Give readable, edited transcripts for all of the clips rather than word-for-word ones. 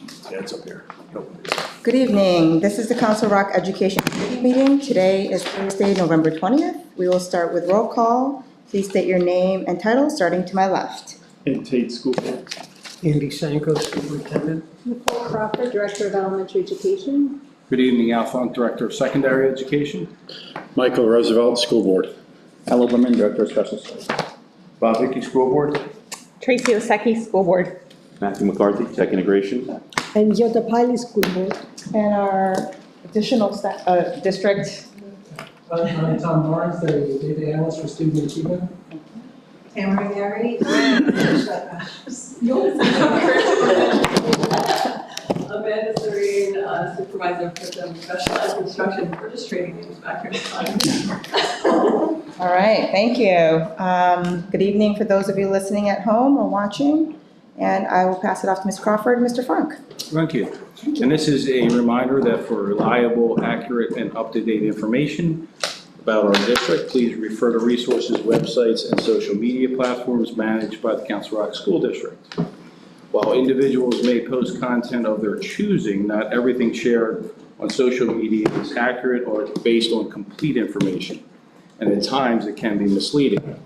Yeah, it's up here. Good evening. This is the Council Rock Education Committee meeting. Today is Thursday, November 20th. We will start with roll call. Please state your name and title, starting to my left. Ed Tate, school board. Andy Sanko, Superintendent. Nicole Crawford, Director of Elementary Education. Good evening, Al Funk, Director of Secondary Education. Michael Roosevelt, school board. Al Oberman, Director of Special Studies. Bob Hickey, School Board. Tracy Osecki, School Board. Matthew McCarthy, Tech Integration. And Jota Piley, School Board. And our additional district. I'm Tom Barnes, the data analyst for student achievement. Tamara Gary. Amanda Serene, Supervisor for some special ed instruction. We're just trading names back here. All right, thank you. Good evening for those of you listening at home or watching. And I will pass it off to Ms. Crawford and Mr. Funk. Thank you. And this is a reminder that for reliable, accurate, and up-to-date information about our district, please refer to resources, websites, and social media platforms managed by the Council Rock School District. While individuals may post content of their choosing, not everything shared on social media is accurate or based on complete information, and at times it can be misleading.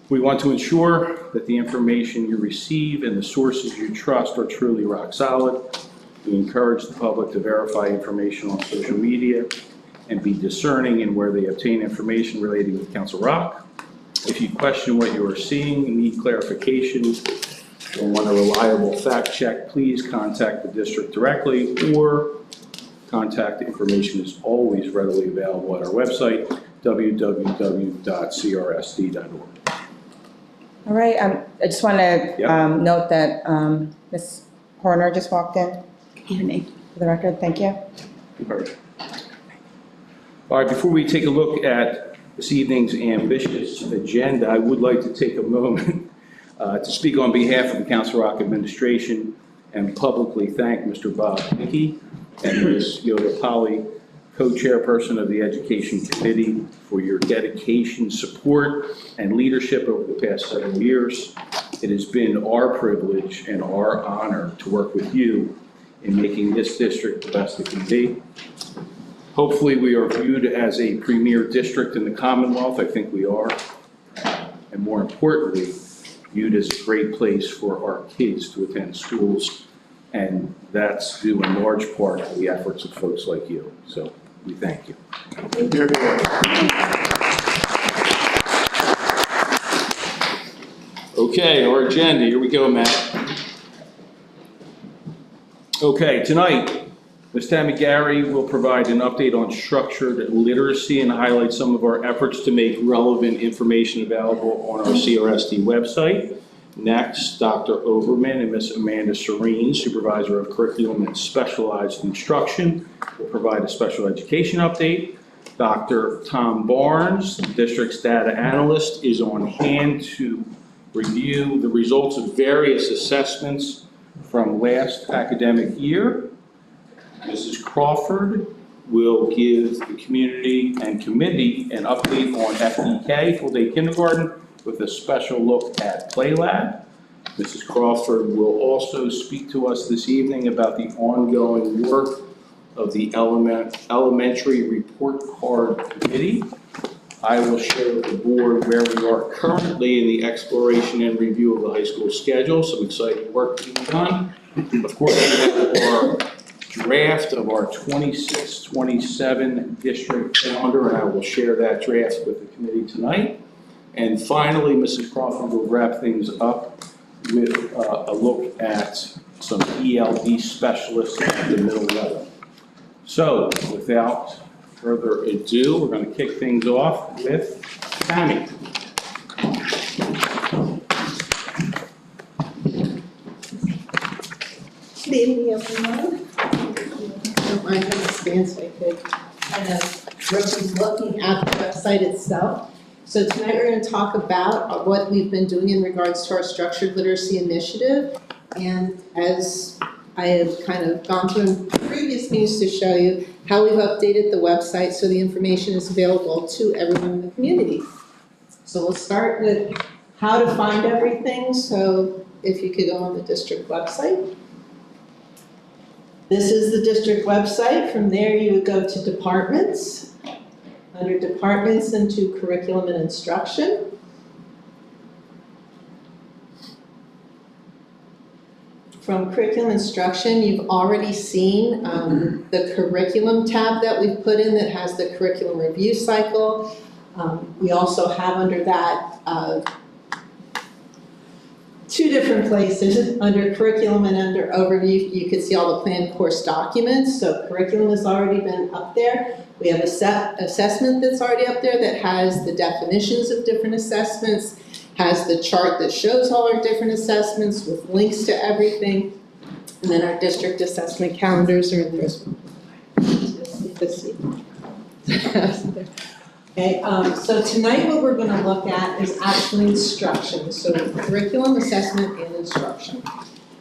We want to ensure that the information you receive and the sources you trust are truly rock solid. We encourage the public to verify information on social media and be discerning in where they obtain information relating to Council Rock. If you question what you are seeing, need clarification, or want a reliable fact check, please contact the district directly, or contact information is always readily available at our website, www.crsd.org. All right, I just want to Yep. note that Ms. Horner just walked in. Evening. For the record, thank you. Perfect. All right, before we take a look at this evening's ambitious agenda, I would like to take a moment to speak on behalf of the Council Rock administration and publicly thank Mr. Bob Hickey and Ms. Yoda Polly, co-chairperson of the Education Committee, for your dedication, support, and leadership over the past 7 years. It has been our privilege and our honor to work with you in making this district the best it can be. Hopefully, we are viewed as a premier district in the Commonwealth. I think we are. And more importantly, viewed as a great place for our kids to attend schools. And that's due in large part to the efforts of folks like you. So we thank you. Okay, our agenda, here we go, Matt. Okay, tonight, Ms. Tammy Gary will provide an update on structured literacy and highlight some of our efforts to make relevant information available on our CRSD website. Next, Dr. Overman and Ms. Amanda Serene, Supervisor of Curriculum and Specialized Instruction, will provide a special education update. Dr. Tom Barnes, the district's data analyst, is on hand to review the results of various assessments from last academic year. Mrs. Crawford will give the community and committee an update on FDK, full day kindergarten, with a special look at Play Lab. Mrs. Crawford will also speak to us this evening about the ongoing work of the Elementary Report Card Committee. I will share with the board where we are currently in the exploration and review of the high school schedule, some exciting work being done. Of course, we have our draft of our 26-27 district calendar, and I will share that draft with the committee tonight. And finally, Mrs. Crawford will wrap things up with a look at some ELD specialists at the middle level. So, without further ado, we're going to kick things off with Tammy. Good evening, everyone. I don't mind having a stand so I could kind of versus looking at the website itself. So tonight we're going to talk about what we've been doing in regards to our structured literacy initiative. And as I have kind of gone through in previous meetings to show you how we've updated the website so the information is available to everyone in the community. So we'll start with how to find everything. So if you could go on the district website. This is the district website. From there, you would go to departments. Under departments, into curriculum and instruction. From curriculum instruction, you've already seen the curriculum tab that we've put in that has the curriculum review cycle. We also have under that two different places. Under curriculum and under overview, you can see all the planned course documents. So curriculum has already been up there. We have a assessment that's already up there that has the definitions of different assessments, has the chart that shows all our different assessments with links to everything. And then our district assessment calendars are in there as well. Okay, so tonight what we're gonna look at is actually instruction, so curriculum, assessment, and instruction.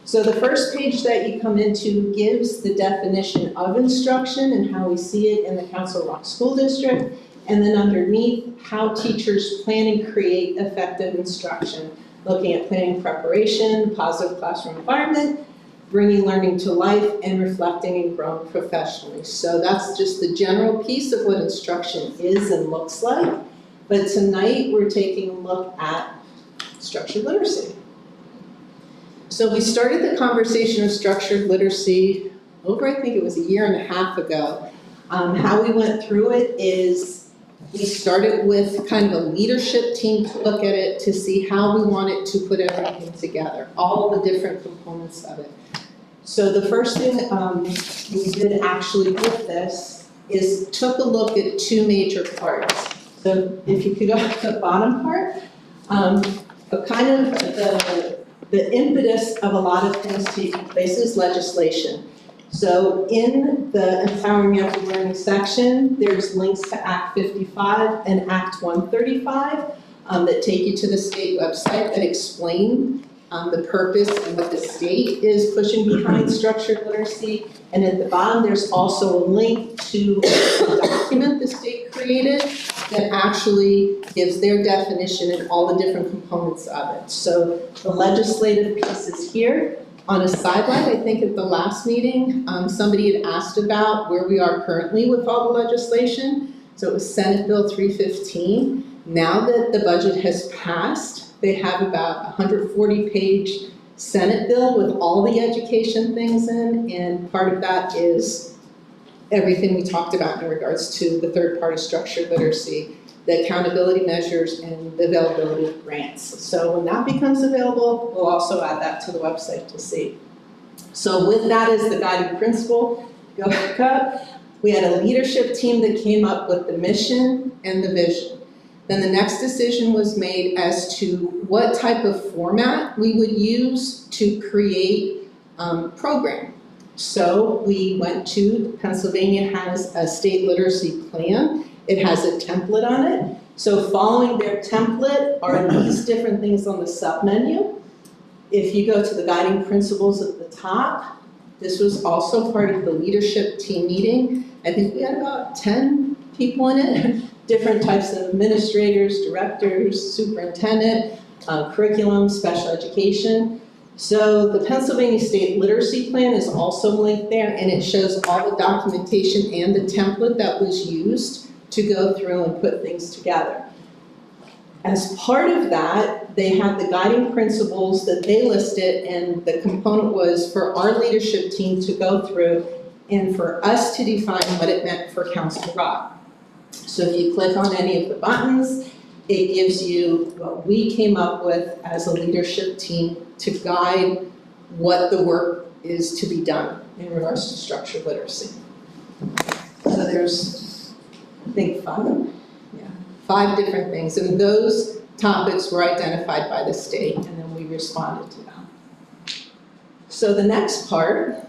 So the first page that you come into gives the definition of instruction and how we see it in the Council Rock School District. And then underneath, how teachers plan and create effective instruction, looking at planning preparation, positive classroom environment, bringing learning to life, and reflecting and growing professionally. So that's just the general piece of what instruction is and looks like. But tonight, we're taking a look at structured literacy. So we started the conversation of structured literacy over, I think it was a year and a half ago. How we went through it is we started with kind of a leadership team to look at it to see how we wanted to put everything together, all the different components of it. So the first thing we did actually with this is took a look at two major parts. So if you could go to the bottom part, but kind of the impetus of a lot of things taking place is legislation. So in the Empowering Youth Learning section, there's links to Act 55 and Act 135 that take you to the state website that explain the purpose and what the state is pushing behind structured literacy. And at the bottom, there's also a link to a document the state created that actually gives their definition and all the different components of it. So the legislative piece is here. On a sideline, I think at the last meeting, somebody had asked about where we are currently with all the legislation. So it was Senate Bill 315. Now that the budget has passed, they have about a 140-page Senate bill with all the education things in, and part of that is everything we talked about in regards to the third-party structured literacy, the accountability measures, and the availability of grants. So when that becomes available, we'll also add that to the website to see. So with that as the guiding principle, go back up. We had a leadership team that came up with the mission and the vision. Then the next decision was made as to what type of format we would use to create program. So we went to, Pennsylvania has a state literacy plan. It has a template on it. So following their template are these different things on the sub-menu. If you go to the guiding principles at the top, this was also part of the leadership team meeting. I think we had about 10 people in it. Different types of administrators, directors, superintendent, curriculum, special education. So the Pennsylvania State Literacy Plan is also linked there, and it shows all the documentation and the template that was used to go through and put things together. As part of that, they have the guiding principles that they listed, and the component was for our leadership team to go through and for us to define what it meant for Council Rock. So if you click on any of the buttons, it gives you what we came up with as a leadership team to guide what the work is to be done in regards to structured literacy. So there's, I think, five different things, and those topics were identified by the state, and then we responded to them. So the next part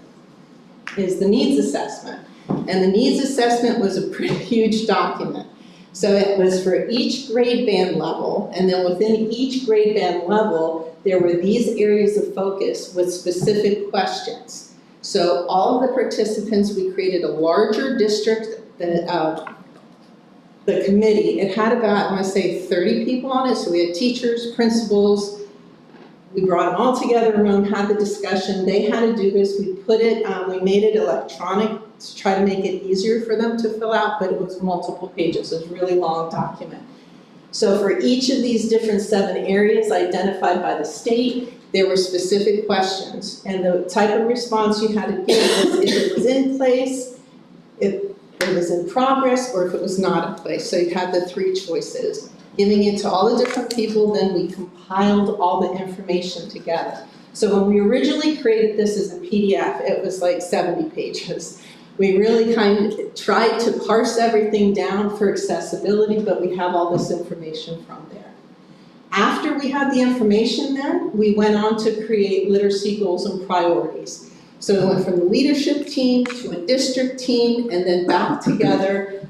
is the needs assessment. And the needs assessment was a pretty huge document. So it was for each grade band level, and then within each grade band level, there were these areas of focus with specific questions. So all of the participants, we created a larger district, the committee, it had about, I want to say 30 people on it, so we had teachers, principals, We brought them all together in a room, had the discussion. They had to do this. We put it, we made it electronic to try to make it easier for them to fill out, but it was multiple pages. It was a really long document. So for each of these different 7 areas identified by the state, there were specific questions. And the type of response you had to give was if it was in place, if it was in progress, or if it was not in place. So you had the 3 choices. Giving it to all the different people, then we compiled all the information together. So when we originally created this as a PDF, it was like 70 pages. We really kind of tried to parse everything down for accessibility, but we have all this information from there. After we had the information then, we went on to create literacy goals and priorities. So it went from the leadership team to a district team and then back together.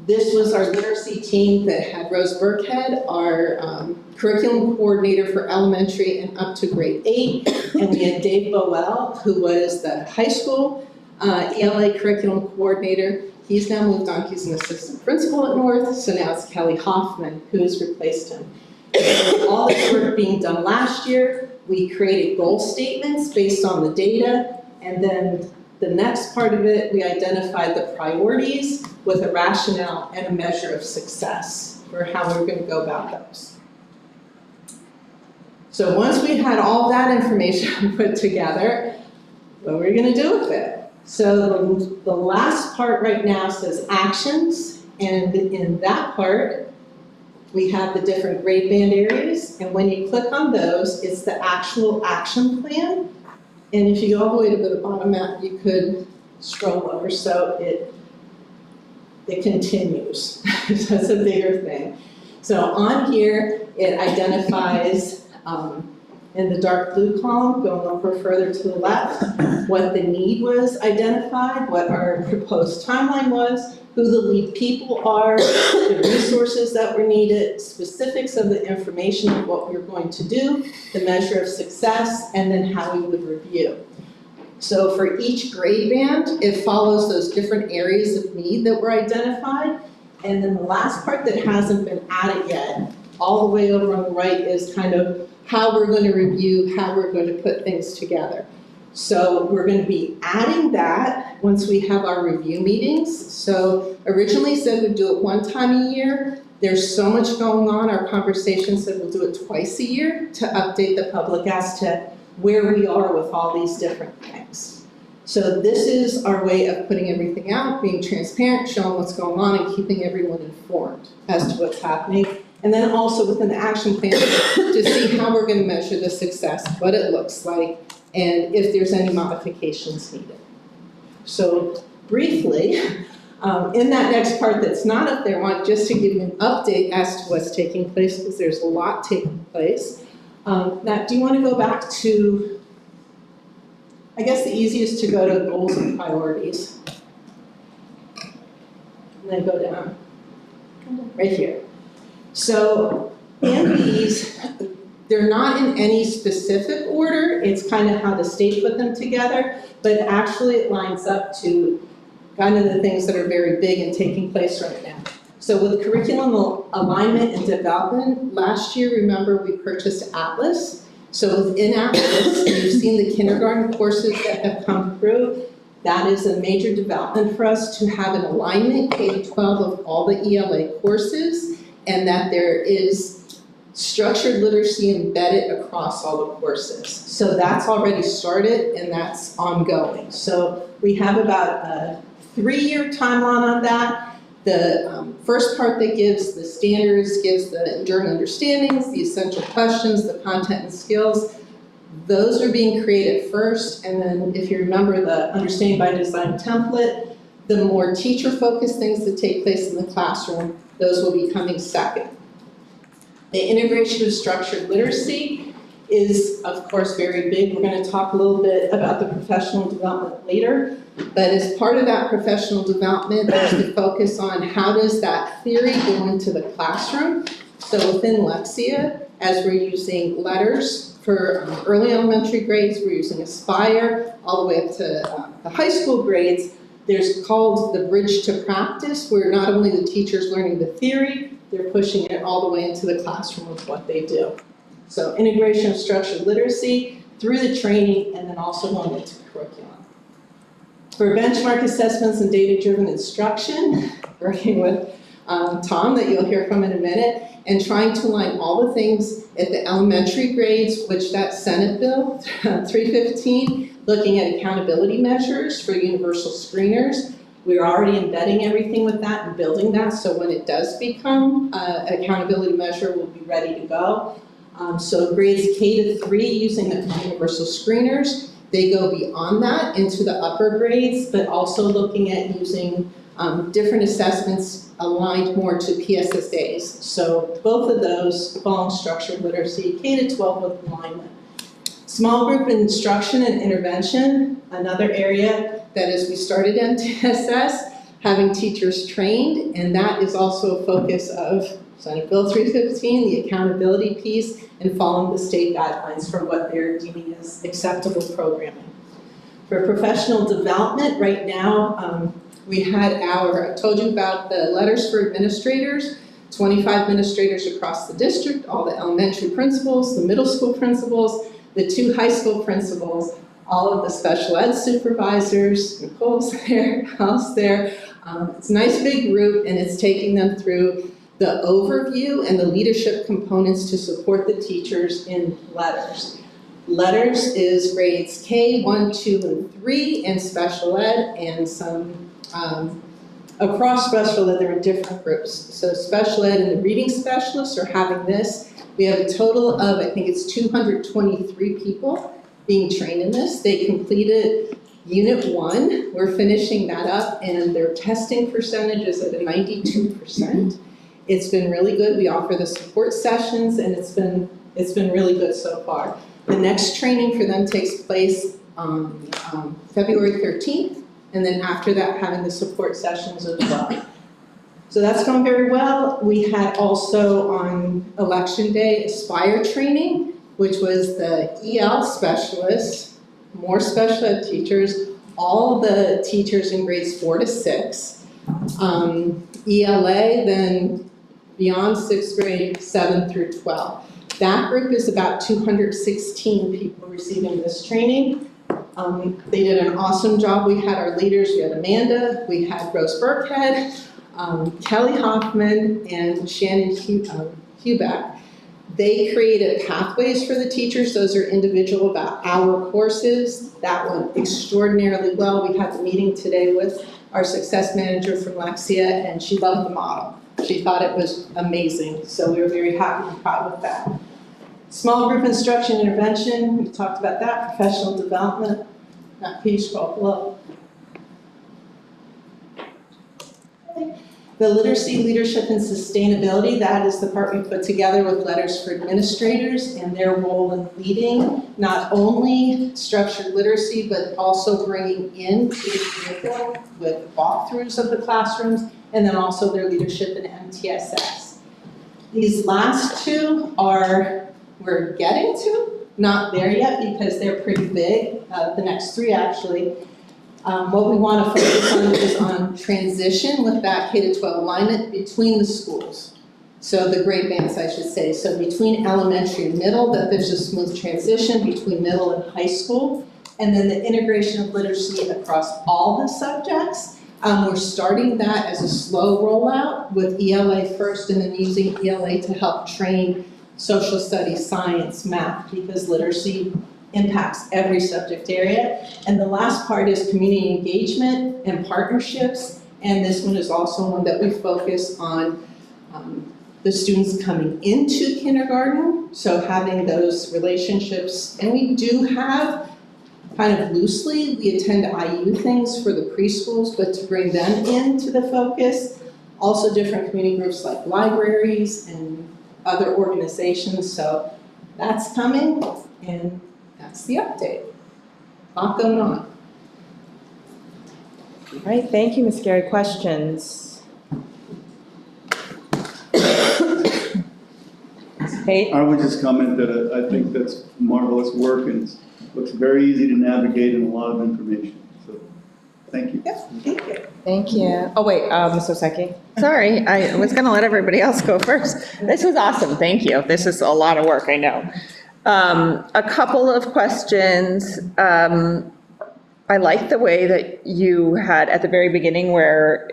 This was our literacy team that had Rose Burkhead, our curriculum coordinator for elementary and up to grade 8. And we had Dave Bowell, who was the high school ELA curriculum coordinator. He's now moved on, he's an assistant principal at North, so now it's Kelly Hoffman who's replaced him. So all this work being done last year, we created goal statements based on the data, and then the next part of it, we identified the priorities with a rationale and a measure of success for how we're going to go about those. So once we had all that information put together, what were we going to do with it? So the last part right now says actions, and in that part, we have the different grade band areas, and when you click on those, it's the actual action plan. And if you go all the way to the bottom map, you could scroll over, so it continues. So it's a bigger thing. So on here, it identifies, in the dark blue column, going over further to the left, what the need was identified, what our proposed timeline was, who the lead people are, the resources that were needed, specifics of the information of what we were going to do, the measure of success, and then how we would review. So for each grade band, it follows those different areas of need that were identified. And then the last part that hasn't been added yet, all the way over on the right, is kind of how we're going to review, how we're going to put things together. So we're going to be adding that once we have our review meetings. So originally said we'd do it 1 time a year. There's so much going on. Our conversation said we'll do it twice a year to update the public as to where we are with all these different things. So this is our way of putting everything out, being transparent, showing what's going on, and keeping everyone informed as to what's happening. And then also within the action plan to see how we're going to measure the success, what it looks like, and if there's any modifications needed. So briefly, in that next part that's not up there, I want just to give you an update as to what's taking place, because there's a lot taking place. Matt, do you want to go back to, I guess the easiest to go to goals and priorities. And then go down, right here. So in these, they're not in any specific order. It's kind of how the state put them together, but actually it lines up to kind of the things that are very big and taking place right now. So with curriculum alignment and development, last year, remember, we purchased Atlas. So within Atlas, you've seen the kindergarten courses that have come through. That is a major development for us to have an alignment K-12 of all the ELA courses, and that there is structured literacy embedded across all the courses. So that's already started and that's ongoing. So we have about a 3-year timeline on that. The first part that gives the standards, gives the enduring understandings, the essential questions, the content and skills. Those are being created first, and then if you remember the Understanding by Design template, the more teacher-focused things that take place in the classroom, those will be coming second. The integration of structured literacy is, of course, very big. We're going to talk a little bit about the professional development later, but as part of that professional development, there's the focus on how does that theory go into the classroom. So within Lexia, as we're using letters for early elementary grades, we're using Aspire, all the way up to the high school grades. There's called the Bridge to Practice, where not only the teacher's learning the theory, they're pushing it all the way into the classroom of what they do. So integration of structured literacy through the training and then also going into curriculum. For benchmark assessments and data-driven instruction, working with Tom that you'll hear from in a minute, and trying to align all the things at the elementary grades, which that Senate Bill 315, looking at accountability measures for universal screeners. We're already embedding everything with that and building that, so when it does become an accountability measure, we'll be ready to go. So grades K to 3 using the universal screeners, they go beyond that into the upper grades, but also looking at using different assessments aligned more to PSSAs. So both of those fall in structured literacy, K to 12 with alignment. Small group instruction and intervention, another area that is we started MTSS, having teachers trained, and that is also a focus of Senate Bill 315, the accountability piece, and following the state guidelines for what they're deeming as acceptable programming. For professional development, right now, we had I told you about the letters for administrators, 25 administrators across the district, all the elementary principals, the middle school principals, the 2 high school principals, all of the special ed supervisors, Nicole's there, Hal's there. It's a nice big group, and it's taking them through the overview and the leadership components to support the teachers in letters. Letters is grades K, 1, 2, and 3 in special ed, and some across special ed, there are different groups. So special ed and the reading specialists are having this. We have a total of, I think it's 223 people being trained in this. They completed Unit 1. We're finishing that up, and their testing percentage is at a 92%. It's been really good. We offer the support sessions, and it's been really good so far. The next training for them takes place on February 13th, and then after that, having the support sessions as well. So that's gone very well. We had also on Election Day Aspire training, which was the EL specialists, more special ed teachers, all the teachers in grades 4 to 6. ELA, then beyond 6th grade, 7 through 12. That group is about 216 people receiving this training. They did an awesome job. We had our leaders, we had Amanda, we had Rose Burkhead, Kelly Hoffman, and Shannon Huback. They created pathways for the teachers. Those are individual about hour courses. That went extraordinarily well. We had the meeting today with our success manager from Lexia, and she loved the model. She thought it was amazing, so we were very happy and proud with that. Small group instruction intervention, we talked about that. Professional development, please scroll below. The literacy, leadership, and sustainability, that is the part we put together with letters for administrators and their role in leading not only structured literacy, but also bringing in the curriculum with walkthroughs of the classrooms, and then also their leadership in MTSS. These last two we're getting to, not there yet because they're pretty big, the next 3 actually. What we want to focus on is on transition with that K-12 alignment between the schools. So the grade bands, I should say. So between elementary and middle, that there's a smooth transition between middle and high school. And then the integration of literacy across all the subjects. We're starting that as a slow rollout with ELA first, and then using ELA to help train social studies, science, math, because literacy impacts every subject area. And the last part is community engagement and partnerships. And this one is also one that we focus on the students coming into kindergarten. So having those relationships, and we do have kind of loosely, we attend IU things for the preschools, but to bring them into the focus. Also different community groups like libraries and other organizations. So that's coming, and that's the update. A lot going on. All right, thank you, Ms. Gary. Questions? Kate? I would just comment that I think that's marvelous work and looks very easy to navigate and a lot of information. So Thank you. Thank you. Oh, wait, Ms. Oseki? Sorry, I was going to let everybody else go first. This was awesome, thank you. This is a lot of work, I know. A couple of questions. I like the way that you had at the very beginning where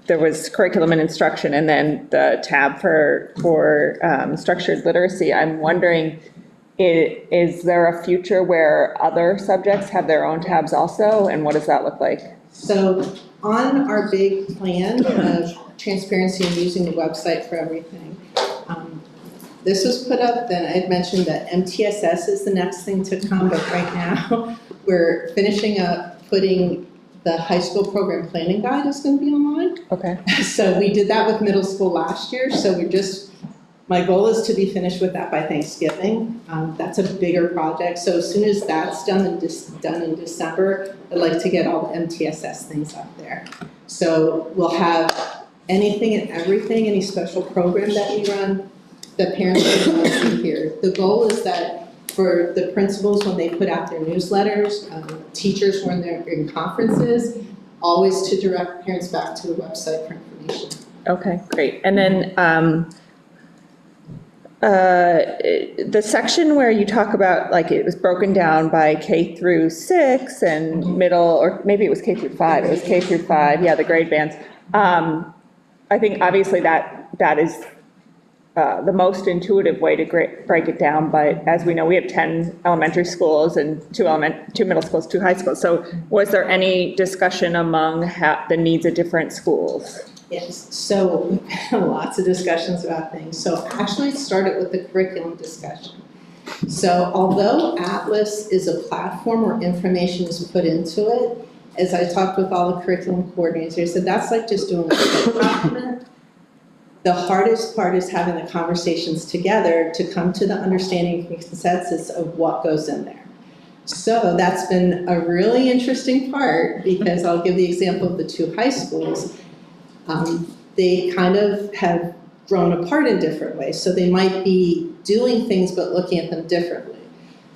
there was curriculum and instruction and then the tab for structured literacy. I'm wondering, is there a future where other subjects have their own tabs also, and what does that look like? So on our big plan of transparency and using the website for everything, this was put up, then I had mentioned that MTSS is the next thing to come, but right now, we're finishing up putting the high school program planning guide is gonna be online. Okay. So we did that with middle school last year, so my goal is to be finished with that by Thanksgiving. That's a bigger project, so as soon as that's done in December, I'd like to get all the MTSS things up there. So we'll have anything and everything, any special program that we run, the parents will see here. The goal is that for the principals, when they put out their newsletters, teachers when they're in conferences, always to direct parents back to the website for information. Okay, great. And then the section where you talk about, like, it was broken down by K through 6 and middle, or maybe it was K through 5. It was K through 5, yeah, the grade bands. I think obviously that is the most intuitive way to break it down, but as we know, we have 10 elementary schools and 2 middle schools, 2 high schools. So was there any discussion among the needs of different schools? Yes, so we've had lots of discussions about things. So actually it started with the curriculum discussion. So although Atlas is a platform where information is put into it, as I talked with all the curriculum coordinators, I said that's like just doing a document. The hardest part is having the conversations together to come to the understanding and consensus of what goes in there. So that's been a really interesting part, because I'll give the example of the 2 high schools. They kind of have grown apart in different ways. So they might be doing things but looking at them differently.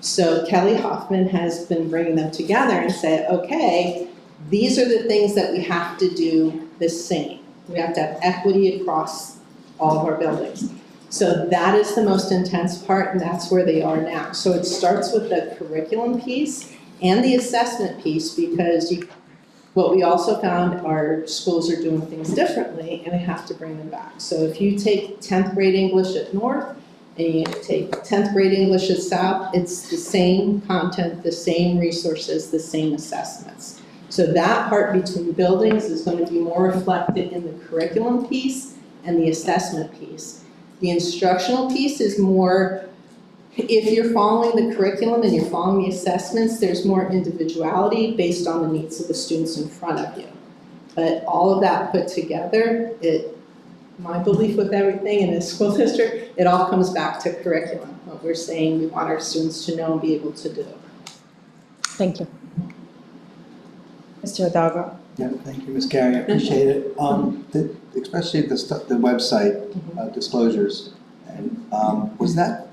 So Kelly Hoffman has been bringing them together and said, okay, these are the things that we have to do the same. We have to have equity across all of our buildings. So that is the most intense part, and that's where they are now. So it starts with the curriculum piece and the assessment piece, because what we also found, our schools are doing things differently, and we have to bring them back. So if you take 10th grade English at North, and you take 10th grade English at South, it's the same content, the same resources, the same assessments. So that part between buildings is going to be more reflected in the curriculum piece and the assessment piece. The instructional piece is more, if you're following the curriculum and you're following the assessments, there's more individuality based on the needs of the students in front of you. But all of that put together, my belief with everything in this school district, it all comes back to curriculum. What we're saying we want our students to know and be able to do. Thank you. Mr. Hidalgo? Yeah, thank you, Ms. Carey, I appreciate it. Especially the website disclosures, and was that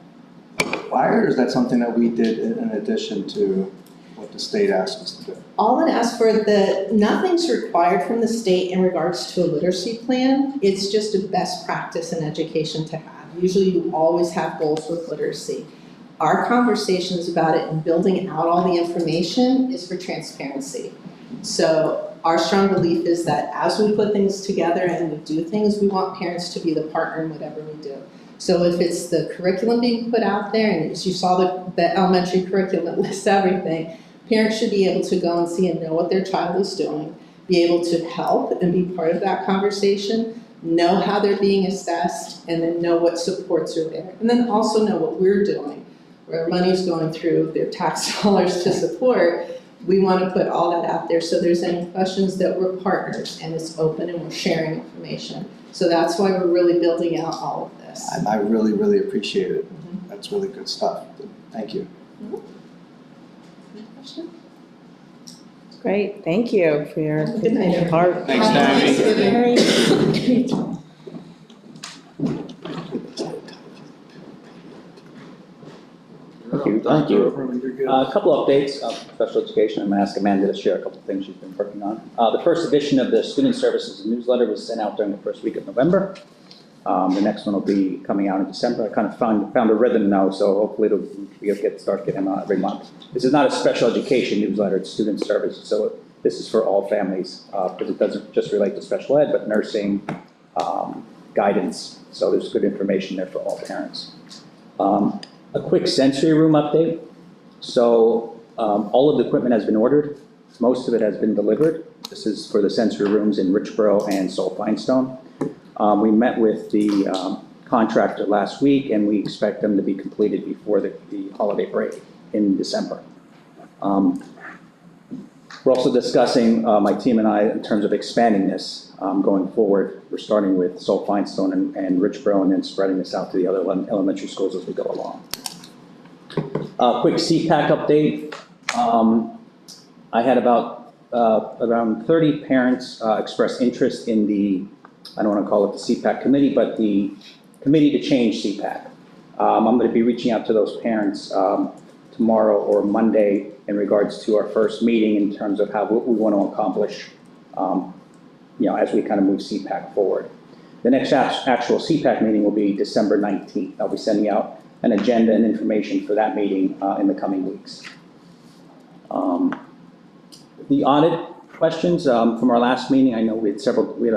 required, or is that something that we did in addition to what the state asked us to do? All it asks for, nothing's required from the state in regards to a literacy plan. It's just a best practice in education to have. Usually you always have goals with literacy. Our conversations about it and building out all the information is for transparency. So our strong belief is that as we put things together and we do things, we want parents to be the partner in whatever we do. So if it's the curriculum being put out there, and as you saw the elementary curriculum that lists everything, parents should be able to go and see and know what their child is doing, be able to help and be part of that conversation, know how they're being assessed, and then know what supports are there. And then also know what we're doing, where money's going through their tax dollars to support. We want to put all that out there, so there's any questions that we're partners and it's open and we're sharing information. So that's why we're really building out all of this. I really, really appreciate it. That's really good stuff. Thank you. Any questions? Great, thank you for your Good night. part. Thanks, Tammy. Thank you, thank you. You're good. A couple updates of special education. I'm going to ask Amanda to share a couple of things she's been working on. The first edition of the Student Services newsletter was sent out during the first week of November. The next one will be coming out in December. I kind of found a rhythm now, so hopefully we'll start getting them out every month. This is not a special education newsletter, it's student services, so this is for all families, because it doesn't just relate to special ed, but nursing, guidance, so there's good information there for all parents. A quick sensory room update. So all of the equipment has been ordered. Most of it has been delivered. This is for the sensory rooms in Richboro and Seoul Finestone. We met with the contractor last week, and we expect them to be completed before the holiday break in December. We're also discussing, my team and I, in terms of expanding this going forward. We're starting with Seoul Finestone and Richboro, and then spreading this out to the other elementary schools as we go along. Quick CPAC update. I had about around 30 parents express interest in the, I don't want to call it the CPAC committee, but the committee to change CPAC. I'm going to be reaching out to those parents tomorrow or Monday in regards to our first meeting in terms of what we want to accomplish, as we kind of move CPAC forward. The next actual CPAC meeting will be December 19th. I'll be sending out an agenda and information for that meeting in the coming weeks. The audit questions from our last meeting, I know we had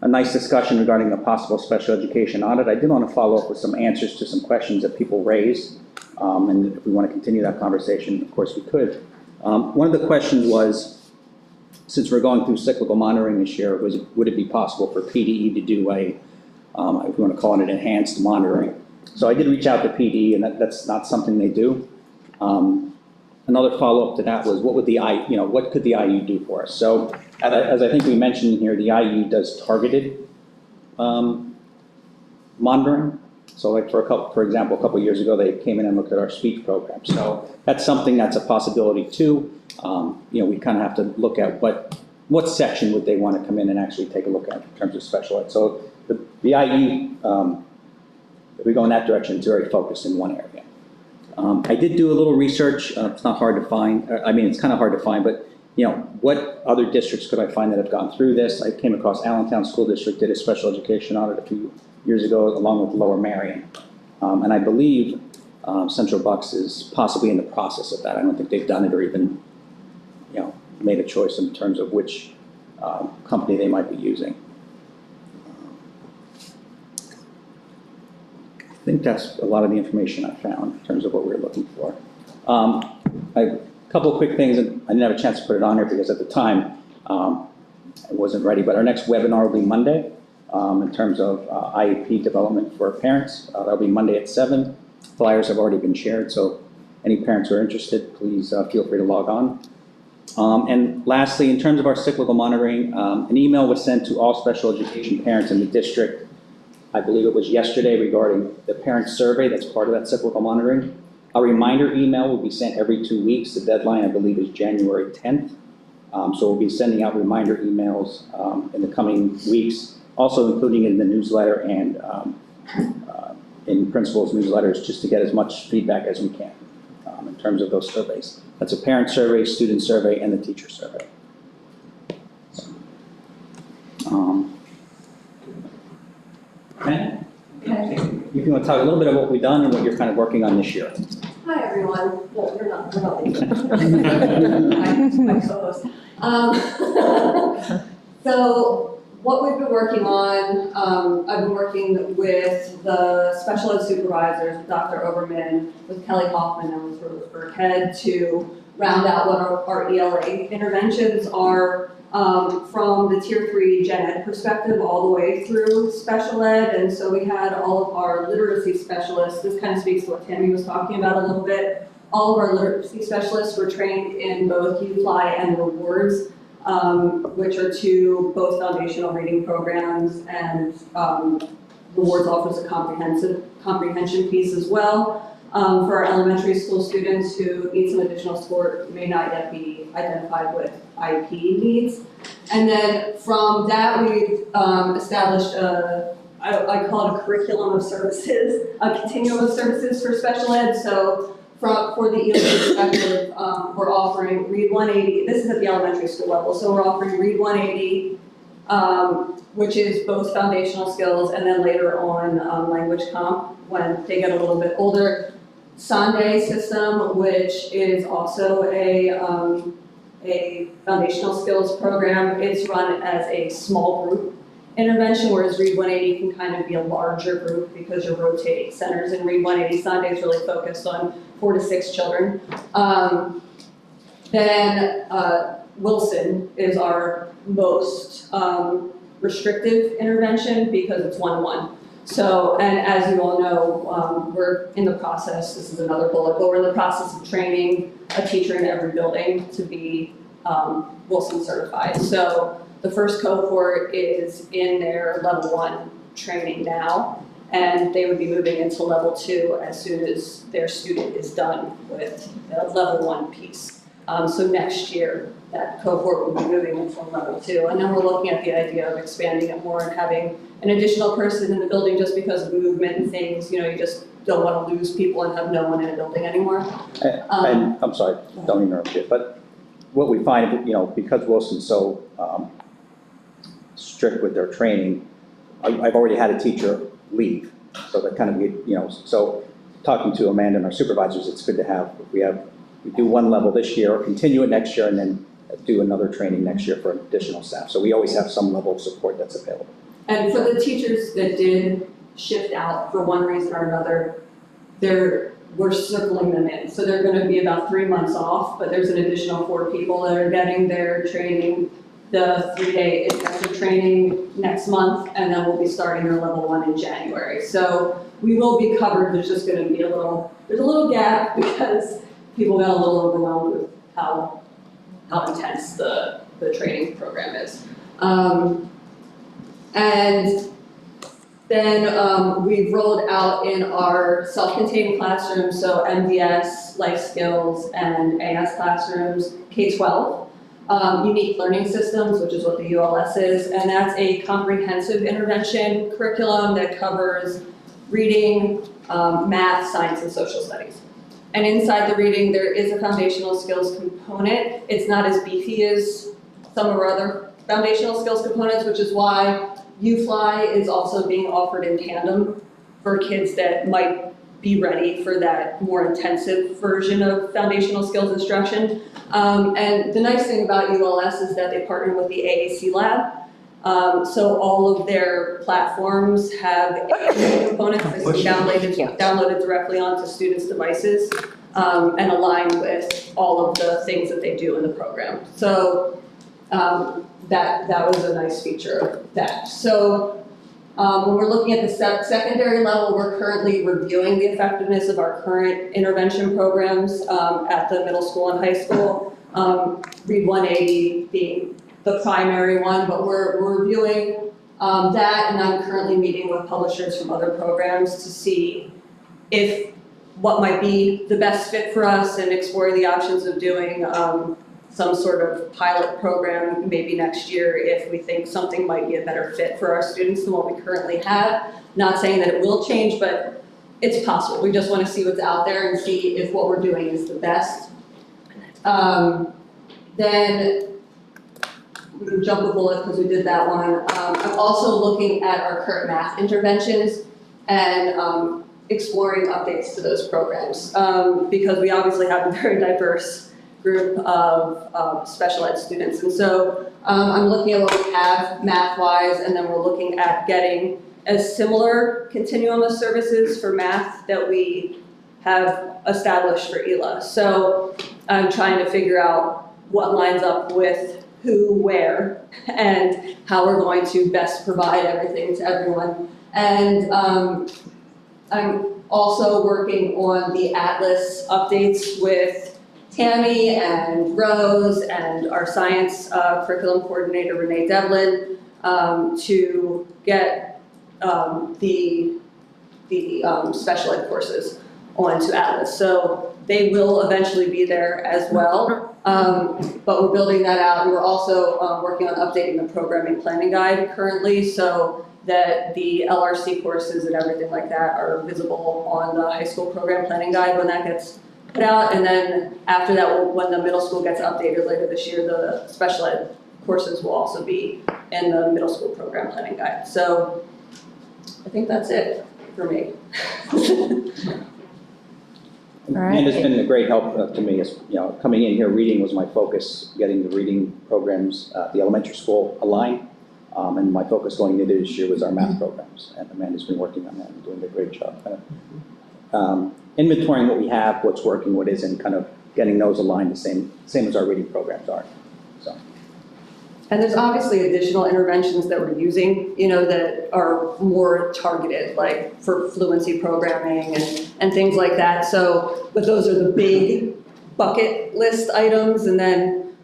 a nice discussion regarding a possible special education audit. I did want to follow up with some answers to some questions that people raised. And if we want to continue that conversation, of course we could. One of the questions was, since we're going through cyclical monitoring this year, would it be possible for PDE to do if you want to call it an enhanced monitoring? So I did reach out to PDE, and that's not something they do. Another follow-up to that was, what could the IU do for us? So as I think we mentioned here, the IU does targeted monitoring. So like for example, a couple of years ago, they came in and looked at our speech program. So that's something that's a possibility too. We kind of have to look at what section would they want to come in and actually take a look at in terms of special ed. So the IU, if we go in that direction, it's very focused in one area. I did do a little research. It's not hard to find. It's kind of hard to find, but what other districts could I find that have gone through this? I came across Allentown School District did a special education audit a few years ago, along with Lower Marion. And I believe Central Bucks is possibly in the process of that. I don't think they've done it or even, made a choice in terms of which company they might be using. I think that's a lot of the information I found in terms of what we were looking for. A couple of quick things, and I didn't have a chance to put it on here because at the time I wasn't ready, but our next webinar will be Monday. In terms of IEP development for parents. That'll be Monday at 7. Flyers have already been shared, so any parents who are interested, please feel free to log on. And lastly, in terms of our cyclical monitoring, an email was sent to all special education parents in the district. I believe it was yesterday, regarding the parent survey that's part of that cyclical monitoring. A reminder email will be sent every 2 weeks. The deadline, I believe, is January 10th. So we'll be sending out reminder emails in the coming weeks, also including in the newsletter and in principals' newsletters, just to get as much feedback as we can in terms of those surveys. That's a parent survey, student survey, and the teacher survey. Okay. If you want to talk a little bit about what we've done and what you're kind of working on this year. Hi, everyone. No, we're not leaving. My co-host. So what we've been working on, I've been working with the special ed supervisors, Dr. Oberman, with Kelly Hoffman, and with Rose Burkhead, to round out what our ELA interventions are from the Tier 3 Gen Ed perspective all the way through special ed. And so we had all of our literacy specialists. This kind of speaks to what Tammy was talking about a little bit. All of our literacy specialists were trained in both UFly and Rewards, which are two both foundational reading programs, and Rewards offers a comprehension piece as well. For our elementary school students who need some additional support, may not yet be identified with IEP needs. And then from that, we've established I call it a curriculum of services, a continuum of services for special ed. So for the ELA perspective, we're offering Read 180, this is at the elementary school level, so we're offering Read 180, which is both foundational skills and then later on language comp when they get a little bit older. Sunday system, which is also a foundational skills program. It's run as a small group intervention, whereas Read 180 can kind of be a larger group because you're rotating centers, and Read 180 Sunday is really focused on 4 to 6 children. Then Wilson is our most restrictive intervention because it's 1-1. So, and as you all know, we're in the process, this is another bullet, but we're in the process of training a teacher in every building to be Wilson certified. So the first cohort is in their level 1 training now, and they would be moving into level 2 as soon as their student is done with the level 1 piece. So next year, that cohort will be moving into level 2. And then we're looking at the idea of expanding it more and having an additional person in the building just because of movement and things. You know, you just don't want to lose people and have no one in a building anymore. And I'm sorry, don't interrupt you, but what we find, you know, because Wilson's so strict with their training, I've already had a teacher leave. So that kind of, you know, so talking to Amanda and our supervisors, it's good to have, we do one level this year, continue it next year, and then do another training next year for additional staff. So we always have some level of support that's available. And for the teachers that did shift out for one reason or another, we're circling them in. So they're going to be about 3 months off, but there's an additional 4 people that are getting their training, the 3-day intensive training next month, and then we'll be starting their level 1 in January. So we will be covered. There's just going to be there's a little gap because people got a little overwhelmed with how intense the training program is. And then we've rolled out in our self-contained classrooms, so MDS, life skills, and AS classrooms, K-12, unique learning systems, which is what the ULS is, and that's a comprehensive intervention curriculum that covers reading, math, science, and social studies. And inside the reading, there is a foundational skills component. It's not as beefy as some of our other foundational skills components, which is why UFly is also being offered in tandem for kids that might be ready for that more intensive version of foundational skills instruction. And the nice thing about ULS is that they partner with the AAC lab. So all of their platforms have AAC components that can be downloaded directly onto students' devices and align with all of the things that they do in the program. So that was a nice feature of that. So when we're looking at the secondary level, we're currently reviewing the effectiveness of our current intervention programs at the middle school and high school. Read 180 being the primary one, but we're reviewing that, and I'm currently meeting with publishers from other programs to see what might be the best fit for us and exploring the options of doing some sort of pilot program maybe next year if we think something might be a better fit for our students than what we currently have. Not saying that it will change, but it's possible. We just want to see what's out there and see if what we're doing is the best. Then we can jump a bullet because we did that one. I'm also looking at our current math interventions and exploring updates to those programs because we obviously have a very diverse group of special ed students. And so I'm looking at what we have math-wise, and then we're looking at getting a similar continuum of services for math that we have established for ELA. So I'm trying to figure out what lines up with who, where, and how we're going to best provide everything to everyone. And I'm also working on the Atlas updates with Tammy and Rose and our science curriculum coordinator, Renee Devlin, to get the special ed courses onto Atlas. So they will eventually be there as well, but we're building that out. And we're also working on updating the programming planning guide currently so that the LRC courses and everything like that are visible on the high school program planning guide when that gets put out, and then after that, when the middle school gets updated later this year, the special ed courses will also be in the middle school program planning guide. So I think that's it for me. All right. And it's been a great help to me, as, you know, coming in here, reading was my focus, getting the reading programs, the elementary school aligned. And my focus going into this year was our math programs, and Amanda's been working on that and doing a great job. Kind of inventorying what we have, what's working, what isn't, kind of getting those aligned the same as our reading programs are, so. And there's obviously additional interventions that we're using, you know, that are more targeted, like for fluency programming and things like that. So, but those are the big bucket list items, and then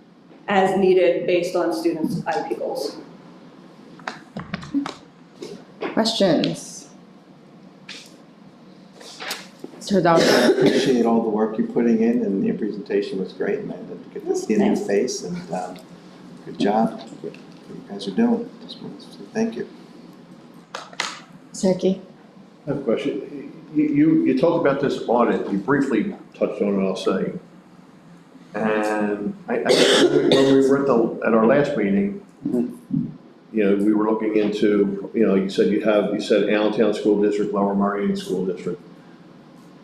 as needed based on students' IEP goals. Questions? Mr. Hidalgo? Appreciate all the work you're putting in, and your presentation was great, man. Good to see it in your face, and good job. What you guys are doing. Just want to say thank you. Turkey? I have a question. You talked about this audit, you briefly touched on it, I'll say. And when we were at our last meeting, you know, we were looking into, you know, you said Allentown School District, Lower Merion School District.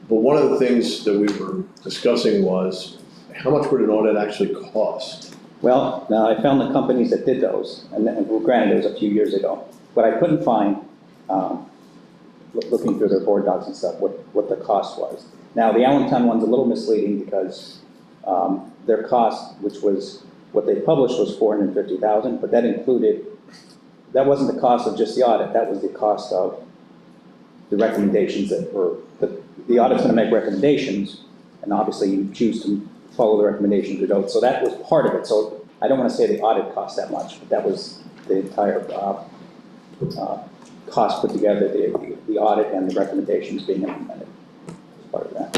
But one of the things that we were discussing was, how much would an audit actually cost? Well, now I found the companies that did those, and granted, it was a few years ago, but I couldn't find, looking through their board docs and stuff, what the cost was. Now, the Allentown one's a little misleading because their cost, which was, what they published was $450,000, but that wasn't the cost of just the audit, that was the cost of the recommendations that were, the audit's gonna make recommendations, and obviously you choose to follow the recommendations or don't, so that was part of it. So I don't wanna say the audit cost that much, but that was the entire cost put together, the audit and the recommendations being implemented as part of that.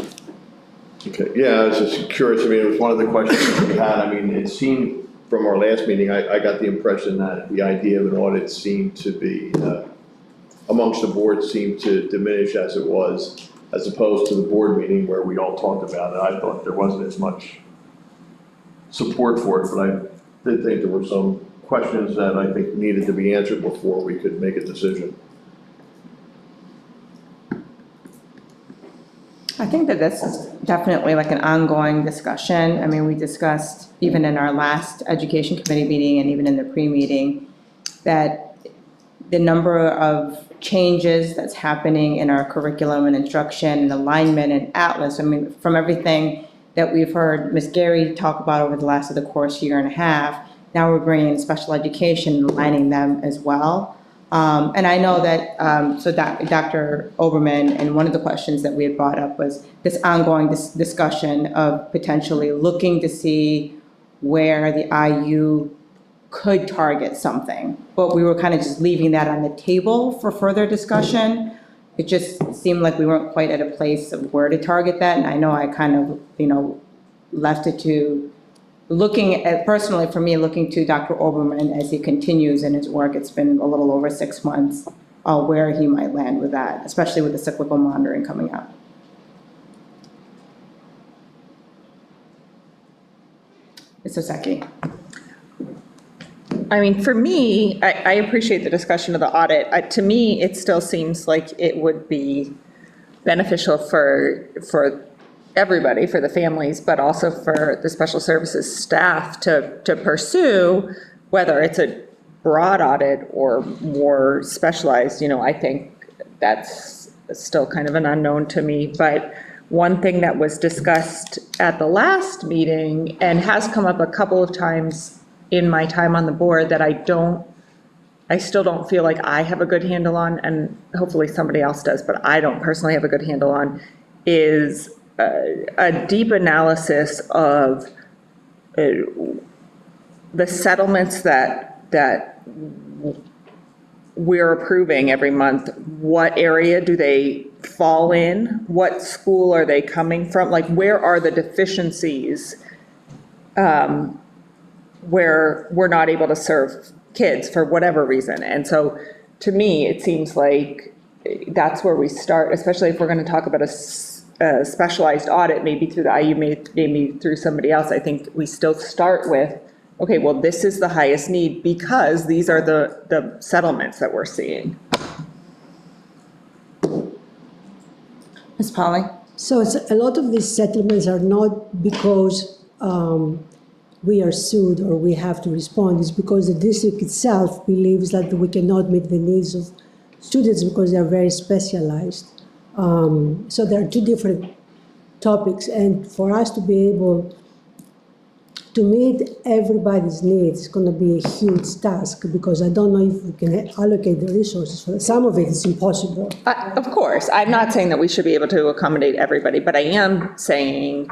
Okay, yeah, I was just curious, I mean, it was one of the questions that we had, I mean, it seemed from our last meeting, I got the impression that the idea of an audit seemed to be, amongst the board seemed to diminish as it was, as opposed to the board meeting where we all talked about it. I thought there wasn't as much support for it, but I did think there were some questions that I think needed to be answered before we could make a decision. I think that this is definitely like an ongoing discussion. I mean, we discussed even in our last education committee meeting and even in the pre-meeting that the number of changes that's happening in our curriculum and instruction and alignment and Atlas, I mean, from everything that we've heard Ms. Gary talk about over the last of the course year and a half, now we're bringing in special education and aligning them as well. And I know that, Dr. Oberman, and one of the questions that we had brought up was this ongoing discussion of potentially looking to see where the IU could target something. But we were kind of just leaving that on the table for further discussion. It just seemed like we weren't quite at a place of where to target that. And I know I kind of, left it to looking at, personally for me, looking to Dr. Oberman as he continues in his work. It's been a little over 6 months, where he might land with that, especially with the cyclical monitoring coming up. Mr. Seki. I mean, for me, I appreciate the discussion of the audit. To me, it still seems like it would be beneficial for everybody, for the families, but also for the special services staff to pursue, whether it's a broad audit or more specialized. I think that's still kind of an unknown to me. But one thing that was discussed at the last meeting and has come up a couple of times in my time on the board that I still don't feel like I have a good handle on, and hopefully somebody else does, but I don't personally have a good handle on, is a deep analysis of the settlements that we're approving every month. What area do they fall in? What school are they coming from? Like, where are the deficiencies where we're not able to serve kids for whatever reason? And so to me, it seems like that's where we start, especially if we're going to talk about a specialized audit, maybe through the IU, maybe through somebody else, I think we still start with, okay, well, this is the highest need because these are the settlements that we're seeing. Ms. Polly? So a lot of these settlements are not because we are sued or we have to respond. It's because the district itself believes that we cannot meet the needs of students because they are very specialized. So there are two different topics, and for us to be able to meet everybody's needs is going to be a huge task, because I don't know if we can allocate the resources for it. Some of it is impossible. Of course, I'm not saying that we should be able to accommodate everybody, but I am saying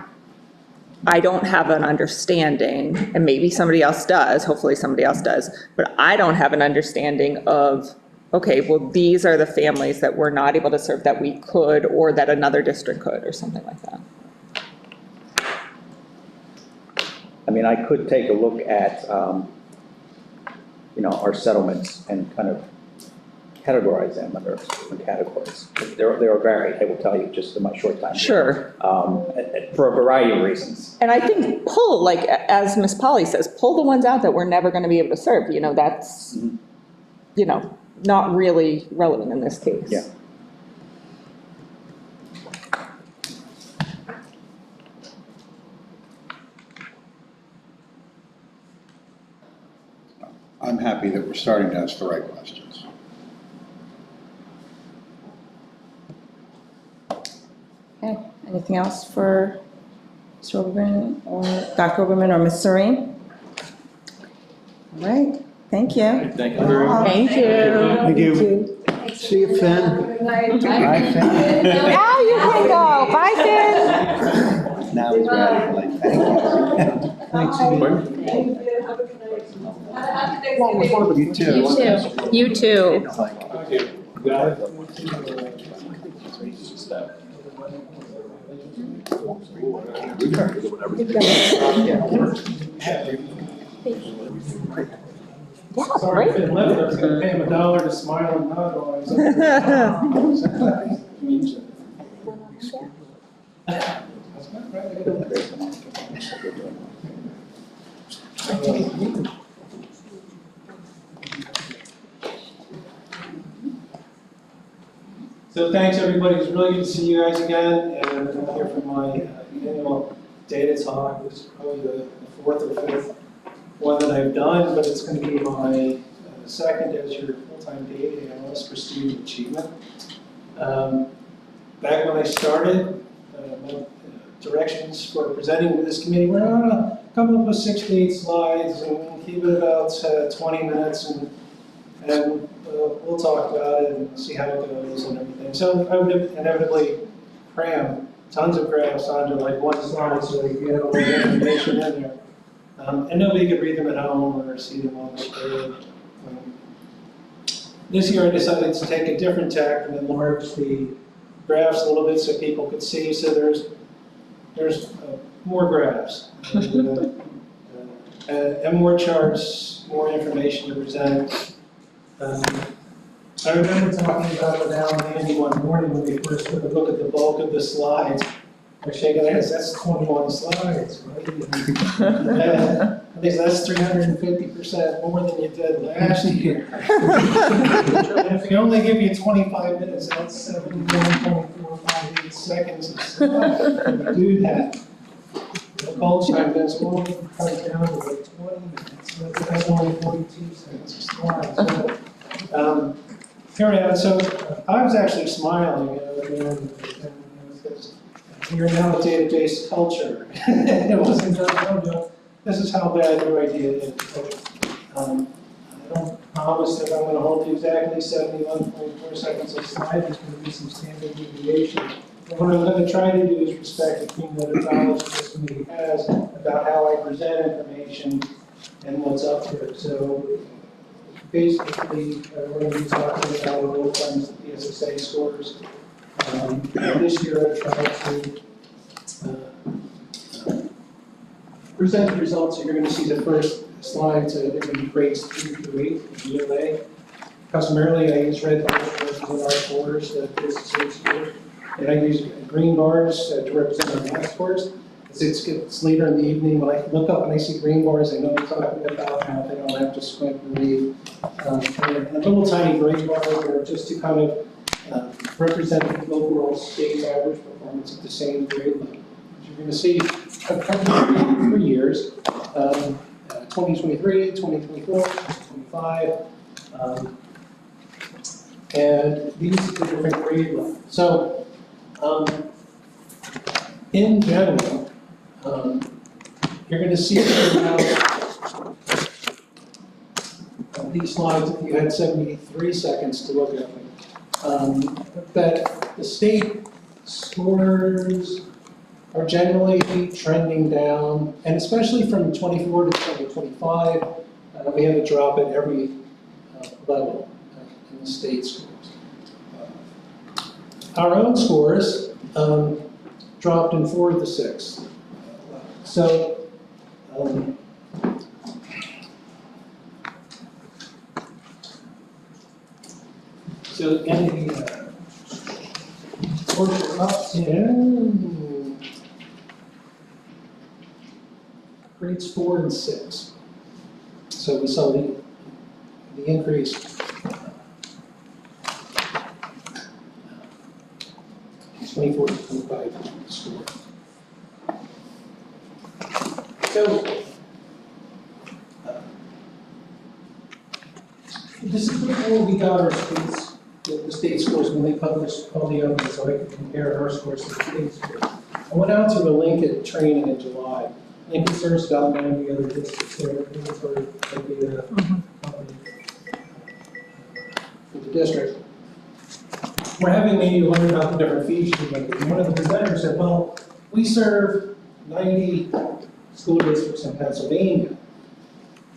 I don't have an understanding, and maybe somebody else does, hopefully somebody else does, but I don't have an understanding of, okay, well, these are the families that we're not able to serve that we could, or that another district could, or something like that. I mean, I could take a look at, our settlements and kind of categorize them under different categories. They are varied, I will tell you, just in my short time. Sure. For a variety of reasons. And I think pull, like, as Ms. Polly says, pull the ones out that we're never going to be able to serve. That's, not really relevant in this case. Yeah. I'm happy that we're starting to ask the right questions. Okay, anything else for Mr. Oberman or Dr. Oberman or Ms. Serene? All right, thank you. Thank you very much. Thank you. Thank you. See you, Finn. Bye, Finn. Now you can go. Bye, Finn. Now he's ready, like, thank you. Thanks. Thank you. Have a good night. Have a happy Thanksgiving. You too. You too. It's like, Sorry, if it left, I was gonna pay him $1 to smile and nod while I was up there. So thanks, everybody. It's really good to see you guys again, and I'm here for my annual data talk. This is probably the fourth or fifth one that I've done, but it's going to be my second as your full-time data analyst for student achievement. Back when I started, my directions for presenting to this committee were come up with 6 to 8 slides and keep it about 20 minutes, and we'll talk about it and see how it goes and everything. So I would inevitably cram tons of graphs onto like one slide so you get all the information in there. And nobody could read them at home or see them on the screen. This year I decided to take a different tack and enlarge the graphs a little bit so people could see. So there's more graphs and more charts, more information to present. I remember talking about it with Al and Andy one morning when they first took a look at the bulk of the slides. They're shaking their heads, that's 21 slides, right? At least that's 350% more than you did last year. And if you only give you 25 minutes, that's 71.458 seconds of slide. Do that. The cold time goes only cut it down to like 20 minutes. That's only 42 seconds of slide. So, here we are. So I was actually smiling, because you're now a database culture. It wasn't just, no, this is how bad your idea is. I don't promise that I'm going to hold you exactly 71.4 seconds of slide. There's going to be some standard deviation. But what I'm going to try to do is respect the cumulative knowledge this committee has about how I present information and what's up here. So basically, we're going to be talking about a little times the PSSA scores. This year I tried to present the results. So you're going to see the first slide to grades 2 through 8 in ULA. Customarily, I use red bars versus our scores, the PSSA scores. And I use green bars to represent our math scores. It's later in the evening, when I look up and I see green bars, I know what I'm talking about, and I don't have to squint and read. And a little tiny gray bar are just to kind of represent the overall state average performance at the same grade level. As you're going to see, I've covered 3 years, 2023, 2024, 2025, and these are the different grade levels. So, in general, you're going to see throughout these slides, if you had 73 seconds to look at them, that the state scores are generally trending down, and especially from 24 to 2025, we have a drop at every level in the state scores. Our own scores dropped in 4 of the 6. So, again, the scores are up in grades 4 and 6. So we saw the increase. 24 to 25 score. So, this is before we got our states, the state scores when they published all the others, so I could compare our scores to the state scores. I went out to a Lincoln training in July. Lincoln serves about 90 other districts there, inventory data company for the district. We're having me learn about the different fees, and one of the presenters said, well, we serve 90 school districts in Pennsylvania.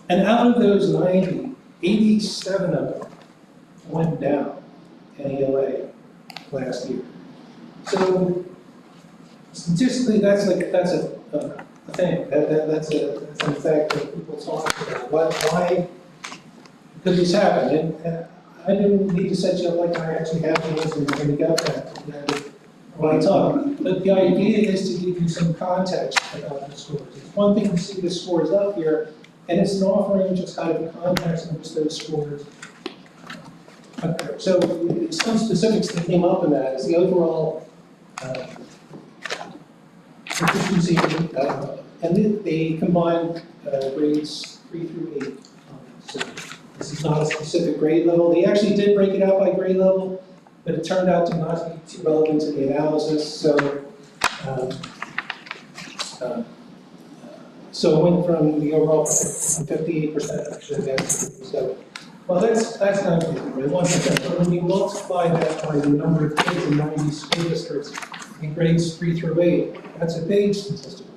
And out of those 90, 87 of them went down in ELA last year. So statistically, that's a thing. That's an effect that people talk about. Why could this happen? And I didn't need to set you up like I actually have things and you're going to get that when I talk. But the idea is to give you some context about the scores. It's one thing to see the scores up here, and it's an offering just kind of a context in which those scores. So some specifics that came up in that is the overall efficiency, and they combine grades 3 through 8. So this is not a specific grade level. They actually did break it out by grade level, but it turned out to not be too relevant to the analysis. So it went from the overall 58% actually down to 57%. Well, that's not good, right? 1%. But when you multiply that by the number of kids in 90 school districts in grades 3 through 8, that's a big statistical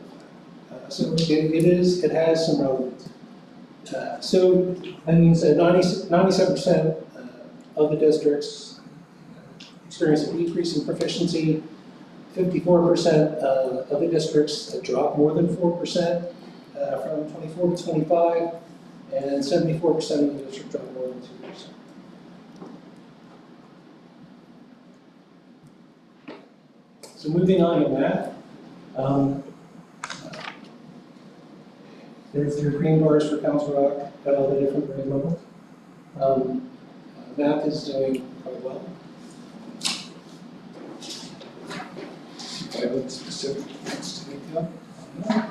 fact. So it has some relevance. So that means that 97% of the districts experience a decrease in proficiency, 54% of the districts drop more than 4% from 24 to 25, and 74% of the districts drop more than 2%. So moving on to math. There's your green bars for Council Rock at all the different grade levels. Math is doing quite well. I have specific points to make up on that.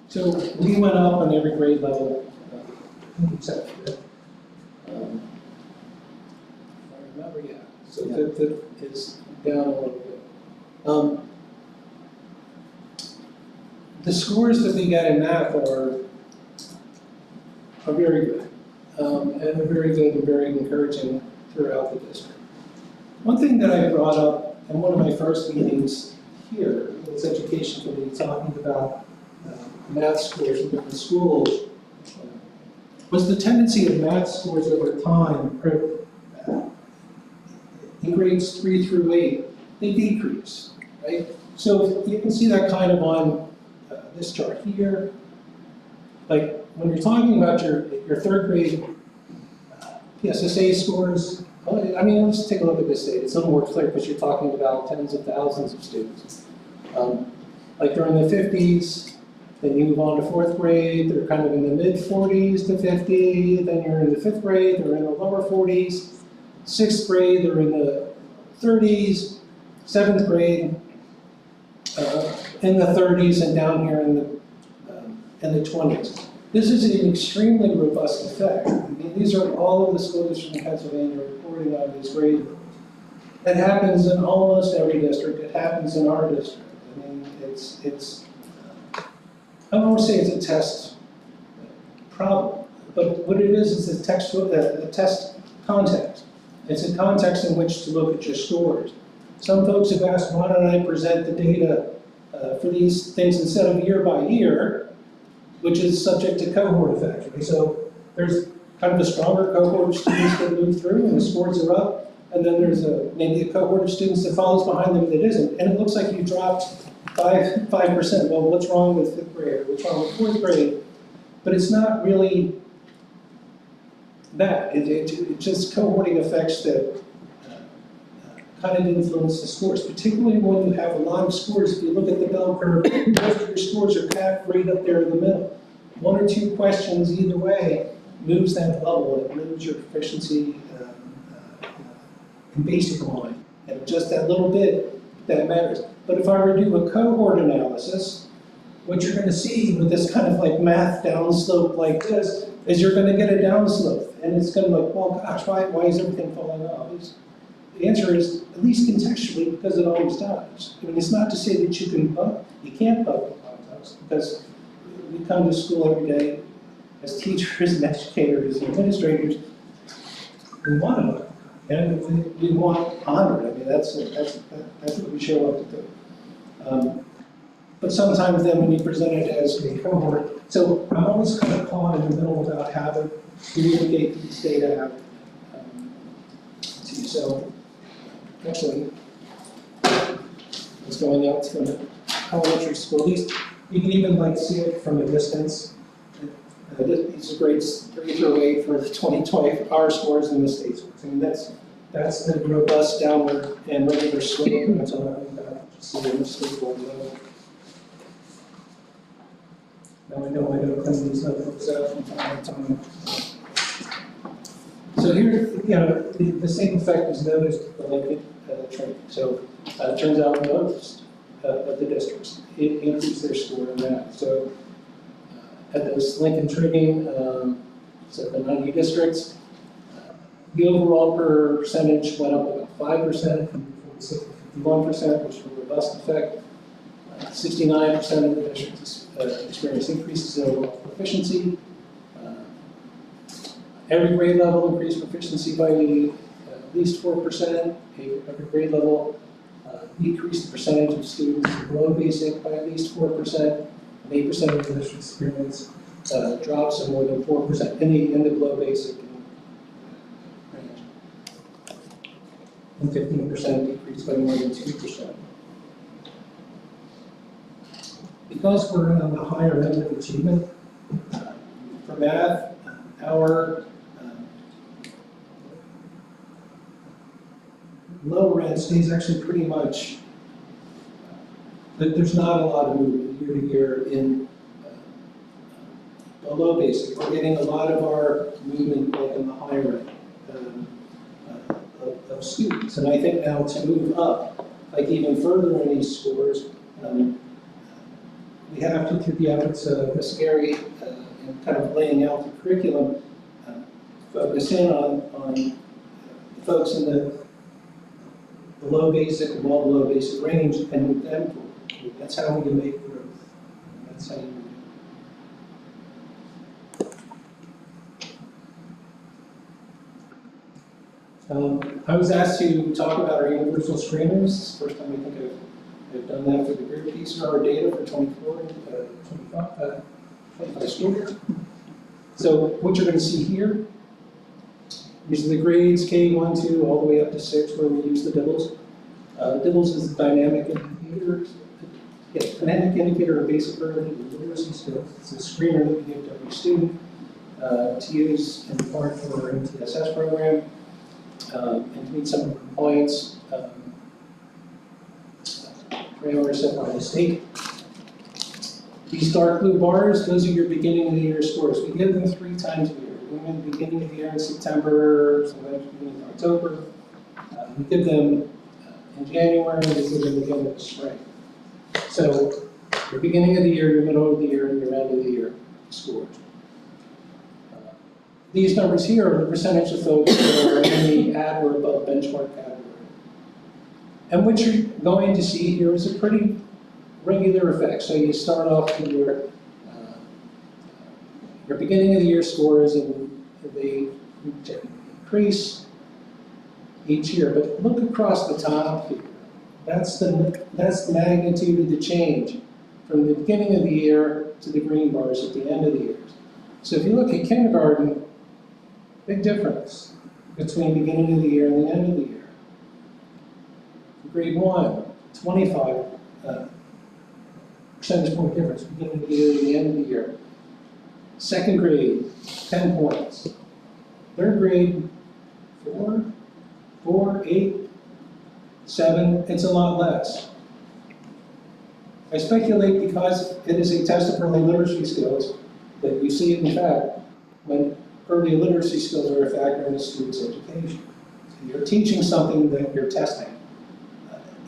So we went up on every grade level, except for that. If I remember, yeah. So that is down a little bit. The scores that we get in math are very good, and they're very good and very encouraging throughout the district. One thing that I brought up in one of my first meetings here in this education committee, talking about math scores in different schools, was the tendency of math scores over time, in grades 3 through 8, they decrease, right? So you can see that kind of on this chart here. Like, when you're talking about your third grade PSSA scores, I mean, let's take a look at this data. It's a little more clear because you're talking about tens of thousands of students. Like during the 50s, then you move on to fourth grade, they're kind of in the mid 40s to 50, then you're in the fifth grade, they're in the lower 40s, sixth grade, they're in the 30s, seventh grade, in the 30s, and down here in the 20s. This is an extremely robust effect. I mean, these are all of the school districts in Pennsylvania reporting on this grade. It happens in almost every district. It happens in our district. I mean, I don't want to say it's a test problem, but what it is a test context. It's a context in which to look at your scores. Some folks have asked, why don't I present the data for these things instead of year by year, which is subject to cohort effect. Okay? So there's kind of a stronger cohort of students that move through and the scores are up, and then there's maybe a cohort of students that follows behind them that isn't, and it looks like you dropped 5%. Well, what's wrong with fifth grade, or what's wrong with fourth grade? But it's not really that. It's just cohorting effects that kind of influence the scores, particularly when you have a lot of scores. If you look at the bell curve, most of your scores are packed right up there in the middle. One or two questions either way moves that bubble, it moves your proficiency in basic line. And just that little bit, that matters. But if I were to do a cohort analysis, what you're going to see with this kind of like math downslope like this is you're going to get a downslope. And it's going to be like, well, gosh, why is everything falling off? The answer is, at least contextually, because it always does. I mean, it's not to say that you can't bump the context, because we come to school every day as teachers and educators and administrators, we want to bump, and we want honored. I mean, that's what we show up to do. But sometimes then when you present it as a cohort, so I'm always kind of caught in the middle about how to communicate these data out to you. So actually, it's going out to the elementary school. At least you can even like see it from a distance. These are grades 3 through 8 for the 2020 our scores and the state scores. I mean, that's the robust downward and regular slope. That's all about. Just see the state board level. Now I know I gotta clean these notebooks out from time to time. So here, the same effect is noticed for Lincoln training. So it turns out most of the districts increase their score in that. So at those Lincoln training, so the 90 districts, the overall percentage went up about 5% from 46 to 51%, which is a robust effect. 69% of the districts experienced increases in overall proficiency. Every grade level increased proficiency by at least 4%. Every grade level decreased the percentage of students below basic by at least 4%. And 8% of the districts experienced drops of more than 4% in the below basic range. And 15% decreased by more than 2%. Because we're on the higher end of achievement, for math, our lower end stays actually pretty much, there's not a lot of movement year to year in below basic. We're getting a lot of our movement like in the higher end of students. And I think now to move up, like even further in these scores, we have to, through the efforts of Ms. Gary and kind of laying out the curriculum, focus in on folks in the below basic and well below basic range and move them forward. That's how we can make growth. That's how you do it. I was asked to talk about our universal screeners. This is the first time I think I've done that for the group. These are our data for 25 school year. So what you're going to see here, these are the grades K1, 2, all the way up to 6, where we use the DIBELS. DIBELS is the dynamic indicator Phonetic indicator of basic early literacy skills. It's a screener that we give to every student to use in part for our MTSS program and to meet some of the compliance parameters set by the state. These dark blue bars, those are your beginning of the year scores. We give them 3 times a year. We give them beginning of the year in September, sometimes beginning of October. We give them in January, and we give them again in the spring. So your beginning of the year, your middle of the year, and your end of the year scores. These numbers here are the percentage of folks that are in the at or above benchmark category. And what you're going to see here is a pretty regular effect. So you start off with your beginning of the year scores, and they increase each year. But look across the top here. That's the magnitude of the change from the beginning of the year to the green bars at the end of the year. So if you look at kindergarten, big difference between beginning of the year and the end of the year. Grade 1, 25 percentage point difference, beginning of the year and the end of the year. Second grade, 10 points. Third grade, 4, 8, 7, it's a lot less. I speculate because it is a test of early literacy skills that you see it in fact when early literacy skills are a factor in a student's education. So you're teaching something that you're testing.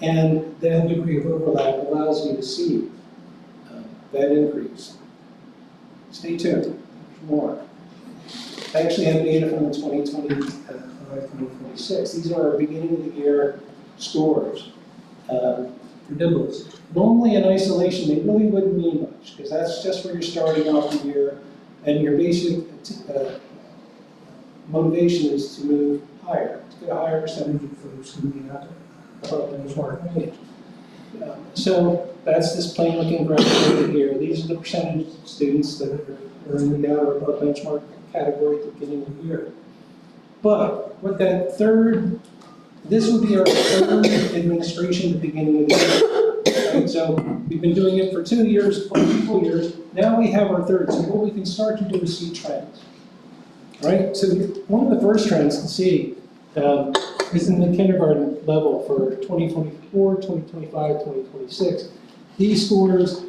And that degree of overlap allows you to see that increase. Stay tuned, there's more. I actually have data from the 2026. These are our beginning of the year scores for nibbles. Normally in isolation, they really wouldn't mean much because that's just where you're starting off the year and your basic motivation is to move higher, to get a higher percentage of folks moving out above benchmark range. So that's this plain looking graph right here. These are the percentage of students that are in the out or above benchmark category at the beginning of the year. But with that third, this would be our third administration at the beginning of the year. Right? So we've been doing it for 2 years, 4 years. Now we have our third. So what we can start to do is see trends. Right? So one of the first trends to see is in the kindergarten level for 2024, 2025, 2026. These scores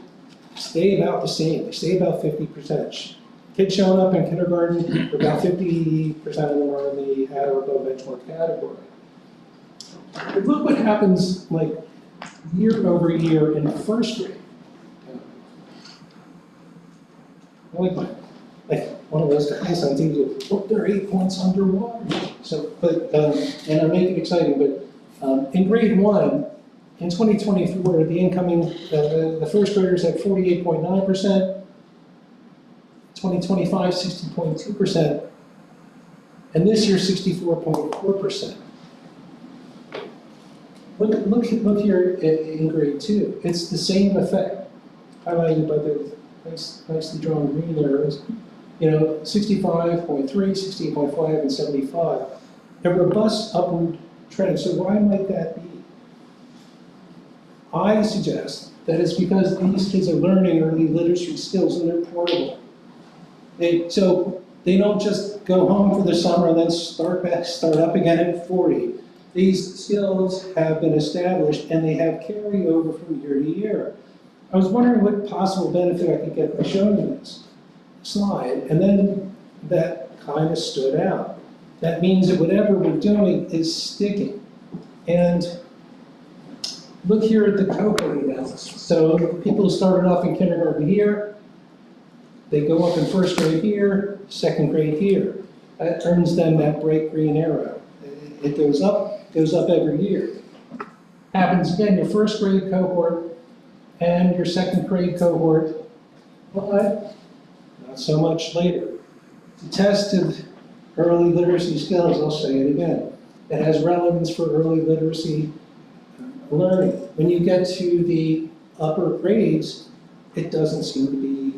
stay about the same. They stay about 50%. Kids showing up in kindergarten, about 50% of them are in the at or above benchmark category. But look what happens like year over year in first grade. Like one of those guys on TV, oh, they're 8 points underwater. So, but, and I make it exciting, but in grade 1, in 2024, the incoming, the first graders had 48.9%, 2025, 60.2%, and this year, 64.4%. Look here in grade 2. It's the same effect, highlighted by the nicely drawn green arrows. You know, 65.3, 68.5, and 75. A robust upward trend. So why might that be? I suggest that it's because these kids are learning early literacy skills and they're portable. So they don't just go home for the summer and then start up again at 40. These skills have been established and they have carryover from year to year. I was wondering what possible benefit I could get by showing this slide, and then that kind of stood out. That means that whatever we're doing is sticking. And look here at the cohort analysis. So people who started off in kindergarten here, they go up in first grade here, second grade here. That earns them that bright green arrow. It goes up every year. Happens again, your first grade cohort and your second grade cohort, but not so much later. The test of early literacy skills, I'll say it again, it has relevance for early literacy learning. When you get to the upper grades, it doesn't seem to be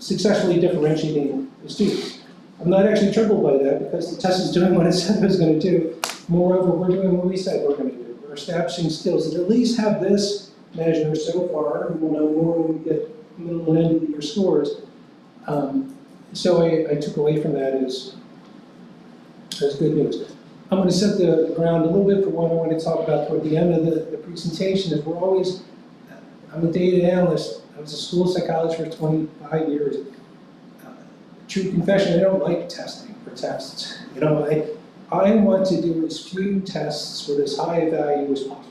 successfully differentiating the students. I'm not actually troubled by that because the test is doing what it said it was going to do. Moreover, we're doing what we said we're going to do. We're our establishing skills, and at least have this measure so far, and we'll know more when we get middle and end of the year scores. So I took away from that as good news. I'm going to set the ground a little bit for what I want to talk about toward the end of the presentation. Is I'm a data analyst. I was a school psychologist for 25 years. True confession, I don't like testing or tests. I want to do as few tests with as high a value as possible.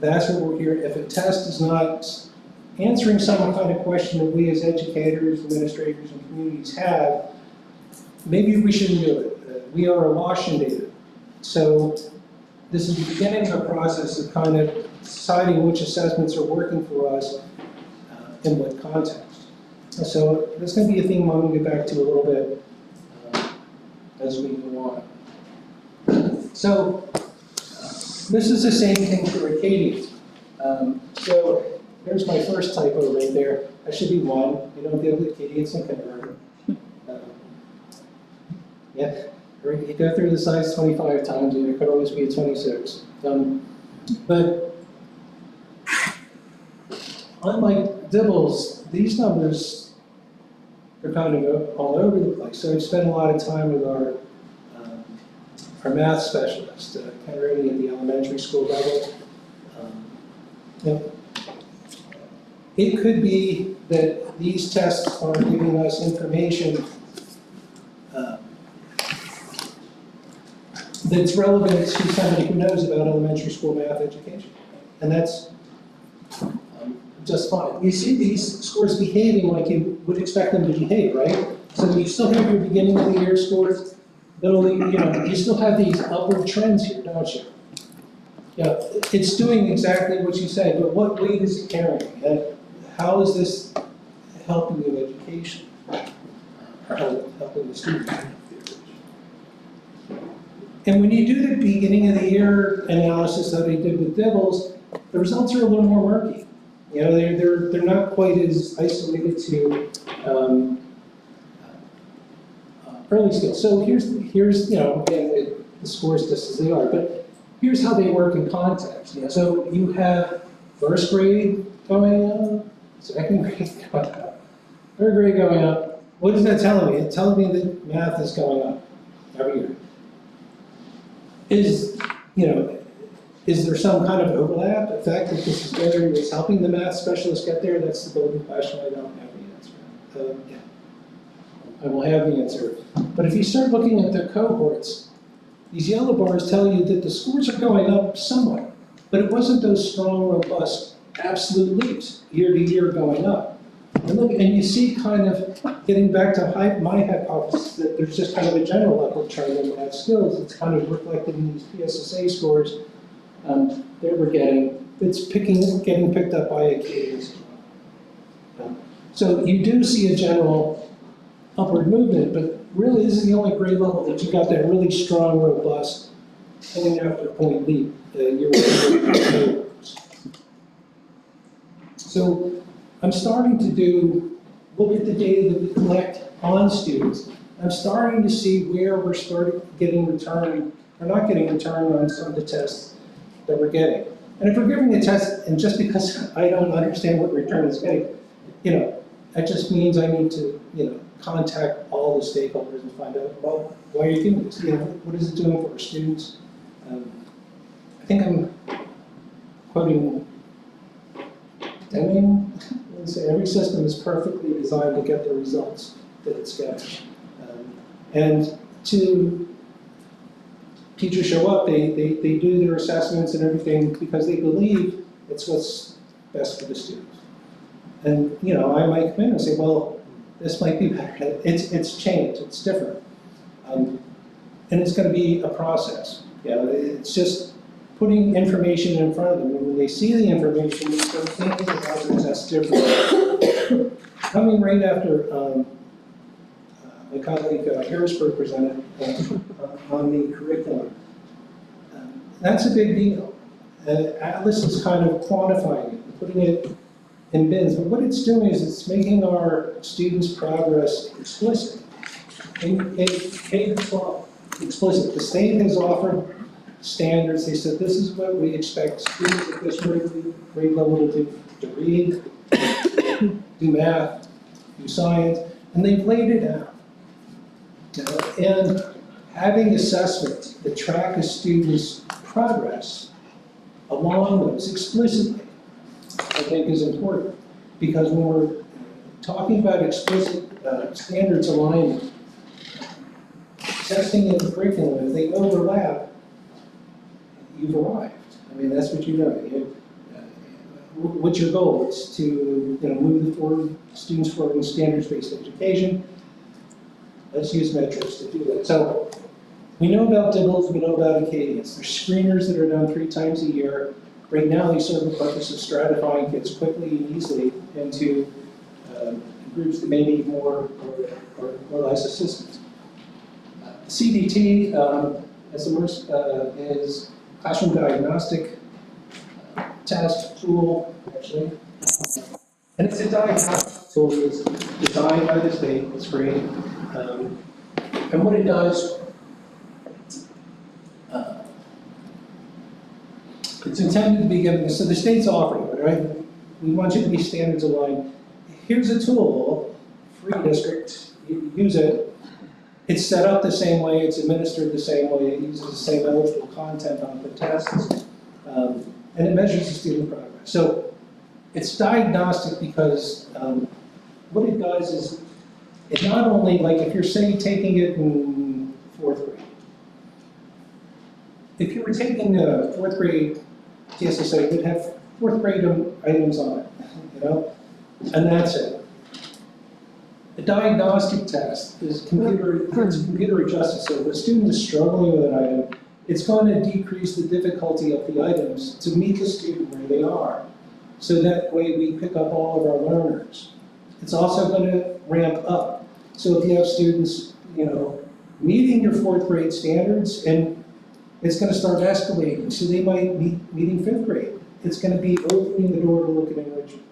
That's what we're here. If a test is not answering some kind of question that we as educators, administrators, and communities have, maybe we shouldn't do it. We are awash in data. So this is the beginning of a process of kind of deciding which assessments are working for us in what context. So that's going to be a theme I'm going to get back to a little bit as we go on. So this is the same thing for Acadians. So there's my first typo right there. That should be 1. You don't deal with Acadians in kindergarten. Yeah, you go through the size 25 times, and it could always be a 26. But unlike Dibbles, these numbers are kind of all over the place. So I've spent a lot of time with our math specialist, Ken Rooney at the elementary school level. It could be that these tests are giving us information that's relevant to somebody who knows about elementary school math education. And that's just fine. You see these scores behaving like you would expect them to behave, right? So you still have your beginning of the year scores, you still have these upward trends here, don't you? Yeah, it's doing exactly what you say, but what weight is it carrying? And how is this helping you in education? Or helping the students? And when you do the beginning of the year analysis that we did with Dibbles, the results are a little more murky. They're not quite as isolated to early skills. So here's again, the scores just as they are, but here's how they work in context. So you have first grade going up, second grade going up, third grade going up. What is that telling me? It's telling me that math is going up every year. Is there some kind of overlap effect that this is better, is helping the math specialist get there? That's the golden question. I don't have the answer. Yeah. I will have the answer. But if you start looking at the cohorts, these yellow bars tell you that the scores are going up somewhat, but it wasn't those strong, robust, absolute leaps year to year going up. And you see kind of, getting back to my hypothesis, that there's just kind of a general upward trend in math skills. It's kind of reflected in these PSSA scores that we're getting. It's getting picked up by Acadians. So you do see a general upward movement, but really this is the only grade level that you got that really strong, robust, point after point leap year. So I'm starting to look at the data that we collect on students. I'm starting to see where we're getting return, or not getting return on some of the tests that we're getting. And if we're giving a test, and just because I don't understand what return is getting, that just means I need to, contact all the stakeholders and find out, well, why are you doing this? What is it doing for our students? I think I'm quoting Deming. Say every system is perfectly designed to get the results that it's getting. And to teachers show up, they do their assessments and everything because they believe it's what's best for the students. And I might come in and say, well, this might be better. It's changed, it's different. And it's going to be a process. It's just putting information in front of them. And when they see the information, they start thinking about the test differently. Coming right after my colleague Harrisburg presented on the curriculum, that's a big deal. Atlas is kind of quantifying it, putting it in bins. But what it's doing is it's making our students' progress explicit. In K-12, explicit. The state has offered standards. They said, this is what we expect students at this grade level to do, to read, do math, do science, and they've laid it out. And having assessment that track a student's progress along those explicitly, I think is important. Because when we're talking about explicit standards alignment, testing in the curriculum, if they overlap, you've arrived. I mean, that's what you know. What's your goal? It's to move students forward in standards-based education. Let's use metrics to do that. So we know about DIBELS, we know about Acadians. There's screeners that are done 3 times a year. Right now, they serve the purpose of stratifying kids quickly and easily into groups that may need more or less assistance. CDT, as is classroom diagnostic test tool, actually. And it's a diagnostic tool that's designed by the state, it's great. And what it does, it's intended to be given, so the state's offering it, right? We want you to be standards aligned. Here's a tool, free district, you use it. It's set up the same way, it's administered the same way, it uses the same eligible content on the tests, and it measures the student progress. So it's diagnostic because what it does is, it's not only like if you're saying taking it in 4th grade. If you were taking a 4th grade TSSA, it would have 4th grade items on it, and that's it. The diagnostic test is computer adjusted, so if a student is struggling with an item, it's going to decrease the difficulty of the items to meet the student where they are. So that way we pick up all of our learners. It's also going to ramp up. So if you have students, meeting your 4th grade standards, and it's going to start escalating. So they might be meeting 5th grade. It's going to be opening the door to look at enrichment.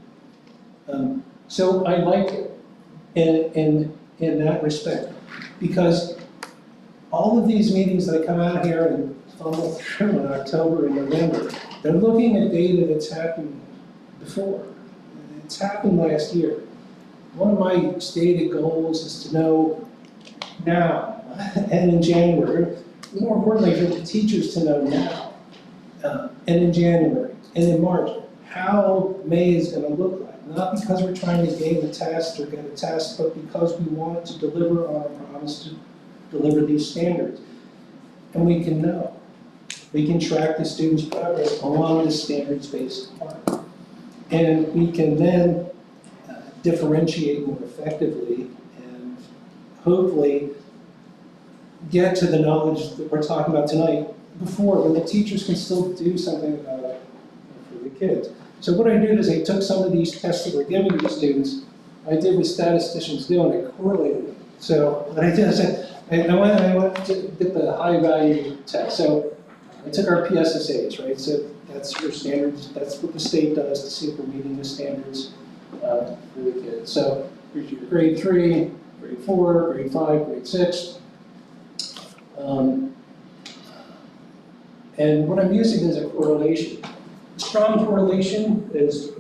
So I like it in that respect, because all of these meetings that come out here and follow through in October and November, they're looking at data that's happened before. It's happened last year. One of my stated goals is to know now and in January, more importantly for the teachers to know now and in January and in March how May is going to look like. Not because we're trying to gain a test or get a test, but because we want to deliver on our promise to deliver these standards. And we can know. We can track the student's progress along this standards-based part. And we can then differentiate more effectively and hopefully get to the knowledge that we're talking about tonight before, when the teachers can still do something about it for the kids. So what I did is I took some of these tests that were given to the students, I did what statisticians do, and I correlated them. So what I did is I went to get the high value test. So I took our PSSAs, right? So that's your standards, that's what the state does to see if we're meeting the standards for the kids. So here's your grade 3, grade 4, grade 5, grade 6. And what I'm using is a correlation. Strong correlation is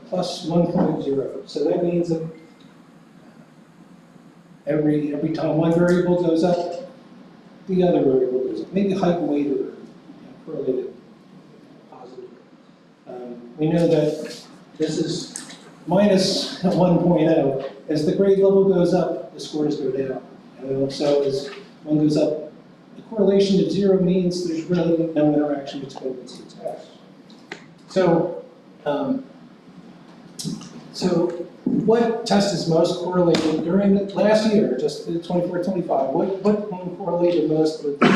plus 1.0. So that means that every time one variable goes up, the other variable goes up. Maybe height and weight are correlated positively. We know that this is minus 1.0. As the grade level goes up, the scores go down. So as one goes up, the correlation of 0 means there's really no interaction between the two tests. So, what test is most correlated during the last year, just the 24-25? What one correlated most with the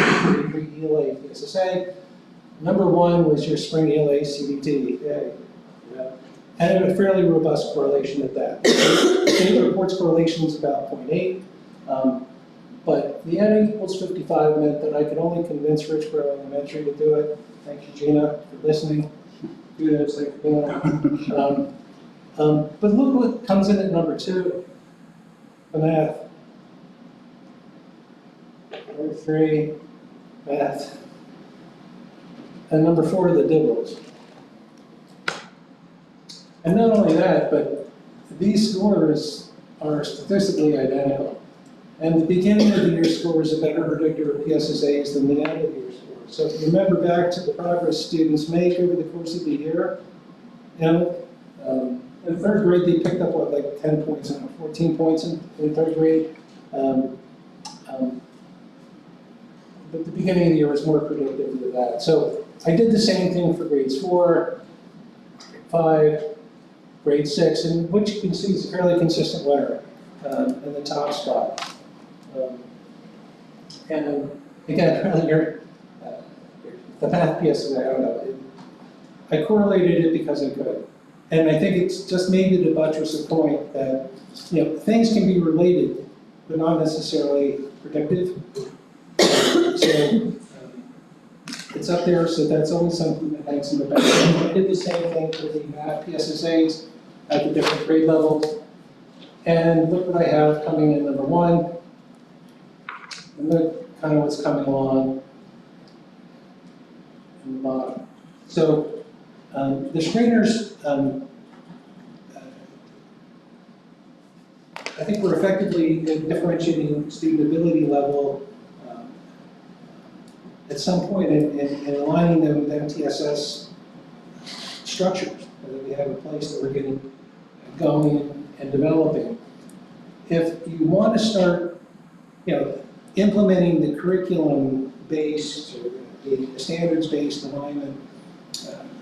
pre-ELA PSSA? Number 1 was your spring ELA CDT. Yeah. And a fairly robust correlation at that. The reports correlation is about 0.8. But the N equals 55 meant that I could only convince Richboro Elementary to do it. Thank you, Gina, for listening. Kudos, thank you. But look what comes in at number 2, the math. Number 3, math. And number 4, the Dibbles. And not only that, but these scores are statistically identical. And the beginning of the year score is a better predictor of PSSAs than the end of the year score. So if you remember back to the progress students make over the course of the year, you know, in third grade, they picked up, what, like 10 points, and 14 points in third grade. But the beginning of the year was more predictive of that. So I did the same thing for grades 4, 5, grade 6, and what you can see is a fairly consistent winner in the top spot. And again, the math PSA, I don't know. I correlated it because I could. And I think it's just maybe to buttress the point that, you know, things can be related, but not necessarily predictive. So it's up there, so that's always something that hangs in the back. I did the same thing for the math PSSAs at the different grade levels. And look what I have coming in number 1. And look kind of what's coming along in the bottom. So the screeners, I think we're effectively differentiating student ability level at some point in aligning them with MTSS structures that we have in place that we're getting going and developing. If you want to start, you know, implementing the curriculum-based or the standards-based alignment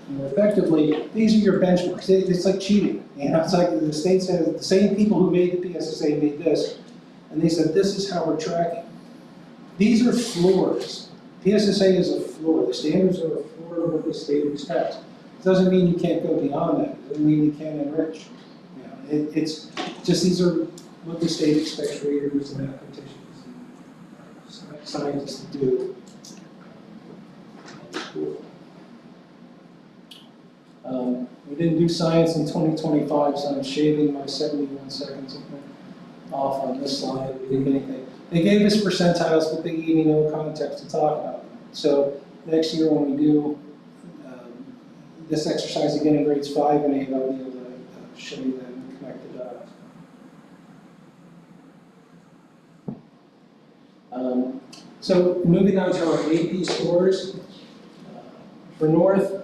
more effectively, these are your benchmarks. It's like cheating. You know, it's like the state said, the same people who made the PSSA made this, and they said, this is how we're tracking. These are floors. PSSA is a floor. The standards are a floor of what the state expects. It doesn't mean you can't go beyond that. It doesn't mean you can't enrich. You know, it's just these are what the state expects readers and mathematicians and scientists to do. We didn't do science in 2025, so I'm shaving my 71 seconds off on this slide. We didn't get anything. They gave us percentiles, but they gave me no context to talk about. So next year when we do this exercise again in grades 5 and 8, I'll be able to show you that and connect the dots. So moving on to our AP scores. For North,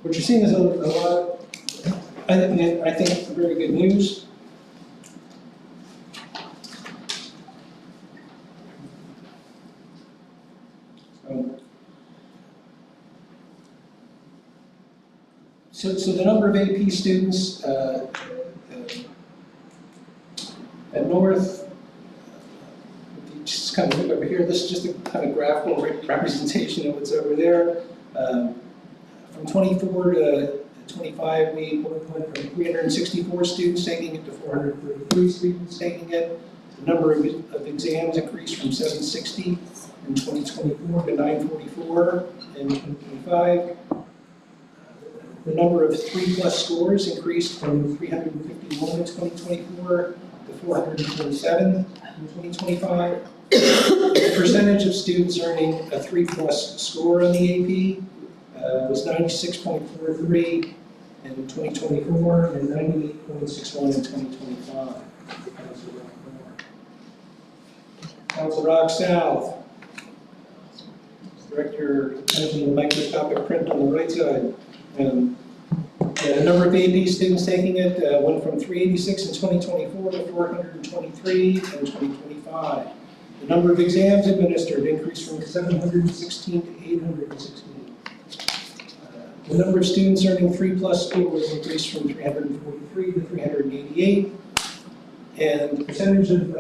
what you're seeing is a lot, I think, very good news. So the number of AP students at North, just kind of look over here, this is just a kind of graphical representation of what's over there. From 24 to 25, we went from 364 students taking it to 433 students taking it. The number of exams increased from 760 in 2024 to 944 in 2025. The number of 3+ scores increased from 351 in 2024 to 447 in 2025. The percentage of students earning a 3+ score on the AP was 96.43 in 2024 and 98.61 in 2025. Council Rock South. Director managing the microscopic print on the right side. The number of AP students taking it went from 386 in 2024 to 423 in 2025. The number of exams administered increased from 716 to 816. The number of students earning 3+ scores increased from 343 to 388. And the percentage of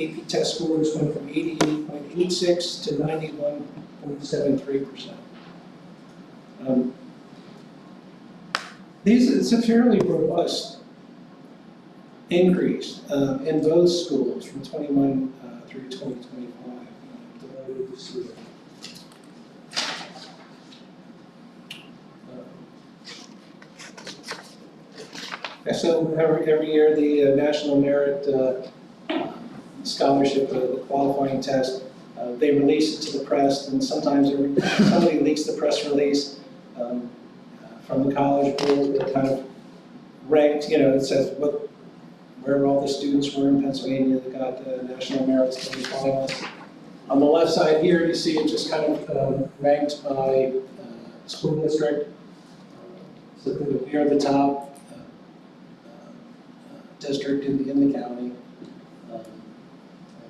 AP test scores went from 88.86 to 91.73%. It's a fairly robust increase in both schools from 21 through 2025. Delighted to see it. So every year the National Merit Scholarship, the qualifying test, They release it to the press, and sometimes somebody leaks the press release from the College Board that kind of ranked, it says where all the students were in Pennsylvania that got the national merit study finalists. On the left side here, you see it just kind of ranked by school district. So we are the top district in the county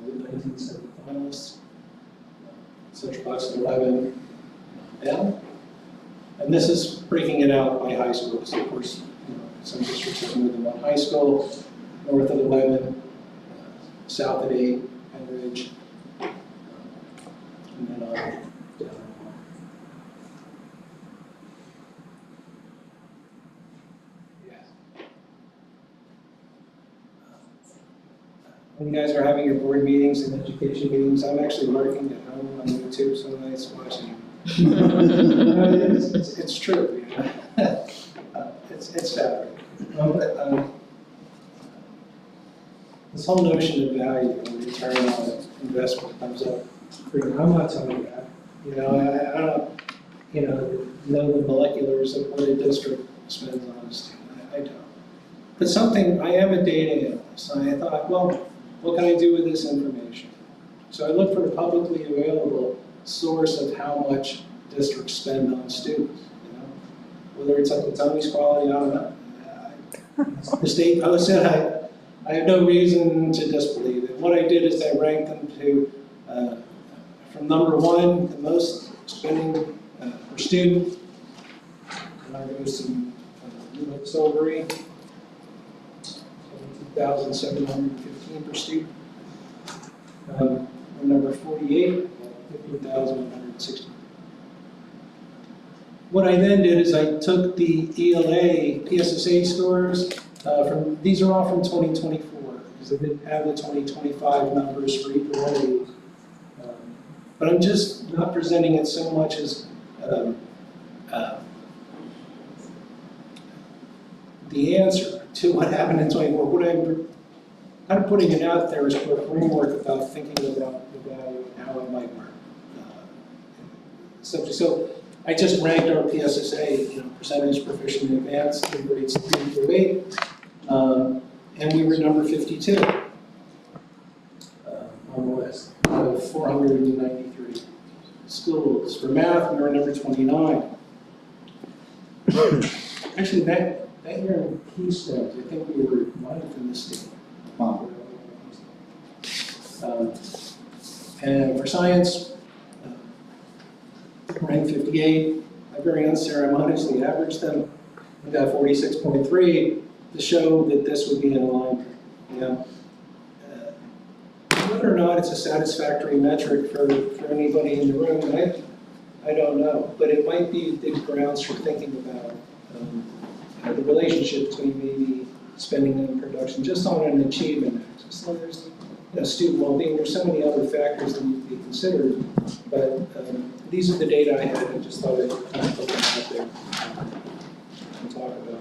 with 1970 finalists. Central Bucks at 11 down. And this is breaking it out by high schools. So of course, some districts have more than one high school. North at 11, south at 8, Penridge, and then on down. Yeah. When you guys are having your board meetings and education meetings, I'm actually working at home on YouTube some nights watching. It's true. It's sad. This whole notion of value and return on investment comes up. I'm not telling you that. I don't, know the moleculars of what a district spends on a student. I don't. But I am a data analyst, and I thought, well, what can I do with this information? So I looked for a publicly available source of how much districts spend on students. Whether it's Tony's quality, I don't know. The state, I have no reason to disbelieve it. What I did is I ranked them to, from number 1, the most spending per student. And I go to Silvery, 2,715 per student. Number 48, 15,160. What I then did is I took the ELA PSSA scores these are all from 2024, because I didn't have the 2025 numbers for either one of these. But I'm just not presenting it so much as the answer to what happened in 24. What I'm kind of putting it out there is for a framework about thinking about the value and how it might work. So I just ranked our PSSA, percentage proficient in advanced in grades 3 through 8, and we were number 52 on the list out of 493 schools. For math, we were number 29. Actually, that year in Keystones, I think we were 9th in the state. Wow. And for science, ranked 58. I very unceremoniously averaged them. I got 46.3 to show that this would be in alignment. Whether or not it's a satisfactory metric for anybody in the room, I don't know. But it might be the grounds for thinking about the relationship between maybe spending and production, just on an achievement axis. So there's student well-being. There's so many other factors that need to be considered. But these are the data I had. I just thought I'd kind of put them out there and talk about it.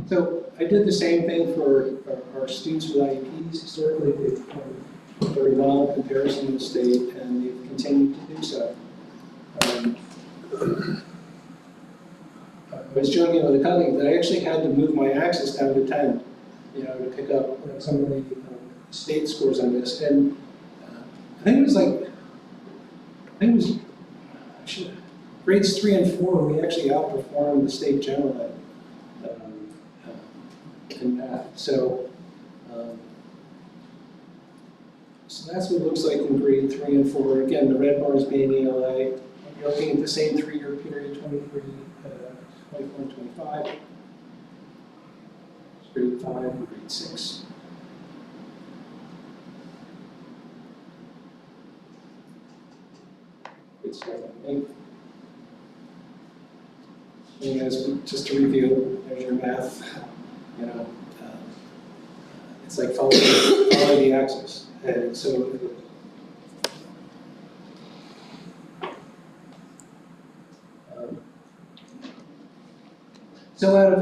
So I did the same thing for our students with IEPs. Historically, they've done very well in comparison to the state, and they've continued to do so. I was joking with a colleague that I actually had to move my axis down to 10, to pick up some of the state scores on this. And I think it was grades 3 and 4, we actually outperformed the state general ed in math. So that's what it looks like in grade 3 and 4. Again, the red bars being ELA. You're looking at the same 3-year period, 23, 24, and 25. Grade 5 and grade 6. Grade 7 and 8. And as just to review, there's your math. It's like follow the axis. And so out of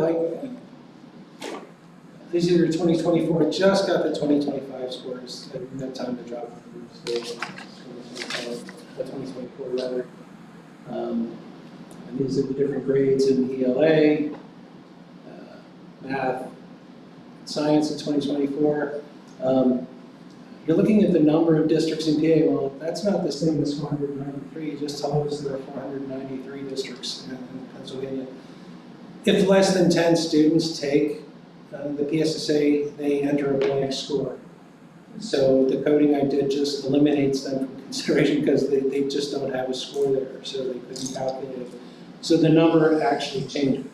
these are your 2024, just got the 2025 scores, I didn't have time to drop them. So, 2024 rather. And these are the different grades in ELA, math, science in 2024. You're looking at the number of districts in PA. Well, that's not the same as 493. You just told us there are 493 districts in Pennsylvania. If less than 10 students take the PSSA, they enter a blank score. So the coding I did just eliminates them from consideration because they just don't have a score there, so they couldn't calculate it. So the number actually changes.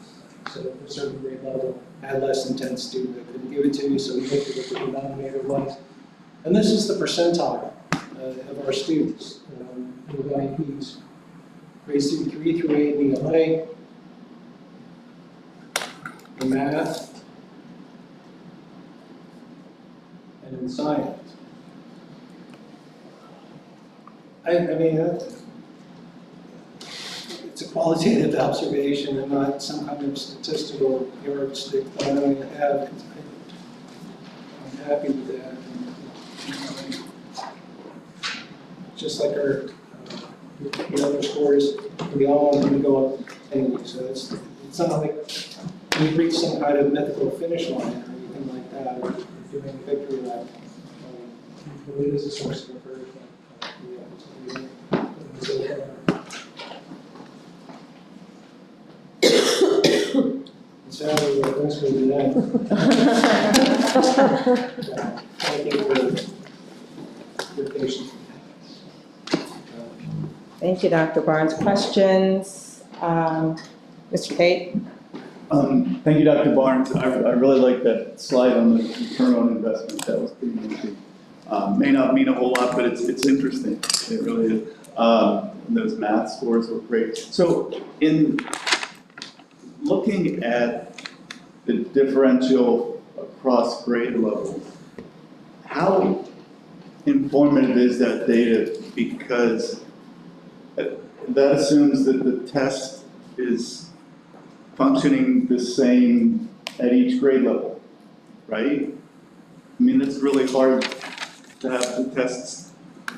So for a certain grade level, had less than 10 students, I couldn't give it to you, so we looked at what the denominator was. And this is the percentile of our students with IEPs. Grades 3 through 8 in ELA, in math, and in science. I mean, it's a qualitative observation and not some kind of statistical yardstick that I don't have. I'm happy with that. Just like our the other scores, we all want them to go up anyway. So it's not like we've reached some kind of mythical finish line or anything like that, or doing a victory lap. But it is a source of encouragement. Sadly, thanks for doing that. Thank you for your patience. Thank you, Dr. Barnes. Questions? Mr. Tate? Thank you, Dr. Barnes. I really like that slide on the return on investment. That was pretty interesting. May not mean a whole lot, but it's interesting. It really is. Those math scores were great. So in looking at the differential across grade levels, how informative is that data? Because that assumes that the test is functioning the same at each grade level, right? I mean, it's really hard to have the tests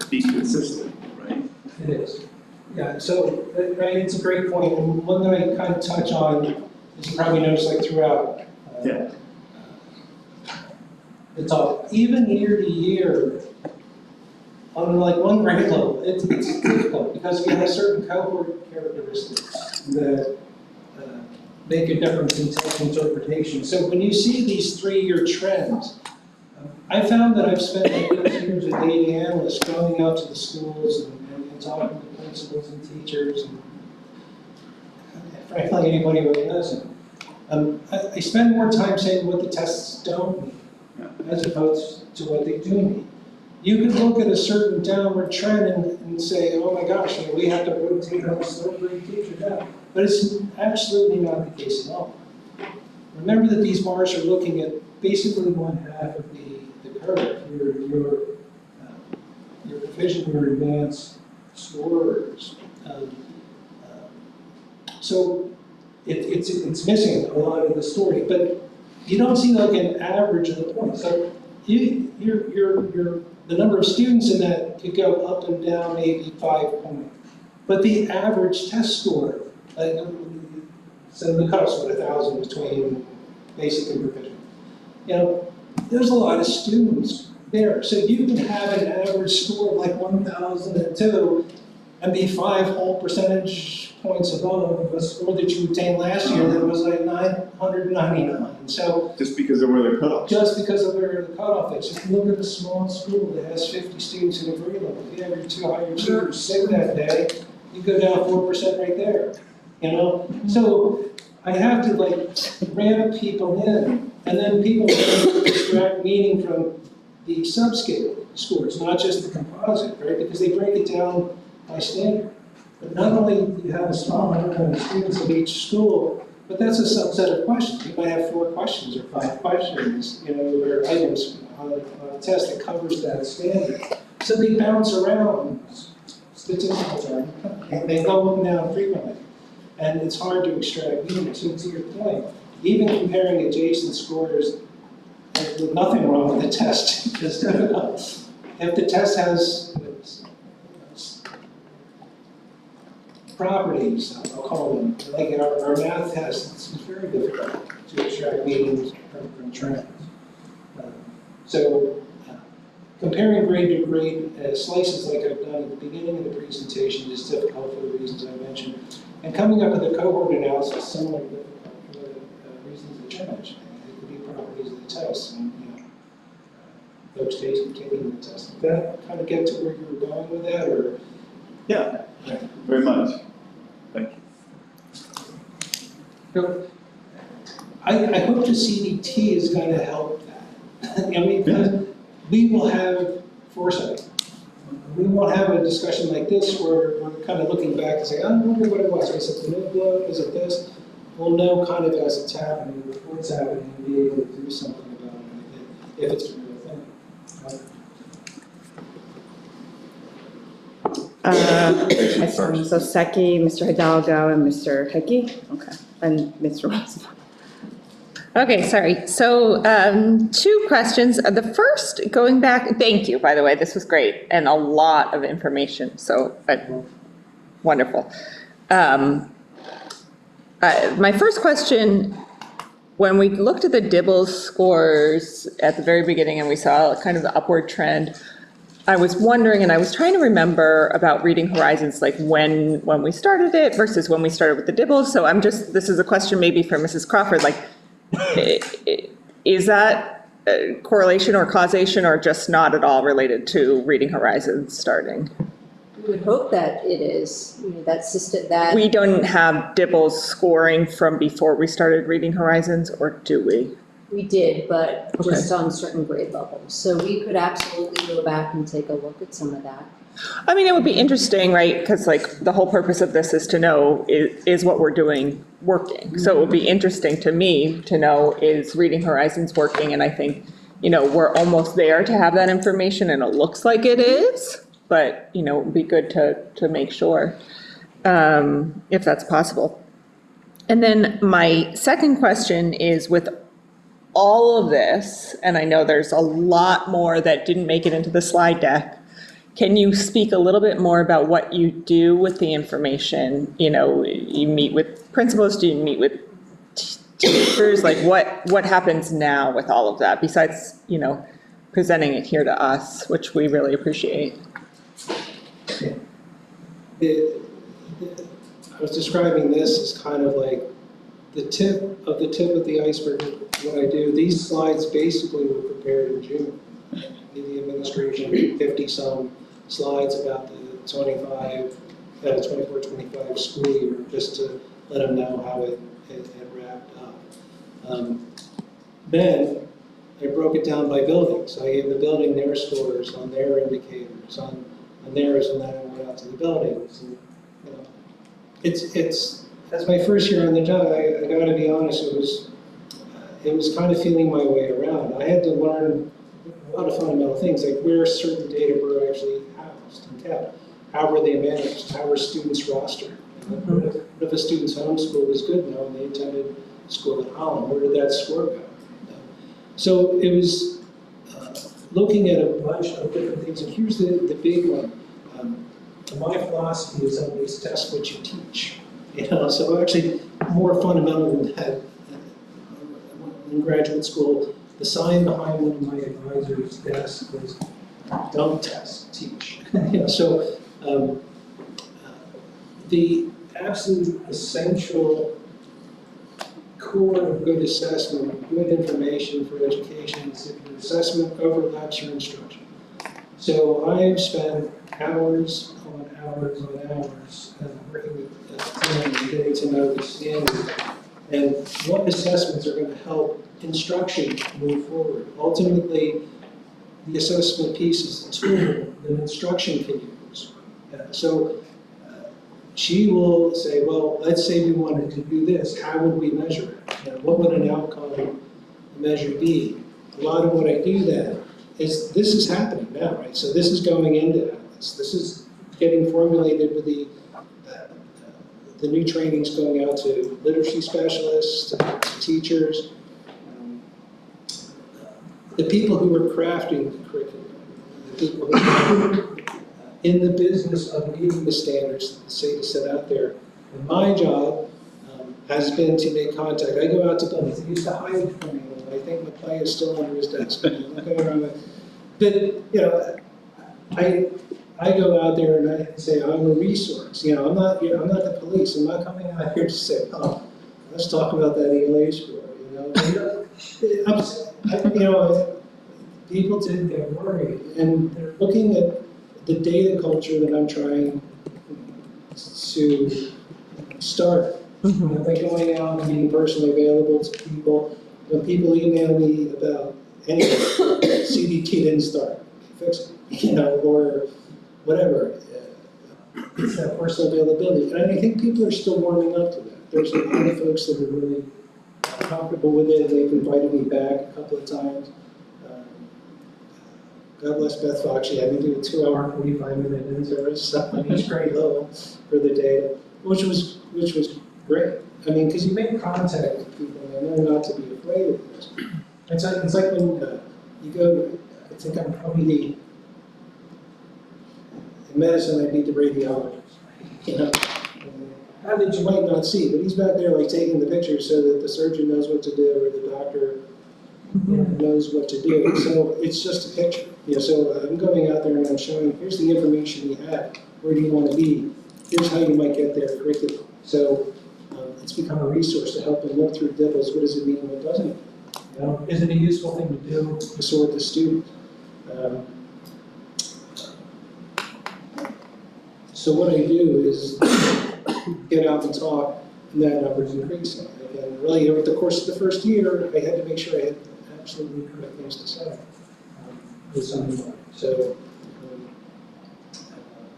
be consistent, right? It is. Yeah, so, right, it's a great point. And one that I kind of touch on, as you probably noticed, like throughout. Yeah. It's all, even year to year, on like one grade level, it's difficult because you have certain cohort characteristics that make a difference in test interpretation. So when you see these 3-year trends, I found that I've spent like 8 years as a data analyst going out to the schools and talking to principals and teachers and frankly anybody who really knows them. I spend more time saying what the tests don't mean as opposed to what they do mean. You can look at a certain downward trend and say, oh my gosh, we have to rotate our third-grade teacher down. But it's absolutely not the case at all. Remember that these bars are looking at basically one half of the curve. Your proficient, your advanced scorers. So it's missing a lot of the story, but you don't see like an average of the points. So the number of students in that could go up and down maybe 5 points. But the average test score, so the cutoff's what, 1,000 between basic and proficient. You know, there's a lot of students there. So you can have an average score of like 1,002 and be 5 whole percentage points above a score that you obtained last year that was like 999. So Just because of where they're cut off. just because of where the cutoff is. If you look at a small school that has 50 students in a grade level, if you have your 2 higher achievers sick that day, you go down 4% right there, you know? So I have to like ramp people in, and then people extract meaning from the subscale scores, not just the composite, right? Because they break it down by standard. But not only do you have a small number of students at each school, but that's a subset of questions. You might have 4 questions or 5 questions, you know, or items on a test that covers that standard. So they bounce around, statistical term, and they go up and down frequently. And it's hard to extract meaning. So to your point, even comparing adjacent scores there's nothing wrong with the test. It's difficult. If the test has properties, I'll call them, like our math test, it's very difficult to extract meanings from trends. So comparing grade to grade slices like I've done at the beginning of the presentation is difficult for the reasons I mentioned. And coming up with a cohort analysis, somewhat difficult for the reasons that you mentioned. It could be properties of the test, and folks taking the test. Did that kind of get to where you were going with that, or? Yeah, very much. Thank you. So, I hope the CDT is going to help that. I mean, because we will have foresight. We won't have a discussion like this where we're kind of looking back and saying, I wonder what it was. Is it the notebook? Is it this? We'll know kind of as it's happening, before it's happening, and be able to do something about it if it's a real thing. So Seki, Mr. Hidalgo, and Mr. Hickey, okay, and Mr. Rosenbaum. Okay, sorry. So 2 questions. The first, going back, thank you, by the way, this was great and a lot of information, so wonderful. My first question, when we looked at the DIBELS scores at the very beginning and we saw kind of the upward trend, I was wondering, and I was trying to remember about Reading Horizons, like when we started it versus when we started with the DIBELS. So this is a question maybe for Mrs. Crawford, like, is that correlation or causation or just not at all related to Reading Horizons starting? We would hope that it is. That system, that. We don't have DIBELS scoring from before we started Reading Horizons, or do we? We did, but just on certain grade levels. So we could absolutely go back and take a look at some of that. I mean, it would be interesting, right? Because like the whole purpose of this is to know, is what we're doing working? So it would be interesting to me to know, is Reading Horizons working? And I think, we're almost there to have that information and it looks like it is, but, it would be good to make sure if that's possible. And then my second question is, with all of this, and I know there's a lot more that didn't make it into the slide deck, can you speak a little bit more about what you do with the information? You meet with principals, do you meet with teachers? Like what happens now with all of that besides, presenting it here to us, which we really appreciate? I was describing this as kind of like the tip of the iceberg of what I do. These slides basically were prepared in June. The administration, 50-some slides about the 24-25 school year, just to let them know how it wrapped up. Then I broke it down by buildings. I gave the building their scores on their indicators, on theirs, and then I went out to the buildings. And, it's as my first year on the job, I got to be honest, it was kind of feeling my way around. I had to learn a lot of fundamental things, like where certain data were actually housed and kept. How were they managed? How were students rostered? What if a student's home school was good now and they attended school in Holland? Where did that score go? So it was looking at a bunch of different things. And here's the big one. My philosophy is always test what you teach. So actually more fundamental than that. In graduate school, the sign behind one of my advisor's desk was, don't test, teach. So the absolute essential core of good assessment, good information for education is if your assessment overlaps your instruction. So I've spent hours on hours on hours working with teams and getting to know the standard and what assessments are going to help instruction move forward. Ultimately, the assessment piece is the tool that instruction can use. She will say, well, let's say we wanted to do this. How would we measure it? What would an outcome measure be? A lot of what I do then is, this is happening now, right? So this is going into Atlas. This is getting formulated with the new trainings going out to literacy specialists, to teachers. the people who are crafting the curriculum, the people who are in the business of meeting the standards that the state has set out there. And my job has been to make contact. I go out to buildings. They used to hide from me. I think McClay is still under his desk. I'm not going around with- But, you know, I go out there and I say, I'm a resource. You know, I'm not the police. I'm not coming out here to say, oh, let's talk about that ELA score. People did get worried, and they're looking at the data culture that I'm trying to start. By going out and being personally available to people. When people email me about anything, CDT didn't start, fix it, or whatever. It's that personal availability, and I think people are still warming up to that. There's a lot of folks that are really comfortable with it. They've invited me back a couple of times. God bless Beth Fox. She had me do a 2-hour, 45-minute in-service on each grade level for the data, which was great. I mean, because you make contact with people and they know not to be afraid of this. It's like when you go, I think I'm probably in medicine, I'd be the radiologist, How did you might not see, but he's back there like taking the pictures so that the surgeon knows what to do or the doctor knows what to do. So it's just a picture. So I'm going out there and I'm showing, here's the information you have. Where do you want to be? Here's how you might get there curriculum. So it's become a resource to help them look through DIBELS. What does it mean and what doesn't it mean? Is it a useful thing to do to sort the student? So what I do is get out and talk, and that number is increasing. And really, over the course of the first year, I had to make sure I had absolutely correct things to say with somebody. So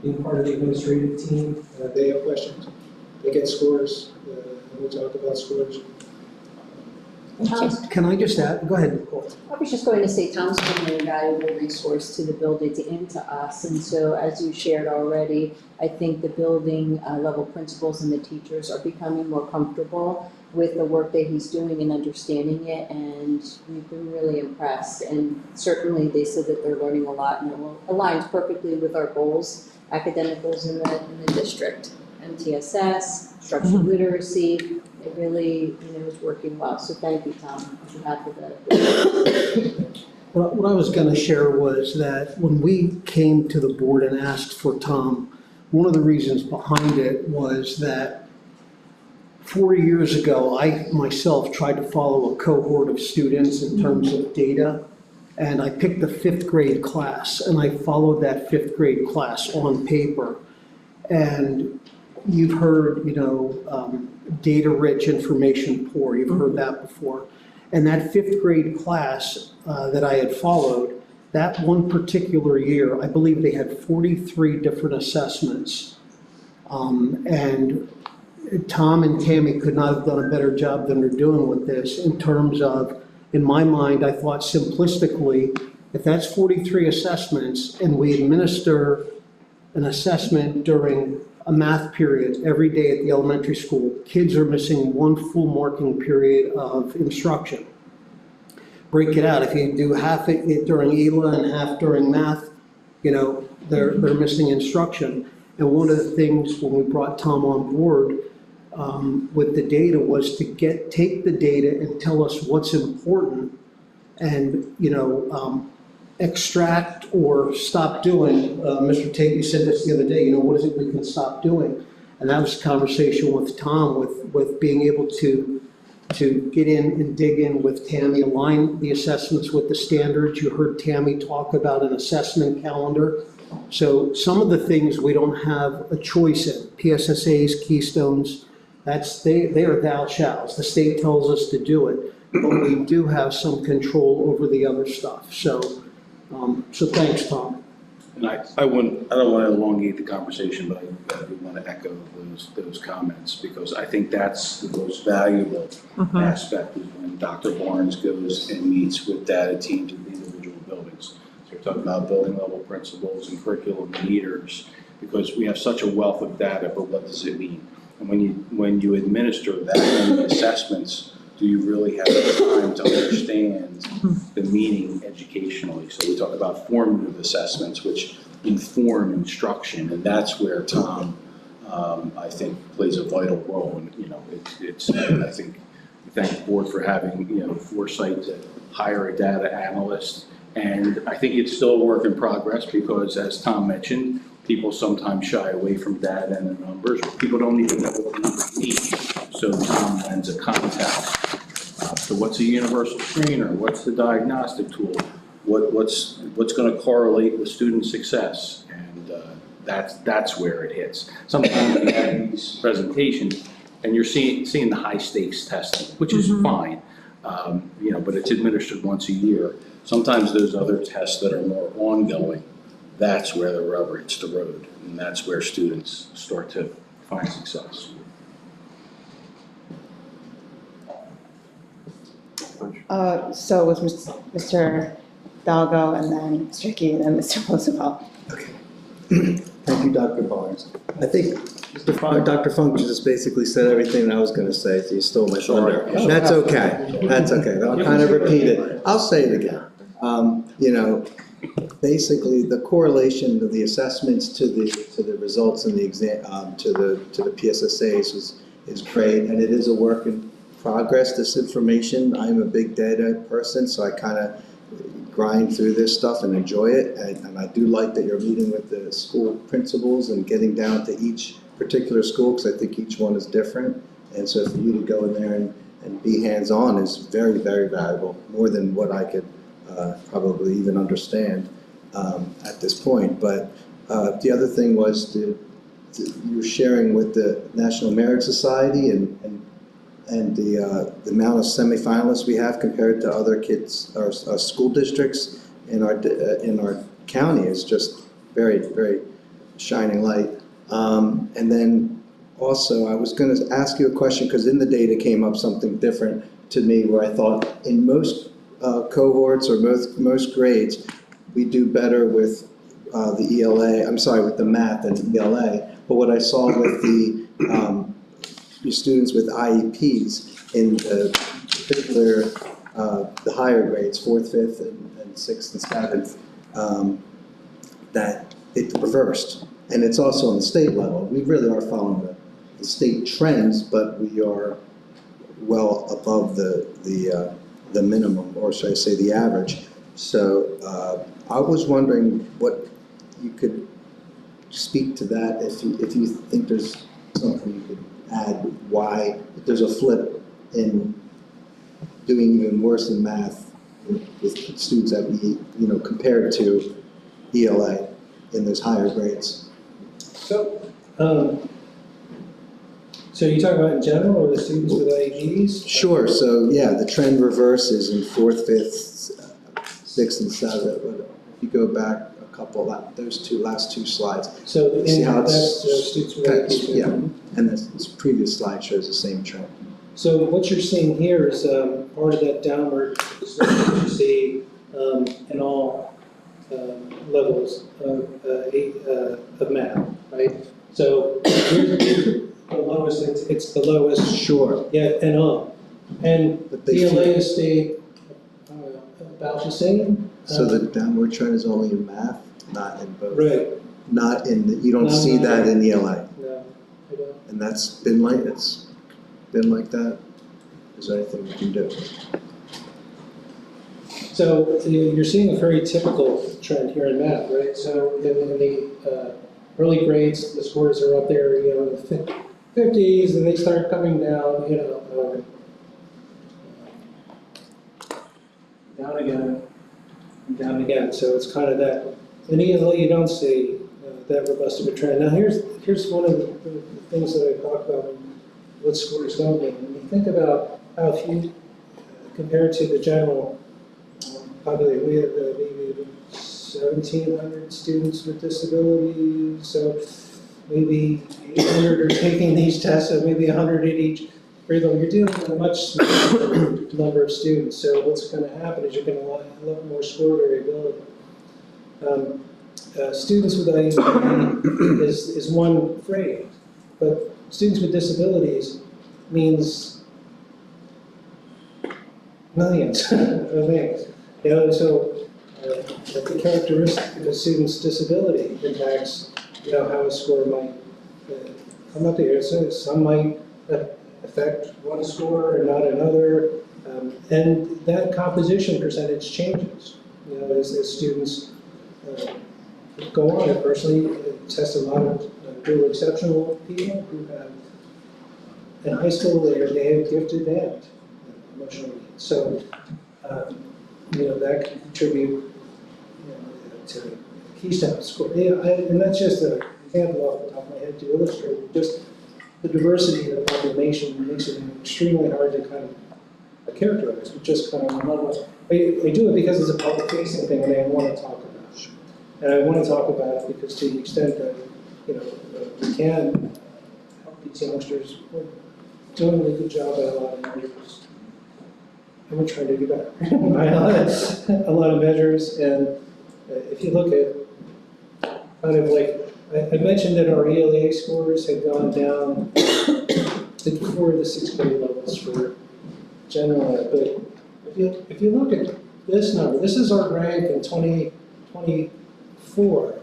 being part of the administrative team, they have questions. They get scores, and we talk about scores. Can I just add, go ahead, Nicole. I was just going to say Tom's been an invaluable resource to the buildings and to us, and so as you shared already, I think the building level principals and the teachers are becoming more comfortable with the work that he's doing and understanding it, and we've been really impressed. And certainly they said that they're learning a lot, and it aligns perfectly with our goals, academic goals in the district. MTSS, structured literacy, it really, is working well. So thank you, Tom, on behalf of the. What I was going to share was that when we came to the board and asked for Tom, one of the reasons behind it was that 4 years ago, I myself tried to follow a cohort of students in terms of data, and I picked the 5th grade class, and I followed that 5th grade class on paper. And you've heard, data-rich, information poor. You've heard that before. And that 5th grade class that I had followed, that one particular year, I believe they had 43 different assessments. And Tom and Tammy could not have done a better job than they're doing with this in terms of, in my mind, I thought simplistically, if that's 43 assessments and we administer an assessment during a math period every day at the elementary school, kids are missing one full marking period of instruction. Break it out. If you do half it during ELA and half during math, they're missing instruction. And one of the things when we brought Tom on board with the data was to take the data and tell us what's important and, extract or stop doing. Mr. Tate, you said this the other day, what is it we can stop doing? And that was a conversation with Tom with being able to get in and dig in with Tammy, align the assessments with the standards. You heard Tammy talk about an assessment calendar. So some of the things we don't have a choice in, PSSAs, Keystones, they are thou shalls. The state tells us to do it, but we do have some control over the other stuff. So thanks, Tom. And I don't want to elongate the conversation, but I do want to echo those comments, because I think that's the most valuable aspect, is when Dr. Barnes goes and meets with data teams in the individual buildings. So we're talking about building level principals and curriculum leaders, because we have such a wealth of data, but what does it mean? And when you administer that many assessments do you really have the time to understand the meaning educationally? So we talk about formative assessments, which inform instruction, and that's where Tom, I think, plays a vital role. And, you know, it's I think, we thank the board for having, you know, foresight to hire a data analyst. And I think it's still a work in progress because, as Tom mentioned, people sometimes shy away from data and the numbers. People don't even know what the numbers mean. So Tom lends a context. So what's a universal screener? What's the diagnostic tool? What's going to correlate with student success? And that's where it hits. Sometimes we have these presentations, and you're seeing the high stakes testing, which is fine, you know, but it's administered once a year. Sometimes those other tests that are more ongoing, that's where the rubber hits the road, and that's where students start to find success. So it was Mr. Dalgo and then Mr. Hickey and then Mr. Roosevelt. Thank you, Dr. Barnes. I think Dr. Funk just basically said everything I was going to say, so you stole my thunder. That's okay. That's okay. I'll kind of repeat it. I'll say it again. You know, basically the correlation of the assessments to the results in the exam, to the PSSAs is great, and it is a work in progress, this information. I'm a big data person, so I kind of grind through this stuff and enjoy it. And I do like that you're meeting with the school principals and getting down to each particular school, because I think each one is different. And so for you to go in there and be hands-on is very, very valuable, more than what I could probably even understand at this point. But the other thing was you were sharing with the National Merit Society and the amount of semifinalists we have compared to other kids, our school districts in our county is just very, very shining light. And then also, I was going to ask you a question, because in the data came up something different to me, where I thought in most cohorts or most grades, we do better with the ELA, I'm sorry, with the math and ELA. But what I saw with the students with IEPs in particular, the higher grades, 4th, 5th, and 6th and 7th, that it reversed. And it's also on the state level. We really are following the state trends, but we are well above the minimum, or should I say the average. So I was wondering what you could speak to that, if you think there's something you could add, why there's a flip in doing even worse in math with students that we, you know, compared to ELA in those higher grades. So, so you talking about in general, or the students with IEPs? Sure. So yeah, the trend reverses in 4th, 5th, 6th, and 7th. But if you go back a couple, those last two slides. So see how it's that's students with IEPs. yeah, and this previous slide shows the same trend. So what you're seeing here is part of that downward slope that you see in all levels of math, right? So here's the lowest, it's the lowest. Sure. Yeah, and up. And But they ELA has stayed about the same. So the downward trend is only in math, not in both. Right. Not in you don't No, see no, that no. in ELA. No, I don't. And it's been like that. Is there anything we can do? So you're seeing a very typical trend here in math, right? So in the early grades, the scores are up there, you know, in the 50s, and they start coming down, you know, down again, and down again. So it's kind of that. In ELA, you don't see that robust of a trend. Now here's one of the things that I talk about what scores don't mean. When you think about how few, compared to the general population, we have maybe 1,700 students with disabilities, so maybe 800 are taking these tests, so maybe 100 at each grade level. You're dealing with a much smaller number of students, so what's going to happen is you're going to have a lot more score variability. Students with IEP is one phrase, but students with disabilities means millions of things. You know, so the characteristic of a student's disability impacts, you know, how a score might come up here. So some might affect one score and not another, and that composition percentage changes, you know, as students go on. I personally test a lot of real exceptional people who have, in high school, they have gifted and emotional needs. So, you know, that can contribute, you know, to Keystone score. Yeah, and that's just an example off the top of my head to illustrate just the diversity of the population makes it extremely hard to kind of characterize, but just kind of level. I do it because it's a public-facing thing, and I want to talk about it. And I want to talk about it because to the extent that, you know, we can help these youngsters, we're doing a really good job at a lot of measures. And we're trying to do better by a lot of measures. And if you look at kind of like, I mentioned that our ELA scores had gone down before the 6th grade levels for general ed. But if you look at this number, this is our rank in 2024.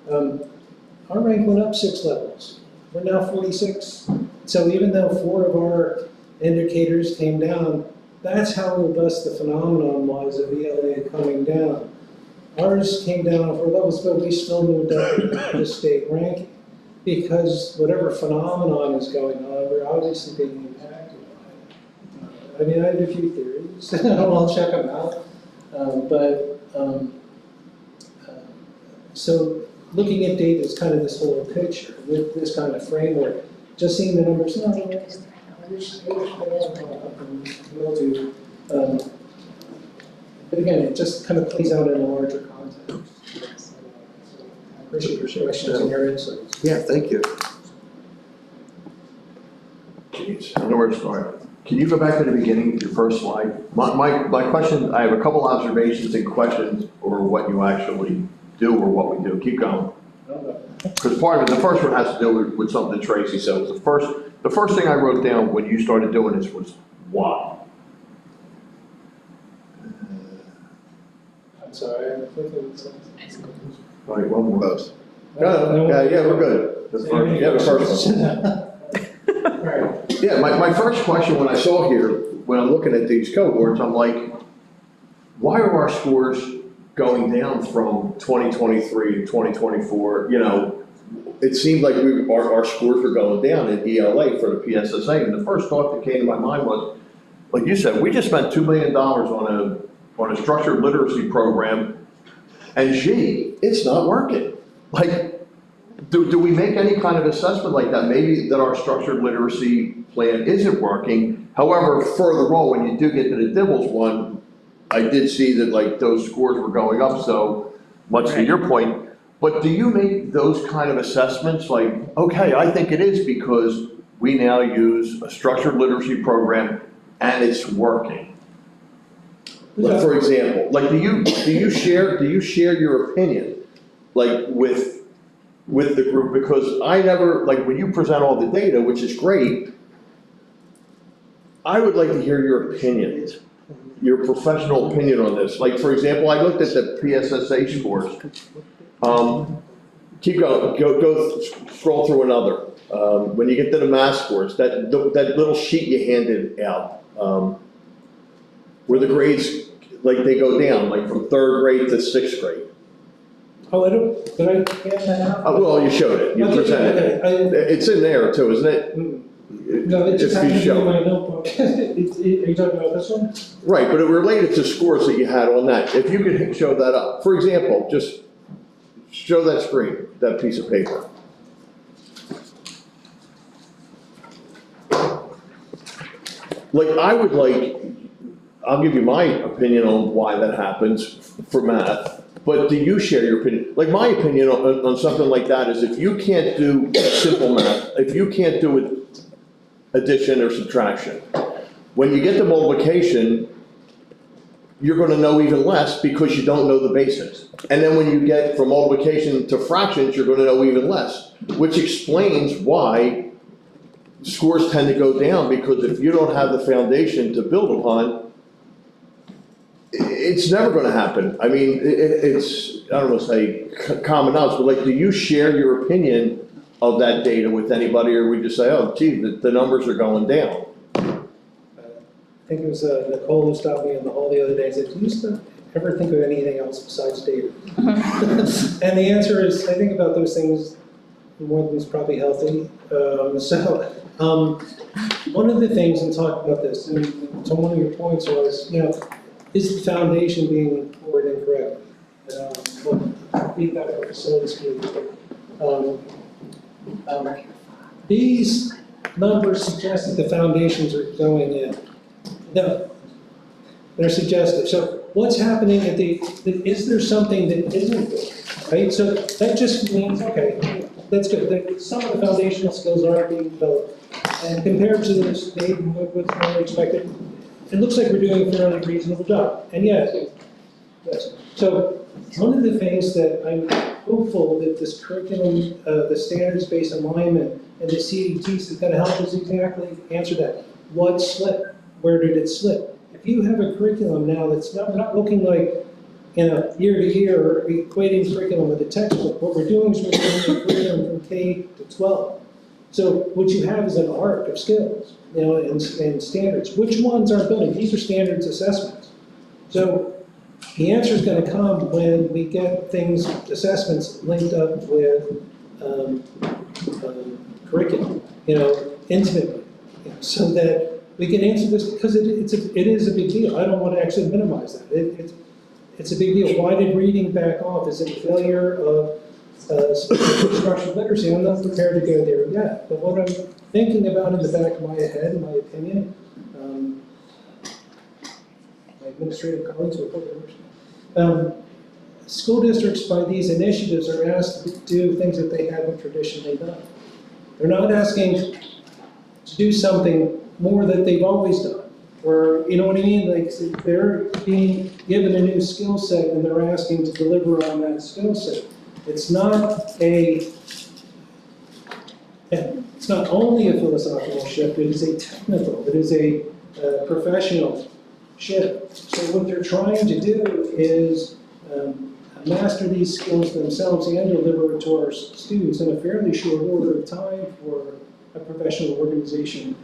Our rank went up 6 levels. We're now 46. So even though 4 of our indicators came down, that's how robust the phenomenon was of ELA coming down. Ours came down 4 levels, but we still moved up in the state ranking because whatever phenomenon is going on, we're obviously being impacted by it. I mean, I have a few theories. I'll check them out. So looking at data is kind of this whole picture with this kind of framework. Just seeing the numbers, no, we'll do. But again, it just kind of plays out in a larger context. I appreciate your questions and your insights. Yeah, thank you. Jeez, I don't know where to start. Can you go back to the beginning, your first slide? My question, I have a couple observations and questions over what you actually do or what we do. Keep going. Because part of it, the first one has to do with something Tracy said. The first thing I wrote down when you started doing this was why. I'm sorry, I'm thinking All right, one more. Both. Yeah, we're good. The first one. All right. Yeah, my first question when I saw here, when I'm looking at these cohorts, I'm like, why are our scores going down from 2023 to 2024? You know, it seemed like our scores were going down in ELA for the PSSA, and the first thought that came to my mind was, like you said, we just spent $2 million on a structured literacy program, and gee, it's not working. Like, do we make any kind of assessment like that? Maybe that our structured literacy plan isn't working. However, further on, when you do get to the Dibbles one, I did see that like those scores were going up so much to your point. But do you make those kind of assessments like, okay, I think it is because we now use a structured literacy program and it's working? Like, for example, like do you share your opinion like with the group? Because I never, like when you present all the data, which is great, I would like to hear your opinion, your professional opinion on this. Like for example, I looked at the PSSA scores. Keep going, go scroll through another. When you get to the math scores, that little sheet you handed out, where the grades, like they go down, like from 3rd grade to 6th grade. Oh, did I get that out? Well, you showed it, you presented it. It's in there too, isn't it? No, it just If you happened to be show. in my notebook. Are you talking about this one? Right, but it related to scores that you had on that. If you could show that up. For example, just show that screen, that piece of paper. Like, I'll give you my opinion on why that happens for math, but do you share your opinion? Like, my opinion on something like that is if you can't do simple math, if you can't do addition or subtraction, when you get to multiplication, you're gonna know even less because you don't know the basics. And then when you get from multiplication to fractions, you're gonna know even less, which explains why scores tend to go down, because if you don't have the foundation to build upon, it's never gonna happen. I mean, it's, I don't wanna say common knowledge, but like, do you share your opinion of that data with anybody, or we just say, oh, gee, the numbers are going down? I think it was Nicole who stopped me in the hall the other day and said, do you ever think of anything else besides data? And the answer is, I think about those things more than is probably healthy. One of the things in talking about this, and so one of your points was, is the foundation being poured incorrectly? Feedback on facilities committee. These numbers suggest that the foundations are going in. No, they're suggestive. So what's happening at is there something that isn't good, right? So that just means, okay, that's good. Some of the foundational skills are being developed. And compared to the state and what's normally expected, it looks like we're doing a fairly reasonable job. And yes. So one of the things that I'm hopeful that this curriculum, the standards-based alignment, and the CETs is going to help us exactly answer that. What slipped? Where did it slip? If you have a curriculum now that's not looking like, year to year, equating curriculum with a textbook, what we're doing is we're doing a curriculum from K to 12. So what you have is an arc of skills, and standards. Which ones are building? These are standards assessments. So the answer is going to come when we get assessments linked up with curriculum, intimately, so that we can answer this, because it is a big deal. I don't want to actually minimize that. It's a big deal. Why did reading back off? Is it a failure of structural literacy? I'm not prepared to go there yet. But what I'm thinking about in the back of my head, in my opinion, my administrative colleagues will put school districts by these initiatives are asked to do things that they haven't traditionally done. They're not asking to do something more that they've always done. Or, you know what I mean? Like, they're being given a new skill set and they're asking to deliver on that skill set. It's not only a philosophical shift, it is a technical, it is a professional shift. So what they're trying to do is master these skills themselves and deliver it to our students in a fairly short order of time for a professional organization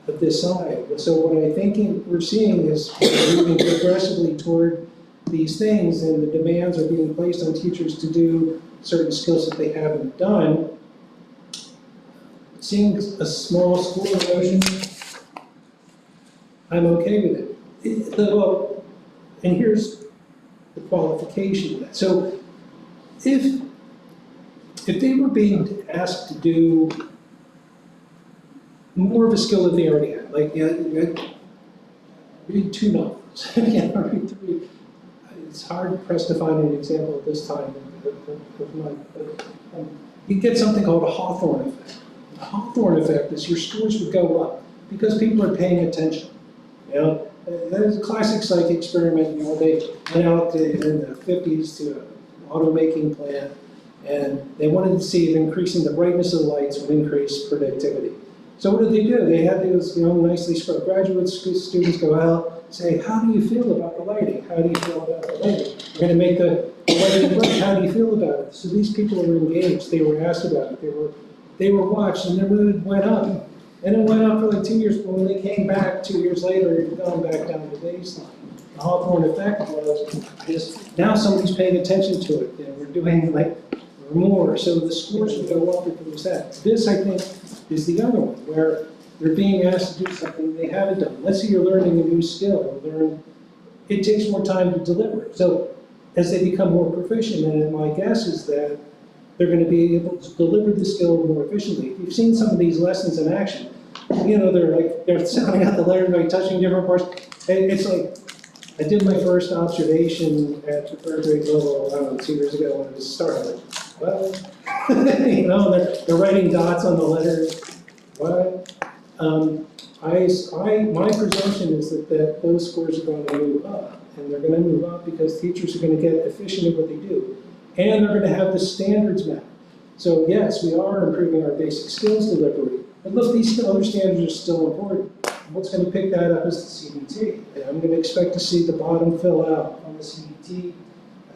of this side. So what I think we're seeing is we're moving progressively toward these things, and the demands are being placed on teachers to do certain skills that they haven't done. Seeing a small school erosion, I'm okay with it. And here's the qualification of that. So if they were being asked to do more of a skill that they already had, like read 2 novels, read 3. It's hard pressed to find an example at this time of mine. You get something called a Hawthorne effect. The Hawthorne effect is your scores would go up because people are paying attention. That is a classic psych experiment. They went out in the 50s to an automaking plant, and they wanted to see if increasing the brightness of the lights would increase productivity. So what did they do? They had those, nicely scrubbed graduate students go out, say, how do you feel about the lighting? How do you feel about the lighting? We're going to make the lighting bright. How do you feel about it? So these people were engaged. They were asked about it. They were watched, and their mood went up. And it went up for like 2 years, but when they came back 2 years later, it had gone back down to baseline. The Hawthorne effect was now somebody's paying attention to it. We're doing more, so the scores would go up if it was that. This, I think, is the other one, where they're being asked to do something they haven't done. Let's say you're learning a new skill. It takes more time to deliver. So as they become more proficient, and my guess is that they're going to be able to deliver the skill more efficiently. If you've seen some of these lessons in action, they're sounding out the letters, touching different parts. It's like, I did my first observation at the 3rd grade level, I don't know, 2 years ago when it was started. What? They're writing dots on the letters. What? My presumption is that those scores are going to move up, and they're going to move up because teachers are going to get efficient at what they do, and they're going to have the standards met. So yes, we are improving our basic skills delivery, but look, these other standards are still important. what's gonna pick that up is the CBT. And I'm gonna expect to see the bottom fill out on the CBT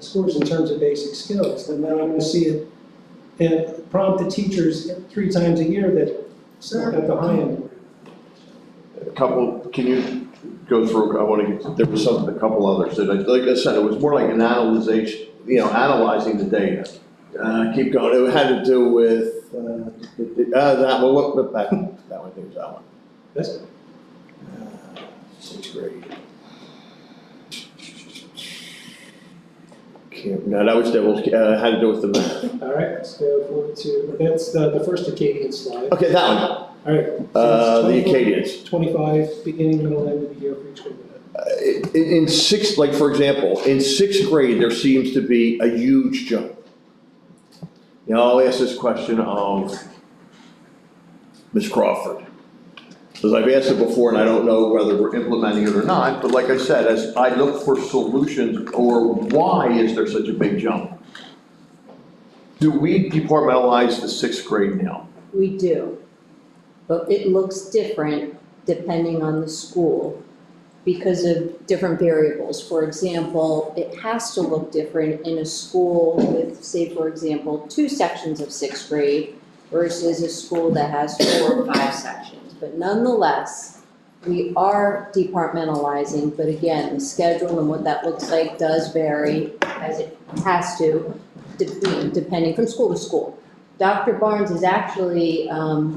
scores in terms of basic skills. And then I'm gonna see it and prompt the teachers 3 times a year that start at the high end. A couple, can you go through, I want to get, there was a couple others that, like I said, it was more like an analyzation, analyzing the data. Keep going, it had to do with, that one, what, that one, I think it was that one. That's 6th grade. No, that was, had to do with the math. all right, let's go forward to, that's the first Acadian slide. Okay, that one, All right. the Acadians. 25, beginning, middle, end of the year for each grade. In sixth, like for example, in 6th grade, there seems to be a huge jump. I'll ask this question of Ms. Crawford. Because I've asked it before and I don't know whether we're implementing it or not, but like I said, as I look for solutions or why is there such a big jump? Do we departmentalize the 6th grade now? We do, but it looks different depending on the school because of different variables. For example, it has to look different in a school with, say, for example, 2 sections of 6th grade versus a school that has 4 or 5 sections. But nonetheless, we are departmentalizing, but again, the schedule and what that looks like does vary as it has to, depending from school to school. Dr. Barnes is actually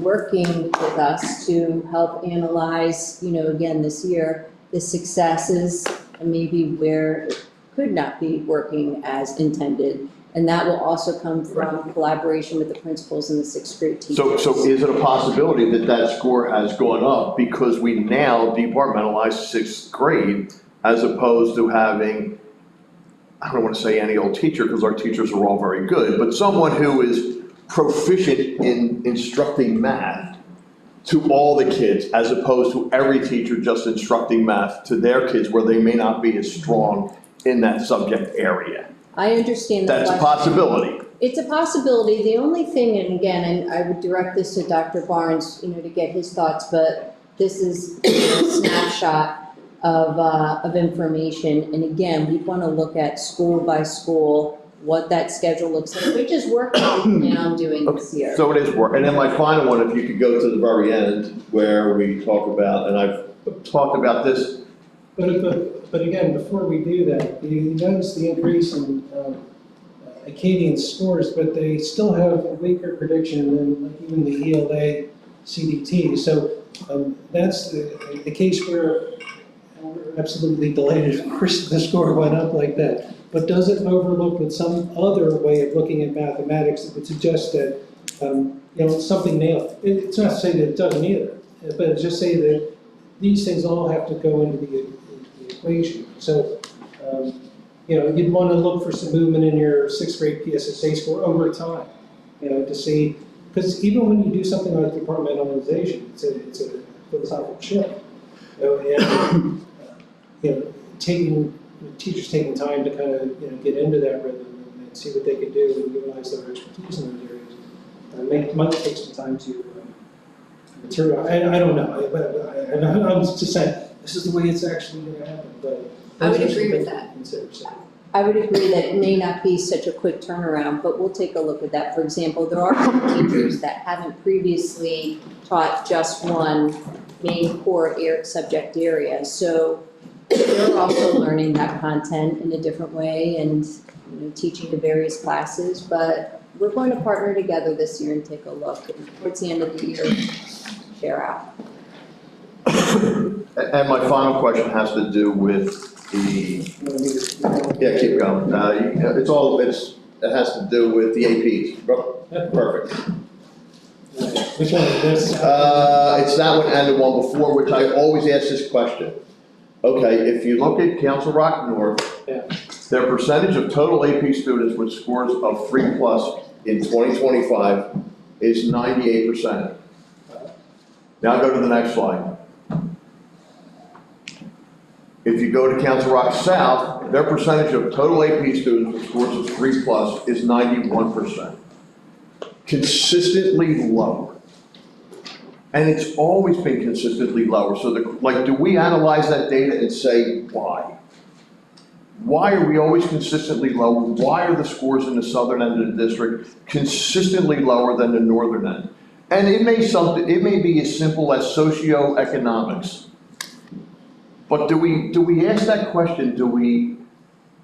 working with us to help analyze, again, this year, the successes and maybe where it could not be working as intended. And that will also come from collaboration with the principals and the 6th grade teachers. So is it a possibility that that score has gone up because we now departmentalize 6th grade as opposed to having, I don't want to say any old teacher because our teachers are all very good, but someone who is proficient in instructing math to all the kids as opposed to every teacher just instructing math to their kids where they may not be as strong in that subject area? I understand that. That's a possibility. It's a possibility. The only thing, and again, and I would direct this to Dr. Barnes, to get his thoughts, but this is a snapshot of information. And again, we want to look at school by school, what that schedule looks like, which is work now I'm doing this year. So it is work. And then my final one, if you could go to the very end where we talk about, and I've talked about this. But again, before we do that, you notice the increase in Acadian scores, but they still have a weaker prediction than like even the ELA CDT. So that's the case where we're absolutely delighted, of course, the score went up like that. But does it overlook with some other way of looking at mathematics that would suggest that, something nailed? It's not to say that it doesn't either, but just say that these things all have to go into the equation. So, you'd want to look for some movement in your 6th grade PSSA score over time, to see, because even when you do something like departmentalization, it's a philosophical shift. Teachers taking time to kind of, get into that rhythm and see what they can do and utilize their expertise in those areas. Might take some time to material. I don't know. I'm just saying, this is the way it's actually going to happen, but. I would agree with that. I would agree that it may not be such a quick turnaround, but we'll take a look at that. For example, there are some teachers that haven't previously taught just one main core subject area. So they're also learning that content in a different way and teaching the various classes. But we're going to partner together this year and take a look. And towards the end of the year, share out. And my final question has to do with keep going. It has to do with the APs. Perfect. Which one is this? It's that one and the one before, which I always ask this question. Okay, if you look at Council Rock North, their percentage of total AP students with scores of 3+ in 2025 is 98%. Now go to the next slide. If you go to Council Rock South, their percentage of total AP students with scores of 3+ is 91%. Consistently lower. And it's always been consistently lower. So do we analyze that data and say, why? Why are we always consistently lower? Why are the scores in the southern end of the district consistently lower than the northern end? And it may be as simple as socioeconomics. But do we ask that question? Do we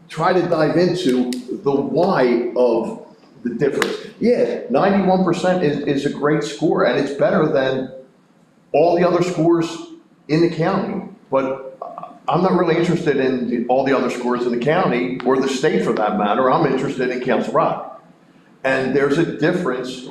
try to dive into the why of the difference? Yeah, 91% is a great score, and it's better than all the other scores in the county. But I'm not really interested in all the other scores in the county, or the state for that matter. I'm interested in Council Rock. And there's a difference.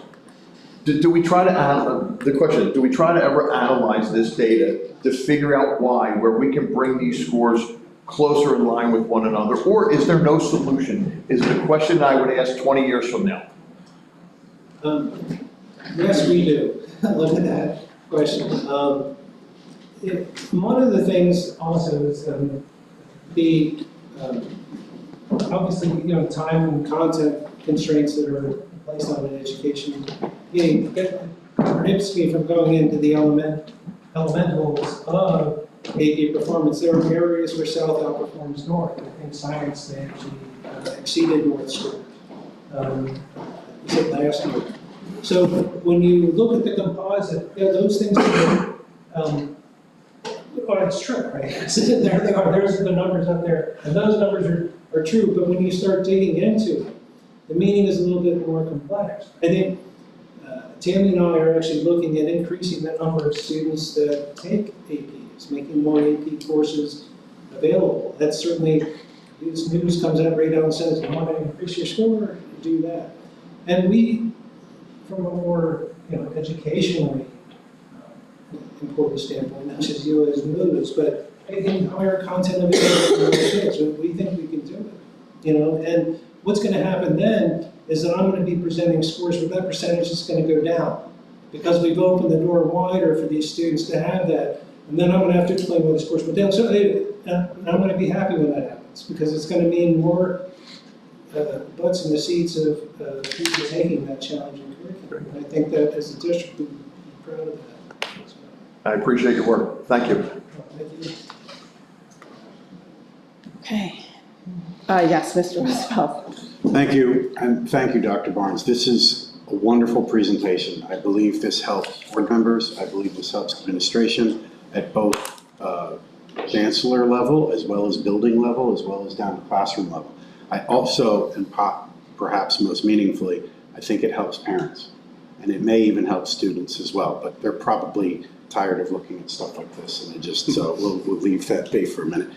Do we try to, the question is, do we try to ever analyze this data to figure out why, where we can bring these scores closer in line with one another? Or is there no solution? Is it a question I would ask 20 years from now? Yes, we do. Look at that question. One of the things also is obviously, time and content constraints that are placed on an education. Prohibits me from going into the elementals of AP performance. There are areas where South outperforms North. I think science, they actually exceeded North score. Last year. So when you look at the composite, those things are, it's true, right? There they are, there's the numbers up there, and those numbers are true, but when you start digging into it, the meaning is a little bit more complex. I think Tammy and I are actually looking at increasing the number of students that take APs, making more AP courses available. That's certainly, this news comes out right out and says, you want to increase your score, do that. And we, from a more educationally important standpoint, not just you as news, but making higher content available for our kids, we think we can do it. And what's going to happen then is that I'm going to be presenting scores where that percentage is going to go down because we've opened the door wider for these students to have that. And then I'm going to have to explain why the scores went down. So I'm going to be happy when that happens because it's going to mean more butts in the seats of people taking that challenging curriculum. And I think that as a district, we'd be proud of that. I appreciate your work. Thank you. Thank you. Okay. Yes, Mr. Roosevelt. Thank you, and thank you, Dr. Barnes. This is a wonderful presentation. I believe this helps board members. I believe this helps administration at both chancellor level, as well as building level, as well as down to classroom level. I also, and perhaps most meaningfully, I think it helps parents. And it may even help students as well, but they're probably tired of looking at stuff like this, and so we'll leave that be for a minute.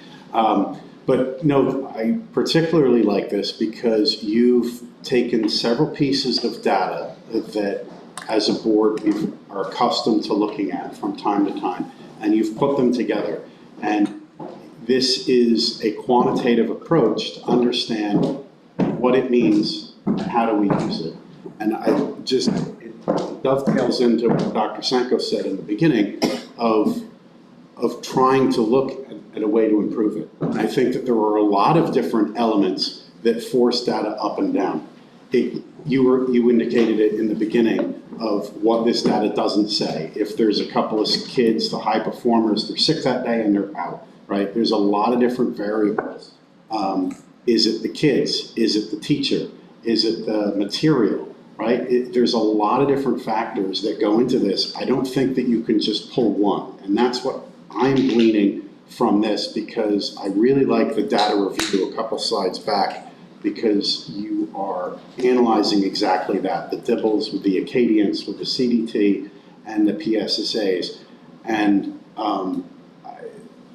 But no, I particularly like this because you've taken several pieces of data that as a board we are accustomed to looking at from time to time, and you've put them together. And this is a quantitative approach to understand what it means and how do we use it. And it dovetails into what Dr. Sanko said in the beginning of trying to look at a way to improve it. And I think that there are a lot of different elements that force data up and down. You indicated it in the beginning of what this data doesn't say. If there's a couple of kids, the high performers, they're sick that day and they're out, right? There's a lot of different variables. Is it the kids? Is it the teacher? Is it the material, right? There's a lot of different factors that go into this. I don't think that you can just pull one. And that's what I'm gleaning from this, because I really like the data review a couple slides back, because you are analyzing exactly that, the DIBELS with the Acadians, with the CDT and the PSSAs. And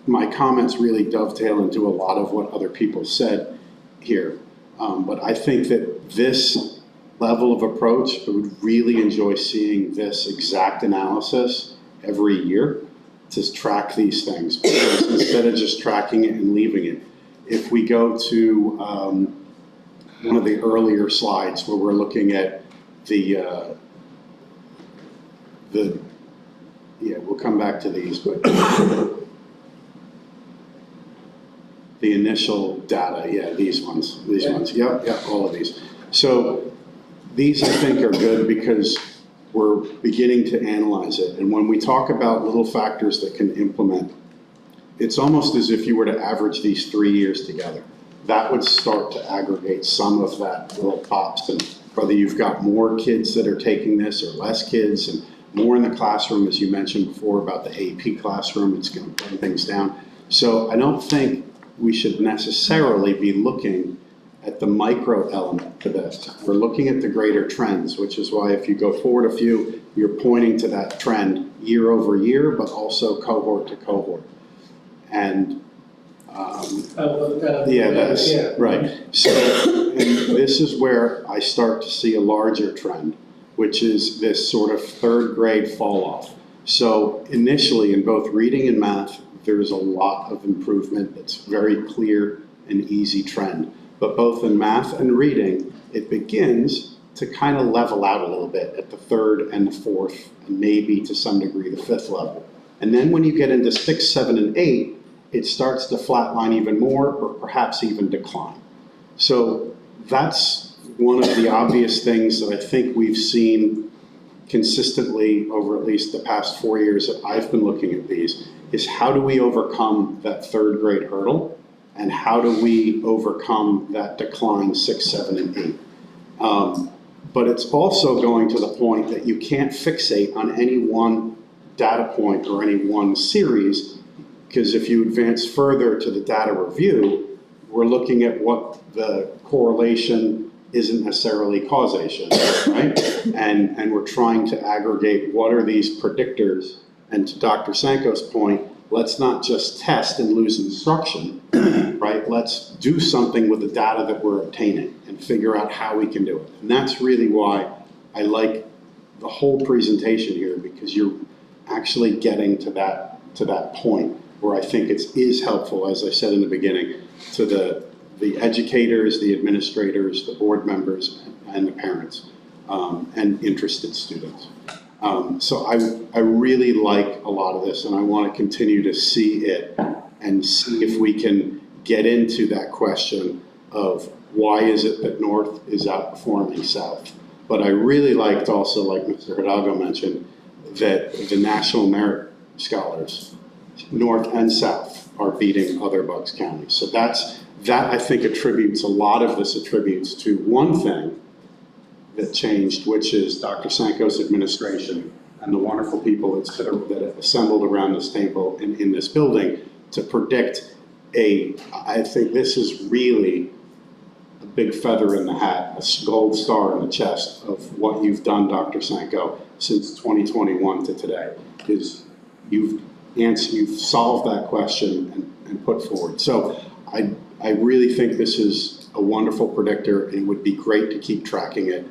my comments really dovetail into a lot of what other people said here. But I think that this level of approach, I would really enjoy seeing this exact analysis every year to track these things, because instead of just tracking it and leaving it. If we go to one of the earlier slides where we're looking at we'll come back to these, but the initial data, these ones, yep, all of these. So these I think are good because we're beginning to analyze it. And when we talk about little factors that can implement, it's almost as if you were to average these 3 years together. That would start to aggregate some of that little pops, and whether you've got more kids that are taking this or less kids, and more in the classroom, as you mentioned before about the AP classroom, it's going to bring things down. So I don't think we should necessarily be looking at the micro element to this. We're looking at the greater trends, which is why if you go forward a few, you're pointing to that trend year over year, but also cohort to cohort. And yeah, that's right. So, and this is where I start to see a larger trend, which is this sort of third grade fall off. So initially in both reading and math, there's a lot of improvement. It's very clear and easy trend. But both in math and reading, it begins to kind of level out a little bit at the third and the fourth, and maybe to some degree the fifth level. And then when you get into 6, 7, and 8, it starts to flatline even more, or perhaps even decline. So that's one of the obvious things that I think we've seen consistently over at least the past 4 years that I've been looking at these, is how do we overcome that third grade hurdle? And how do we overcome that decline 6, 7, and 8? But it's also going to the point that you can't fixate on any one data point or any one series, because if you advance further to the data review, we're looking at what the correlation isn't necessarily causation, right? And we're trying to aggregate what are these predictors. And to Dr. Sanko's point, let's not just test and lose instruction, right? Let's do something with the data that we're obtaining and figure out how we can do it. And that's really why I like the whole presentation here, because you're actually getting to that point where I think it is helpful, as I said in the beginning, to the educators, the administrators, the board members, and the parents, and interested students. So I really like a lot of this, and I want to continue to see it and see if we can get into that question of why is it that North is outperforming South. But I really liked also, like Mr. Hidalgo mentioned, that the National Merit Scholars, North and South, are beating other Bucks counties. So that I think attributes, a lot of this attributes to one thing that changed, which is Dr. Sanko's administration and the wonderful people that have assembled around this table in this building to predict I think this is really a big feather in the hat, a gold star in the chest of what you've done, Dr. Sanko, since 2021 to today, is you've solved that question and put forward. So I really think this is a wonderful predictor, and it would be great to keep tracking it.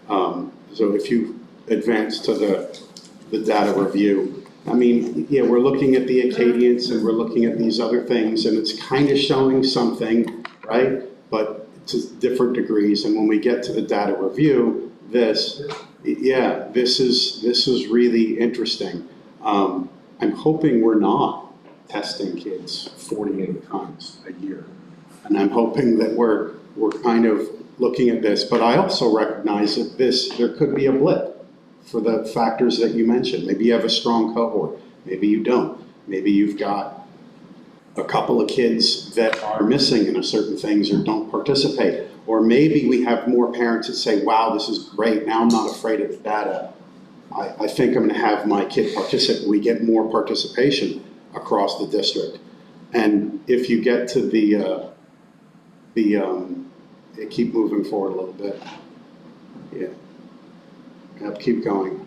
So if you advance to the data review, I mean, yeah, we're looking at the Acadians and we're looking at these other things, and it's kind of showing something, right? But to different degrees. And when we get to the data review, this is really interesting. I'm hoping we're not testing kids 48 times a year. And I'm hoping that we're kind of looking at this, but I also recognize that there could be a blip for the factors that you mentioned. Maybe you have a strong cohort, maybe you don't. Maybe you've got a couple of kids that are missing in certain things or don't participate. Or maybe we have more parents that say, wow, this is great, now I'm not afraid of the data. I think I'm gonna have my kid participate. We get more participation across the district. And if you get to keep moving forward a little bit. Yeah. Yep, keep going.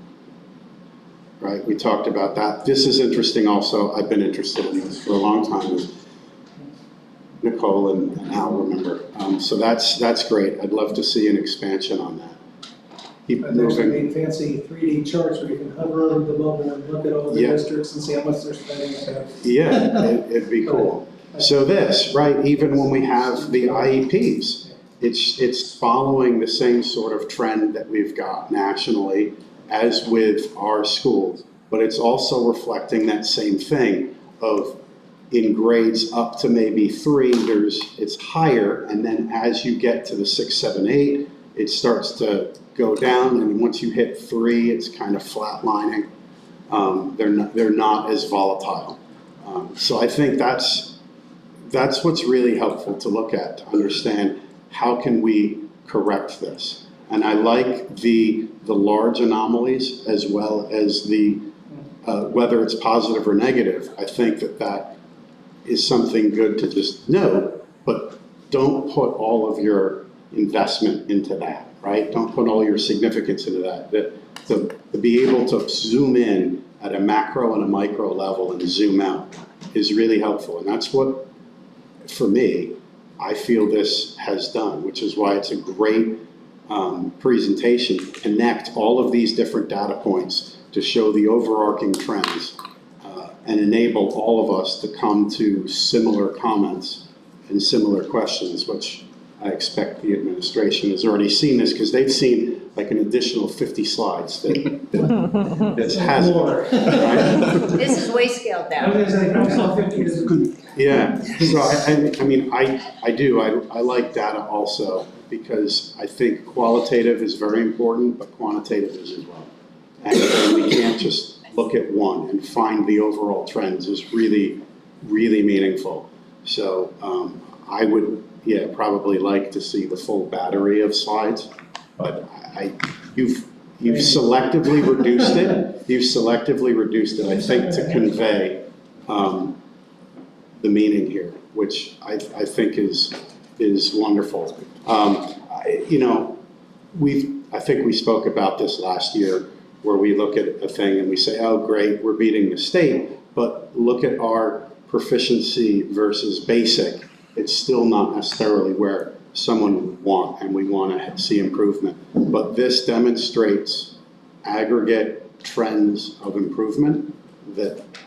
Right, we talked about that. This is interesting also. I've been interested in this for a long time with Nicole and Al, remember. So that's great. I'd love to see an expansion on that. Keep There's some moving. fancy 3D charts where you can hover over the bubble and look at all the Yeah. districts and see how much they're spending. So Yeah, it'd be cool. So this, right, even when we have the IEPs, it's following the same sort of trend that we've got nationally as with our schools, but it's also reflecting that same thing of in grades up to maybe 3, it's higher, and then as you get to the 6, 7, 8, it starts to go down, and once you hit 3, it's kind of flatlining. They're not as volatile. So I think that's what's really helpful to look at, to understand how can we correct this. And I like the large anomalies as well as the whether it's positive or negative. I think that is something good to just know, but don't put all of your investment into that, right? Don't put all your significance into that. To be able to zoom in at a macro and a micro level and zoom out is really helpful. And that's what, for me, I feel this has done, which is why it's a great presentation to connect all of these different data points to show the overarching trends and enable all of us to come to similar comments and similar questions, which I expect the administration has already seen this, because they've seen like an additional 50 slides that hasn't, right? This is way scaled down. Yeah, so I mean, I do, I like data also, because I think qualitative is very important, but quantitative is as well. And we can't just look at one and find the overall trends is really, really meaningful. So I would, probably like to see the full battery of slides, but you've selectively reduced it. You've selectively reduced it, I think, to convey the meaning here, which I think is wonderful. I think we spoke about this last year, where we look at a thing and we say, oh, great, we're beating the state, but look at our proficiency versus basic. It's still not necessarily where someone would want, and we want to see improvement. But this demonstrates aggregate trends of improvement.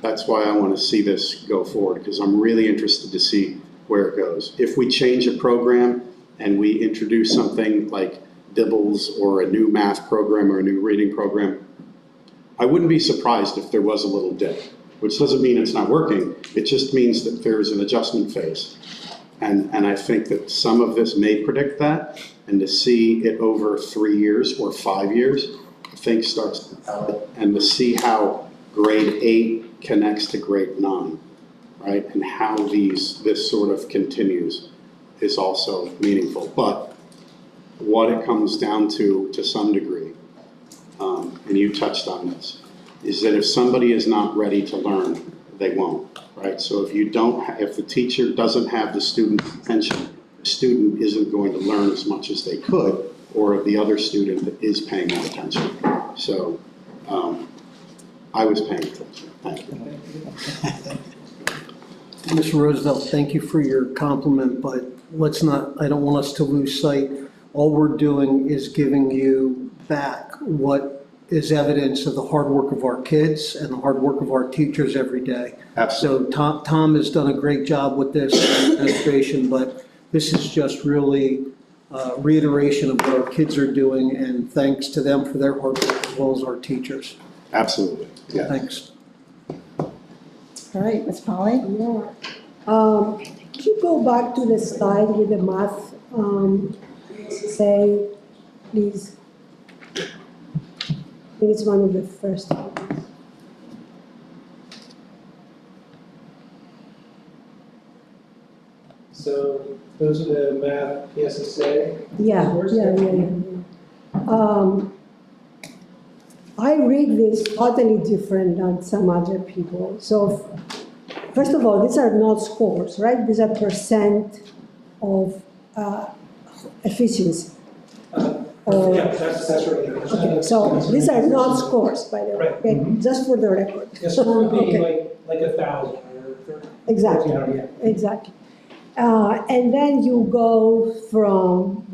That's why I want to see this go forward, because I'm really interested to see where it goes. If we change a program and we introduce something like Dibbles or a new math program or a new reading program, I wouldn't be surprised if there was a little dip, which doesn't mean it's not working. It just means that there's an adjustment phase. And I think that some of this may predict that, and to see it over 3 years or 5 years, I think starts to tell it, and to see how grade 8 connects to grade 9, right? And how this sort of continues is also meaningful. But what it comes down to some degree, and you touched on this, is that if somebody is not ready to learn, they won't, right? So if the teacher doesn't have the student's attention, the student isn't going to learn as much as they could, or the other student that is paying more attention. So I was paying attention. Thank you. Ms. Rosedale, thank you for your compliment, but I don't want us to lose sight. All we're doing is giving you back what is evidence of the hard work of our kids and the hard work of our teachers every day. Absolutely. So Tom has done a great job with this administration, but this is just really reiteration of what our kids are doing, and thanks to them for their hard work as well as our teachers. Absolutely, yeah. Thanks. All right, Ms. Polly? Yeah. Could you go back to the slide with the math, say, please? I think it's one of the first ones. So those are the math PSSA. Yeah. I read this totally different than some other people. So first of all, these are not scores, right? These are percent of efficiency. Yeah, that's right. Okay, so these are not scores, by the way, Right. okay? Just for the record. A score would be Okay. like 1,000 or Exactly, 1,400, yeah. exactly. And then you go from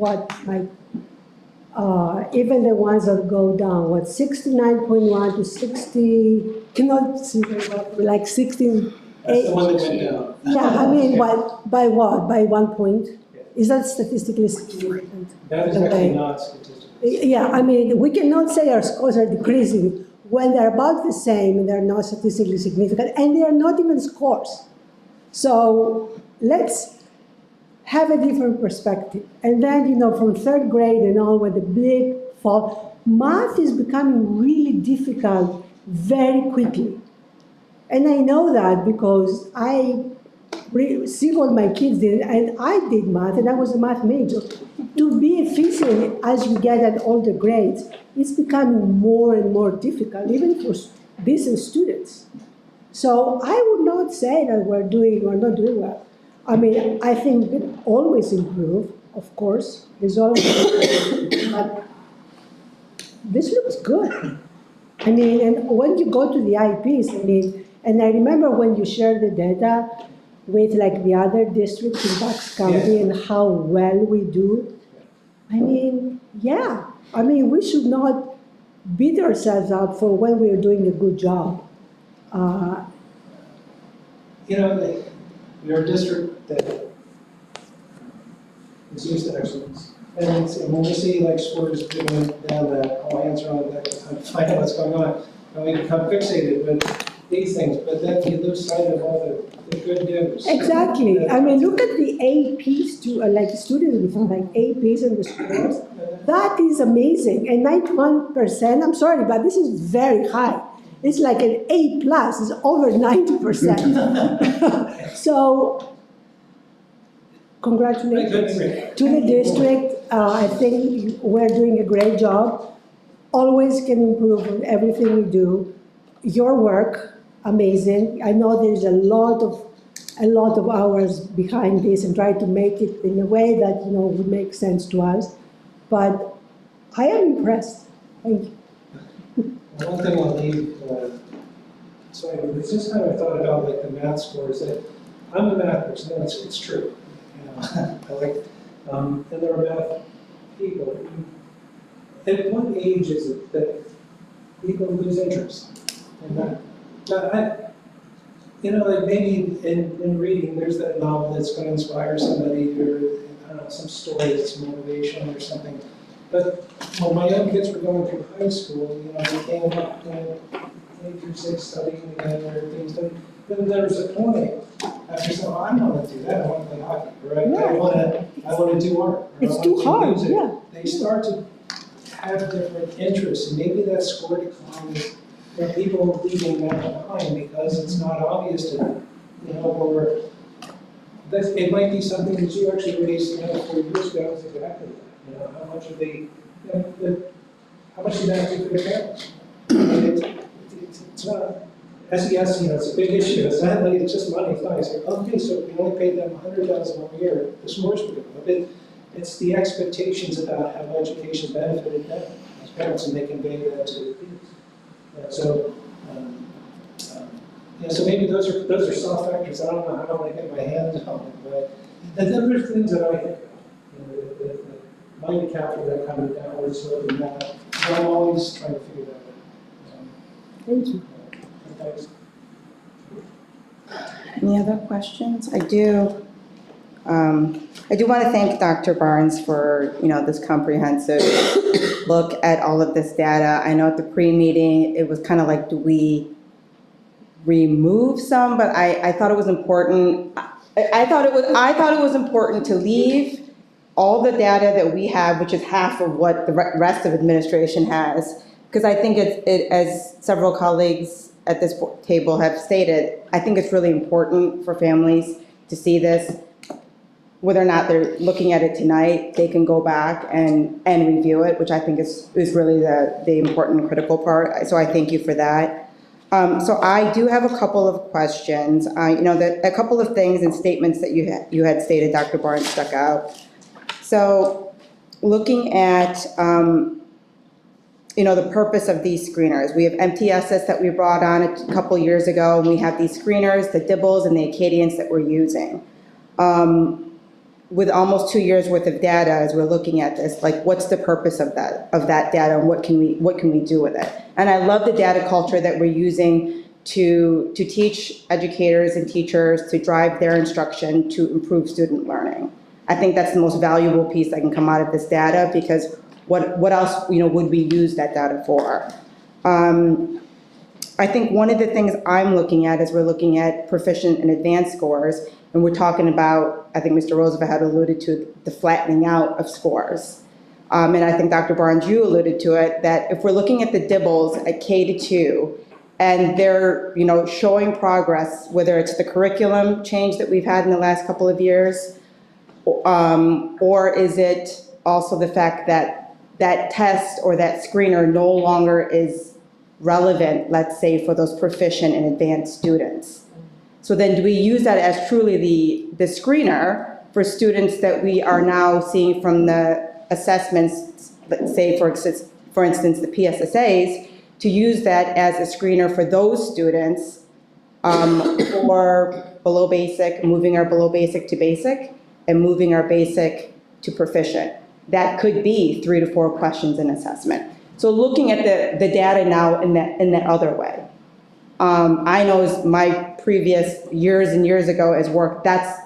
even the ones that go down, 69.1 to 60, cannot see very well, like 16. That's the one that went down. Yeah, I mean, by what? By 1 point? Is that statistically significant? That is actually not statistical. Yeah, I mean, we cannot say our scores are decreasing when they're about the same and they're not statistically significant, and they are not even scores. So let's have a different perspective. And then, from third grade and on with the big fall, math is becoming really difficult very quickly. And I know that because I see what my kids did, and I did math, and I was a math major. To be efficient as you get at older grades, it's becoming more and more difficult, even for business students. So I would not say that we're not doing well. I mean, I think we can always improve, of course. There's always, but this looks good. I mean, and when you go to the IPs, and I remember when you shared the data with like the other districts in Bucks County and how well we do. We should not beat ourselves up for when we are doing a good job. You're a district that is used to excellence. And when we see like scores going down that, all hands are on deck, to find out what's going on, and we become fixated with these things, but then you lose sight of all the good news. Exactly. Look at the APs too, like students with like APs and the scores. That is amazing. And 91%, I'm sorry, but this is very high. It's like an A+, it's over 90%. So, congratulations to the district. I think we're doing a great job. Always can improve on everything we do. Your work, amazing. I know there's a lot of hours behind this and try to make it in a way that would make sense to us. But I am impressed. Thank you. One thing I'll leave, so it's just kind of thought about like the math scores. That I'm a math person, and it's true. I like, and there are math people. At what age is it that people lose interest in math? Like maybe in reading, there's that novel that's going to inspire somebody, or I don't know, some story that's motivation or something. But when my young kids were going through high school, they came up to 8 through 6 studying again, or things. Then there was a point after saying, I want to do that. I want to play hockey, right? Yeah. I want to do art. It's too hard, yeah. They start to have different interests, and maybe that score decline is people leaving that behind because it's not obvious to them, or it might be something that you actually raised 4 years ago. It's exactly that. How much of how much did that do for their parents? It's not, SES, it's a big issue. It's not like it's just money. It's not. It's like, okay, so we only paid them $100,000 a year. The scores would go up. It's the expectations about how education benefited them as parents, and they convey that to their kids. So maybe those are soft factors. I don't know how I get my hands on it, but and then there's things that I think that might account for that kind of downward slope in that. I'm always trying to figure that out. Thank you. Thanks. Any other questions? I do want to thank Dr. Barnes for, this comprehensive look at all of this data. I know at the pre-meeting, it was kind of like, do we remove some? But I thought it was important. I thought it was important to leave all the data that we have, which is half of what the rest of administration has, because I think it, as several colleagues at this table have stated, I think it's really important for families to see this. Whether or not they're looking at it tonight, they can go back and review it, which I think is really the important and critical part. So I thank you for that. So I do have a couple of questions. A couple of things and statements that you had stated, Dr. Barnes, stuck out. So looking at, the purpose of these screeners. We have MTSS that we brought on a couple years ago, and we have these screeners, the Dibbles and the Acadians that we're using. With almost 2 years worth of data, as we're looking at this, like what's the purpose of that data, and what can we do with it? And I love the data culture that we're using to teach educators and teachers to drive their instruction to improve student learning. I think that's the most valuable piece that can come out of this data, because what else would we use that data for? I think one of the things I'm looking at is we're looking at proficient and advanced scores, and we're talking about, I think Mr. Roosevelt had alluded to the flattening out of scores. And I think Dr. Barnes, you alluded to it, that if we're looking at the DIBELS at K-2, and they're, showing progress, whether it's the curriculum change that we've had in the last couple of years, or is it also the fact that that test or that screener no longer is relevant, let's say, for those proficient and advanced students? So then do we use that as truly the screener for students that we are now seeing from the assessments, let's say, for instance, the PSSAs, to use that as a screener for those students for below basic, moving our below basic to basic, and moving our basic to proficient? That could be 3 to 4 questions in assessment. So looking at the data now in that other way. I know as my previous years and years ago as work, that's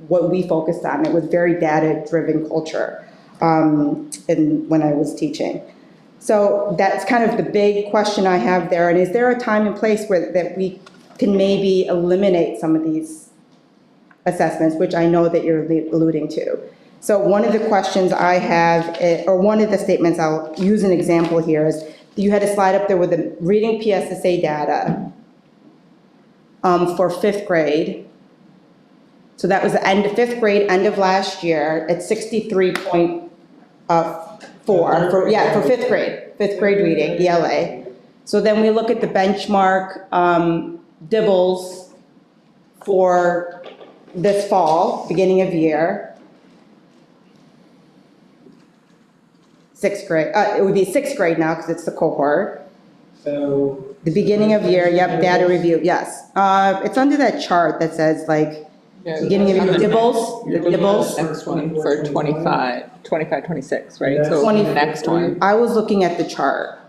what we focused on. It was very data-driven culture when I was teaching. So that's kind of the big question I have there. And is there a time and place that we can maybe eliminate some of these assessments, which I know that you're alluding to? So one of the questions I have, or one of the statements, I'll use an example here, is you had a slide up there with the reading PSSA data for 5th grade. So that was the end of 5th grade, end of last year, at 63.4 for 5th grade reading, ELA. So then we look at the benchmark DIBELS for this fall, beginning of year. 6th grade, it would be 6th grade now because it's the cohort. So. The beginning of year, yep, data review, yes. It's under that chart that says like, beginning of year, DIBELS, the DIBELS. Next one for 25, 26, right? So 20 the next one. I was looking at the chart.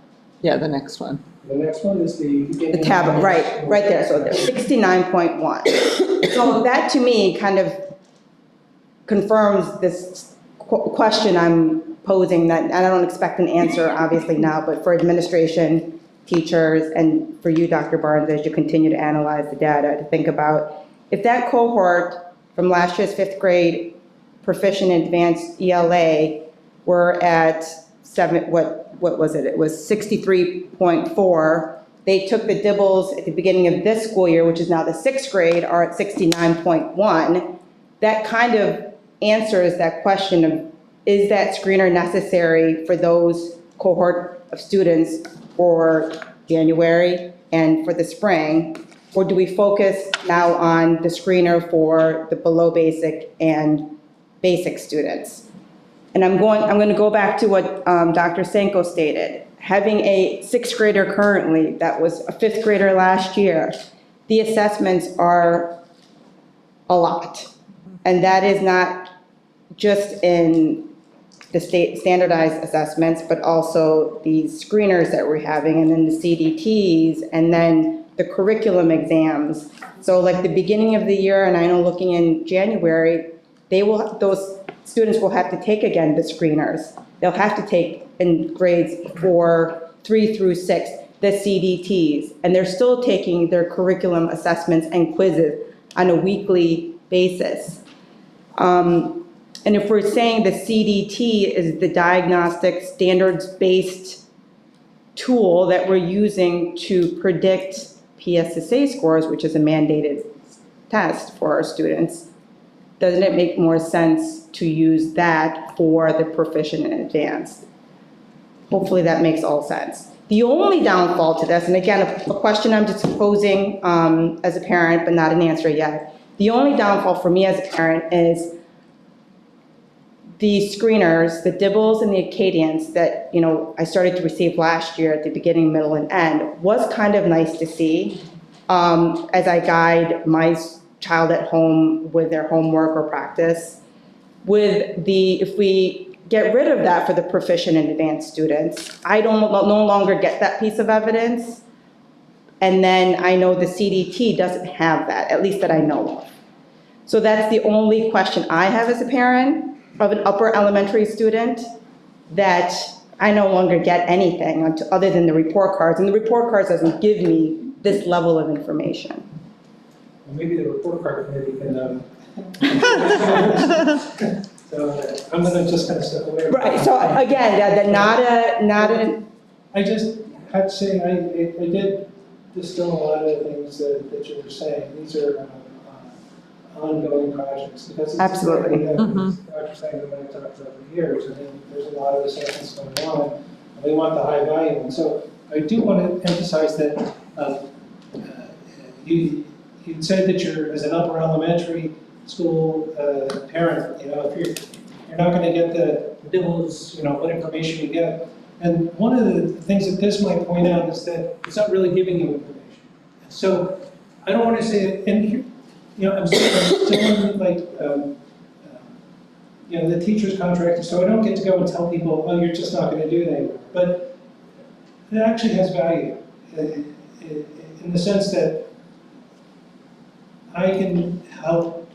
Yeah, the next one. The next one is the beginning. The tab, right there, so there's 69.1. So that to me kind of confirms this question I'm posing, that I don't expect an answer obviously now, but for administration, teachers, and for you, Dr. Barnes, as you continue to analyze the data, to think about if that cohort from last year's 5th grade proficient advanced ELA were at what was it? It was 63.4. They took the DIBELS at the beginning of this school year, which is now the 6th grade, are at 69.1. That kind of answers that question of, is that screener necessary for those cohort of students for January and for the spring? Or do we focus now on the screener for the below basic and basic students? And I'm going to go back to what Dr. Sanko stated. Having a 6th grader currently that was a 5th grader last year, the assessments are a lot. And that is not just in the state standardized assessments, but also the screeners that we're having, and then the CDTs, and then the curriculum exams. So like the beginning of the year, and I know looking in January, those students will have to take again the screeners. They'll have to take in grades 3 through 6, the CDTs, and they're still taking their curriculum assessments and quizzes on a weekly basis. And if we're saying the CDT is the diagnostic standards-based tool that we're using to predict PSSA scores, which is a mandated test for our students, doesn't it make more sense to use that for the proficient and advanced? Hopefully that makes all sense. The only downfall to this, and again, a question I'm just posing as a parent, but not an answer yet. The only downfall for me as a parent is the screeners, the DIBELS and the Acadians that, I started to receive last year at the beginning, middle, and end, was kind of nice to see as I guide my child at home with their homework or practice. If we get rid of that for the proficient and advanced students, I no longer get that piece of evidence. And then I know the CDT doesn't have that, at least that I know of. So that's the only question I have as a parent of an upper elementary student that I no longer get anything other than the report cards, and the report cards doesn't give me this level of information. Well, maybe the report card committee can, so I'm gonna just kind of step away. Right, so again, not a, I just have to say, I did distill a lot of the things that you were saying. These are ongoing projects, because it's. Absolutely. Dr. Sanger and I talked about for years, and then there's a lot of assessments going on, and we want the high value. And so I do want to emphasize that you said that you're, as an upper elementary school parent, if you're not going to get the dibbles, what information you get. And one of the things that this might point out is that it's not really giving you information. So I don't want to say it, and I'm still in like, the teacher's contract, so I don't get to go and tell people, oh, you're just not going to do that anymore. But it actually has value in the sense that I can help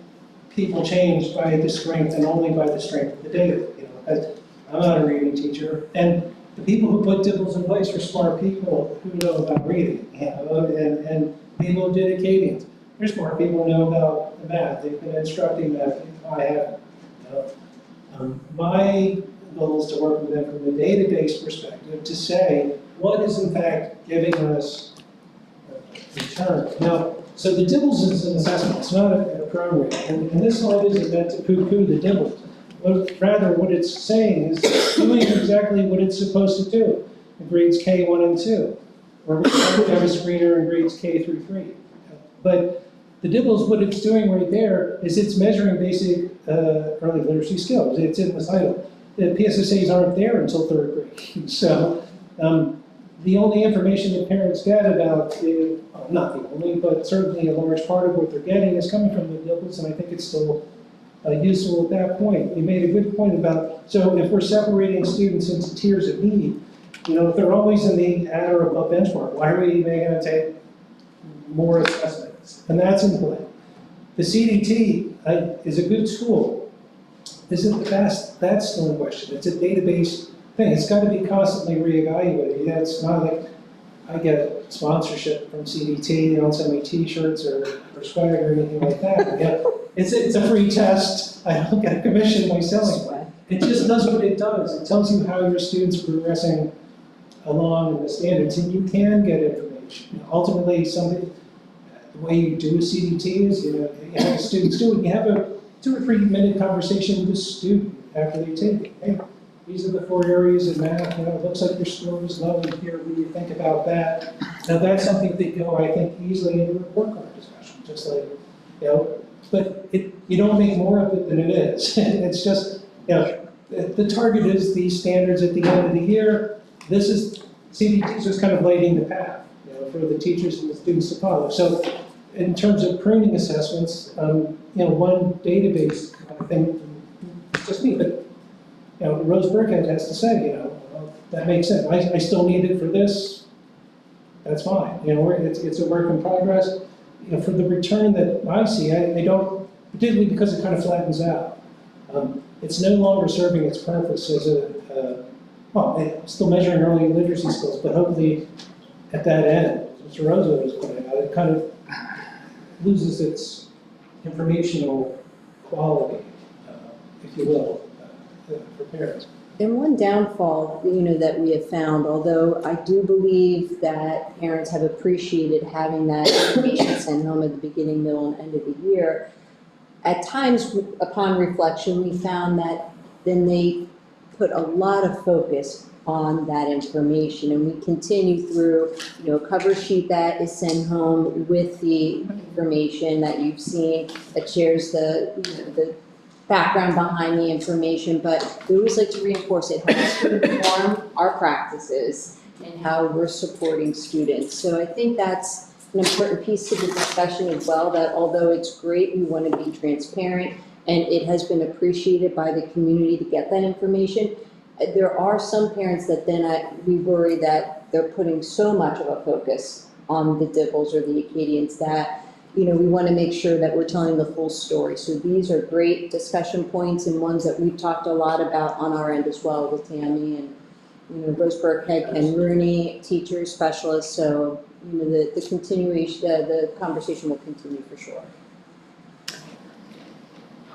people change by the strength and only by the strength of the data. Because I'm not a reading teacher, and the people who put dibbles in place are smart people who know about reading, and people who did Acadians. They're smart people who know about the math. They've been instructing math. I haven't. My goal is to work with them from the database perspective to say what is in fact giving us return. Now, so the dibbles is an assessment. It's not a program, and this slide isn't meant to poo-poo the dibbles. But rather, what it's saying is doing exactly what it's supposed to do in grades K1 and 2, or we have a screener in grades K through 3. But the dibbles, what it's doing right there is it's measuring basic early literacy skills. It's in the title. The PSSAs aren't there until 3rd grade. So the only information that parents get about, not the only, but certainly a large part of what they're getting is coming from the dibbles, and I think it's still useful at that point. You made a good point about, so if we're separating students into tiers of need, if they're always in the at or above benchmark, why are we even going to take more assessments? And that's in play. The CDT is a good tool. Is it the best? That's still in question. It's a database thing. It's got to be constantly reevaluated. It's not like I get sponsorship from CDT, they don't send me t-shirts or swag or anything like that. It's a free test. I don't get a commission by selling it. It just does what it does. It tells you how your students are progressing along in the standards, and you can get information. Ultimately, the way you do a CDT is you have the students do it. You have a 2 or 3 minute conversation with the student after they take it. Hey, these are the 4 areas of math. It looks like your score is low in here. What do you think about that? Now that's something that go, I think, easily into a report card discussion. Just like, but you don't make more of it than it is. It's just, the target is these standards at the end of the year. This is, CDTs is kind of lighting the path, for the teachers and the students to follow. So in terms of pruning assessments, one database thing, just me, but, Rose Burkhead has to say, that makes sense. I still need it for this, that's fine. It's a work in progress. For the return that I see, I don't, particularly because it kind of flattens out. It's no longer serving its purpose as it's still measuring early literacy skills, but hopefully at that end, as Rosa was pointing out, it kind of loses its informational quality, if you will, for parents. And one downfall, that we have found, although I do believe that parents have appreciated having that information sent home at the beginning, middle, and end of the year, at times, upon reflection, we found that then they put a lot of focus on that information, and we continue through, a cover sheet that is sent home with the information that you've seen that shares the background behind the information, but we always like to reinforce it helps to inform our practices and how we're supporting students. So I think that's an important piece to the discussion as well, that although it's great, we want to be transparent, and it has been appreciated by the community to get that information. There are some parents that then we worry that they're putting so much of a focus on the dibbles or the Acadians that we want to make sure that we're telling the full story. So these are great discussion points and ones that we've talked a lot about on our end as well with Tammy Rose Burkhead, Ken Rooney, teachers, specialists, so, the continuation, the conversation will continue for sure.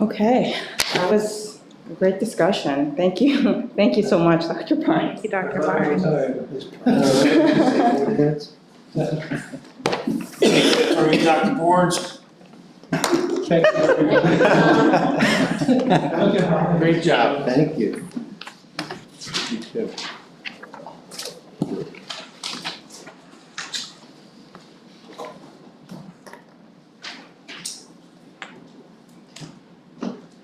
Okay, that was a great discussion. Thank you. Thank you so much, Dr. Barnes. Thank you, Dr. Barnes. Dr. Barnes. Thank you. Great job. Thank you. You too.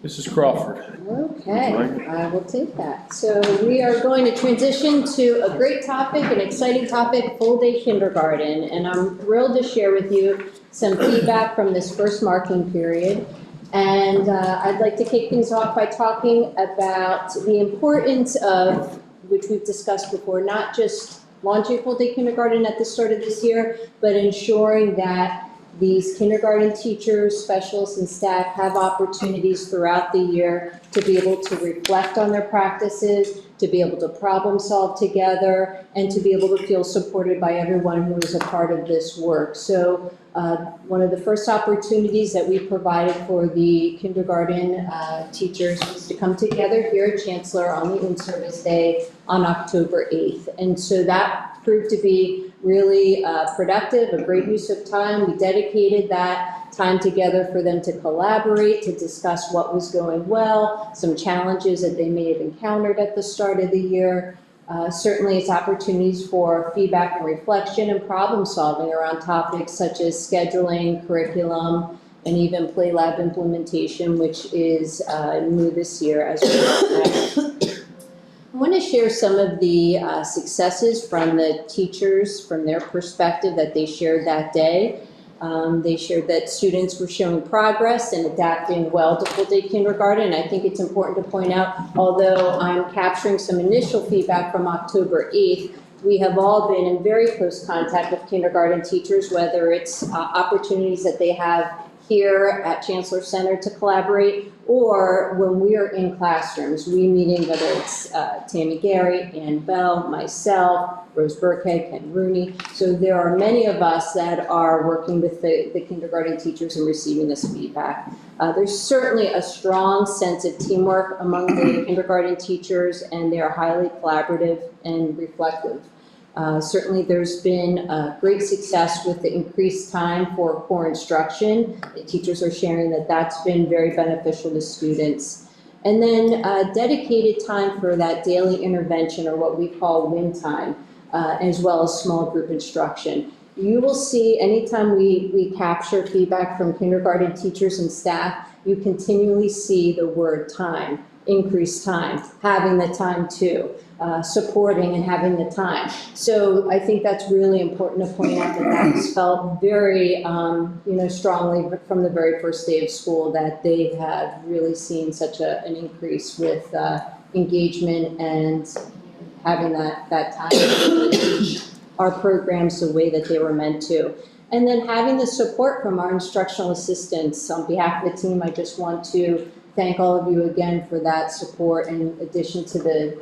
Mrs. Crawford. Okay, I will take that. So we are going to transition to a great topic, an exciting topic, full-day kindergarten. And I'm thrilled to share with you some feedback from this first marking period. And I'd like to kick things off by talking about the importance of, which we've discussed before, not just launching full-day kindergarten at the start of this year, but ensuring that these kindergarten teachers, specialists, and staff have opportunities throughout the year to be able to reflect on their practices, to be able to problem solve together, and to be able to feel supported by everyone who is a part of this work. So one of the first opportunities that we provided for the kindergarten teachers was to come together here at Chancellor on the in-service day on October 8th. And so that proved to be really productive, a great use of time. We dedicated that time together for them to collaborate, to discuss what was going well, some challenges that they may have encountered at the start of the year. Certainly it's opportunities for feedback and reflection and problem solving around topics such as scheduling, curriculum, and even Play Lab implementation, which is new this year as well. I want to share some of the successes from the teachers, from their perspective that they shared that day. They shared that students were showing progress and adapting well to full-day kindergarten. I think it's important to point out, although I'm capturing some initial feedback from October 8th, we have all been in very close contact with kindergarten teachers, whether it's opportunities that they have here at Chancellor Center to collaborate, or when we are in classrooms, we meeting, whether it's Tammy Gary, Ann Bell, myself, Rose Burkhead, Ken Rooney. So there are many of us that are working with the kindergarten teachers and receiving this feedback. There's certainly a strong sense of teamwork among the kindergarten teachers, and they are highly collaborative and reflective. Certainly there's been great success with the increased time for core instruction. The teachers are sharing that that's been very beneficial to students. And then dedicated time for that daily intervention, or what we call win time, as well as small group instruction. You will see anytime we capture feedback from kindergarten teachers and staff, you continually see the word time, increased time, having the time to. Supporting and having the time. So I think that's really important to point out that was felt very, strongly from the very first day of school, that they have really seen such an increase with engagement and having that time to teach our programs the way that they were meant to. And then having the support from our instructional assistants. On behalf of the team, I just want to thank all of you again for that support, in addition to the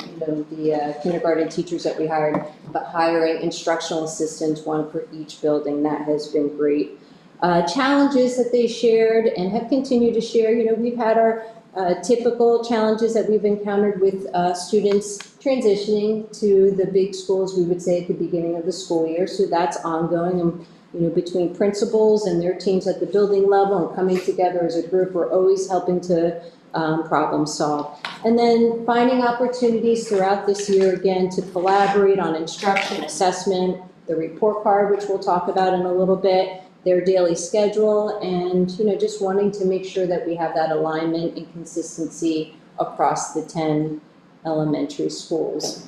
kindergarten teachers that we hired, but hiring instructional assistants, one for each building. That has been great. Challenges that they shared and have continued to share. We've had our typical challenges that we've encountered with students transitioning to the big schools, we would say at the beginning of the school year. So that's ongoing. And between principals and their teams at the building level and coming together as a group, we're always helping to problem solve. And then finding opportunities throughout this year, again, to collaborate on instruction, assessment, the report card, which we'll talk about in a little bit, their daily schedule, and just wanting to make sure that we have that alignment and consistency across the 10 elementary schools.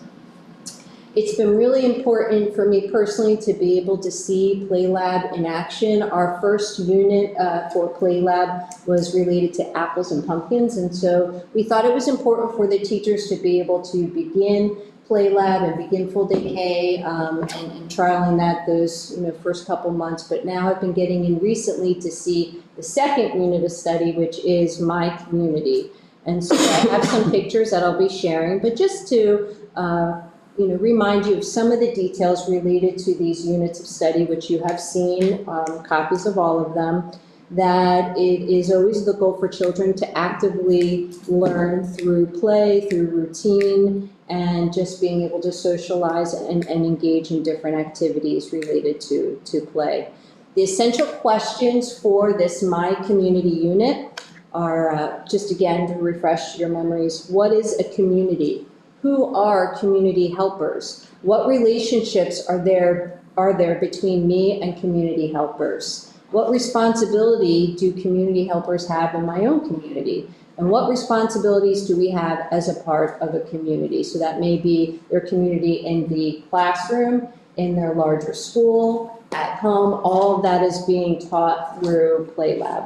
It's been really important for me personally to be able to see Play Lab in action. Our first unit for Play Lab was related to apples and pumpkins, and so we thought it was important for the teachers to be able to begin Play Lab and begin full day K and trialing that those first couple months. But now I've been getting in recently to see the second unit of study, which is My Community. And so I have some pictures that I'll be sharing, but just to remind you of some of the details related to these units of study, which you have seen, copies of all of them, that it is always the goal for children to actively learn through play, through routine, and just being able to socialize and engage in different activities related to play. The essential questions for this My Community unit are, just again to refresh your memories, what is a community? Who are community helpers? What relationships are there between me and community helpers? What responsibility do community helpers have in my own community? And what responsibilities do we have as a part of a community? So that may be their community in the classroom, in their larger school, at home. All of that is being taught through Play Lab.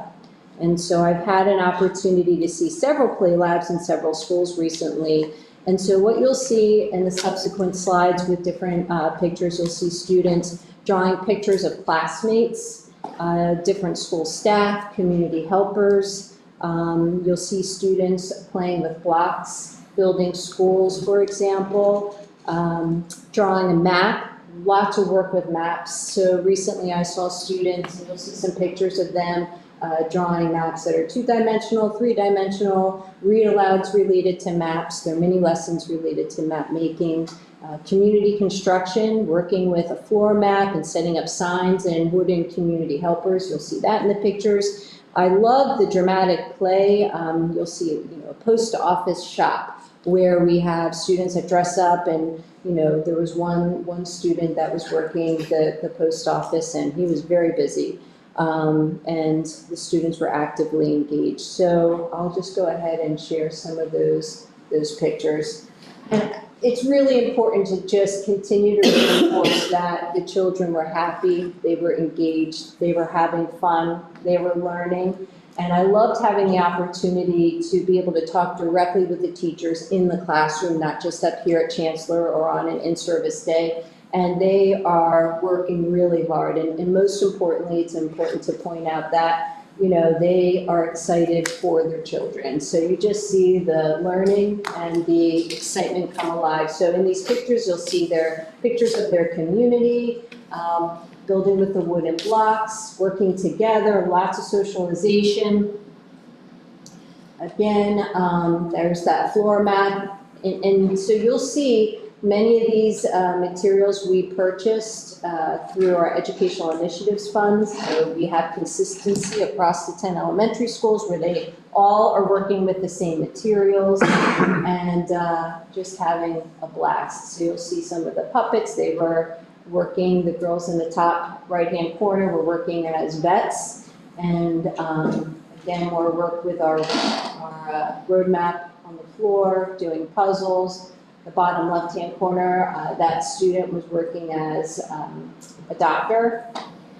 And so I've had an opportunity to see several Play Labs in several schools recently. And so what you'll see in the subsequent slides with different pictures, you'll see students drawing pictures of classmates, different school staff, community helpers. You'll see students playing with blocks, building schools, for example, drawing a map, lots of work with maps. So recently I saw students, and you'll see some pictures of them, drawing maps that are 2-dimensional, 3-dimensional, read-alouds related to maps. There are many lessons related to map making. Community construction, working with a floor map and setting up signs and wooden community helpers. You'll see that in the pictures. I love the dramatic play. You'll see a post office shop where we have students that dress up, and there was one student that was working the post office, and he was very busy. And the students were actively engaged. So I'll just go ahead and share some of those pictures. And it's really important to just continue to reinforce that the children were happy, they were engaged, they were having fun, they were learning. And I loved having the opportunity to be able to talk directly with the teachers in the classroom, not just up here at Chancellor or on an in-service day. And they are working really hard. And most importantly, it's important to point out that, they are excited for their children. So you just see the learning and the excitement come alive. So in these pictures, you'll see their pictures of their community, building with the wooden blocks, working together, lots of socialization. Again, there's that floor mat. And so you'll see many of these materials we purchased through our educational initiatives funds. So we have consistency across the 10 elementary schools where they all are working with the same materials and just having a blast. So you'll see some of the puppets. They were working, the girls in the top right-hand corner were working as vets. And again, more work with our roadmap on the floor, doing puzzles. The bottom left-hand corner, that student was working as a doctor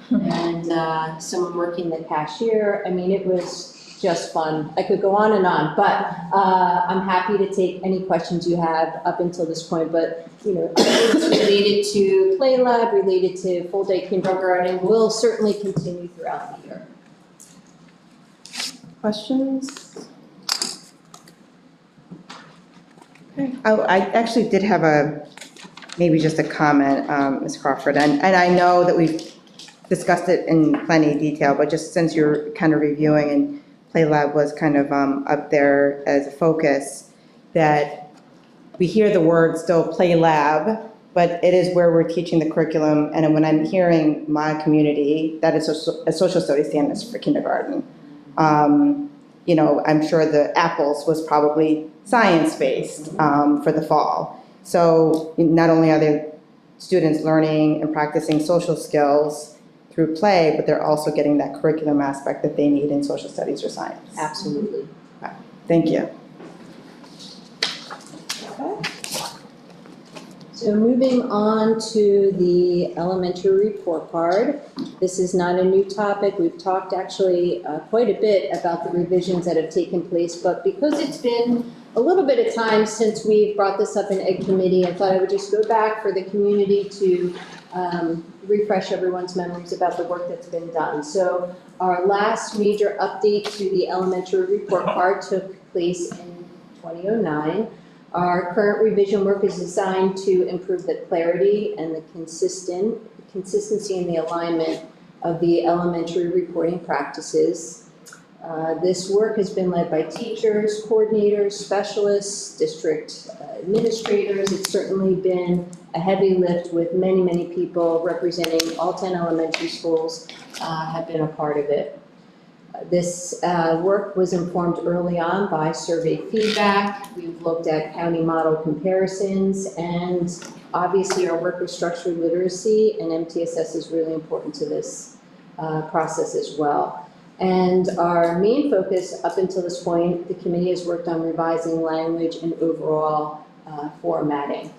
and someone working the cashier. I mean, it was just fun. I could go on and on, but I'm happy to take any questions you have up until this point. But, it's related to Play Lab, related to full-day kindergarten, will certainly continue throughout the year. Questions? Oh, I actually did have maybe just a comment, Ms. Crawford, and I know that we've discussed it in plenty of detail, but just since you're kind of reviewing and Play Lab was kind of up there as a focus, that we hear the word still Play Lab, but it is where we're teaching the curriculum, and when I'm hearing My Community, that is a social studies standards for kindergarten. I'm sure the apples was probably science-based for the fall. So not only are the students learning and practicing social skills through play, but they're also getting that curriculum aspect that they need in social studies or science. Absolutely. Okay. Thank you. Okay. So moving on to the elementary report card. This is not a new topic. We've talked actually quite a bit about the revisions that have taken place, but because it's been a little bit of time since we've brought this up in Ed Committee, I thought I would just go back for the community to refresh everyone's memories about the work that's been done. So our last major update to the elementary report card took place in 2009. Our current revision work is designed to improve the clarity and the consistency and the alignment of the elementary reporting practices. This work has been led by teachers, coordinators, specialists, district administrators. It's certainly been a heavy lift with many, many people representing all 10 elementary schools have been a part of it. This work was informed early on by survey feedback. We've looked at county model comparisons, and obviously our work with structured literacy and MTSS is really important to this process as well. And our main focus up until this point, the committee has worked on revising language and overall formatting.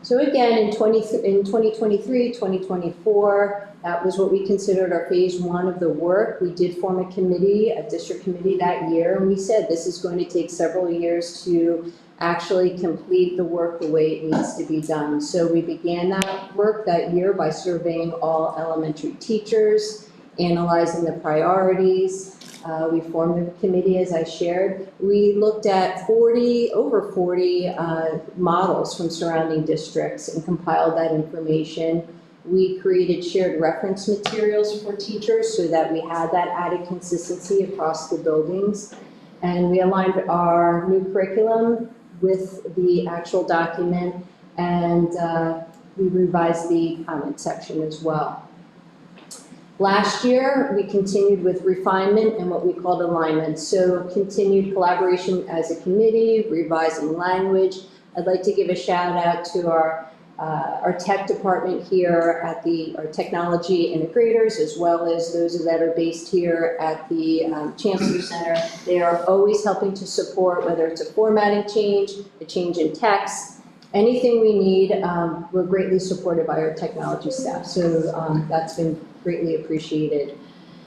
So again, in 2023, 2024, that was what we considered our phase one of the work. We did form a committee, a district committee that year, and we said this is going to take several years to actually complete the work the way it needs to be done. So we began that work that year by surveying all elementary teachers, analyzing the priorities. We formed a committee, as I shared. We looked at over 40 models from surrounding districts and compiled that information. We created shared reference materials for teachers so that we had that added consistency across the buildings. And we aligned our new curriculum with the actual document, and we revised the comment section as well. Last year, we continued with refinement and what we called alignment. So continued collaboration as a committee, revising language. I'd like to give a shout out to our tech department here at our technology integrators, as well as those that are based here at the Chancellor Center. They are always helping to support, whether it's a formatting change, a change in text, anything we need. We're greatly supported by our technology staff. So that's been greatly appreciated.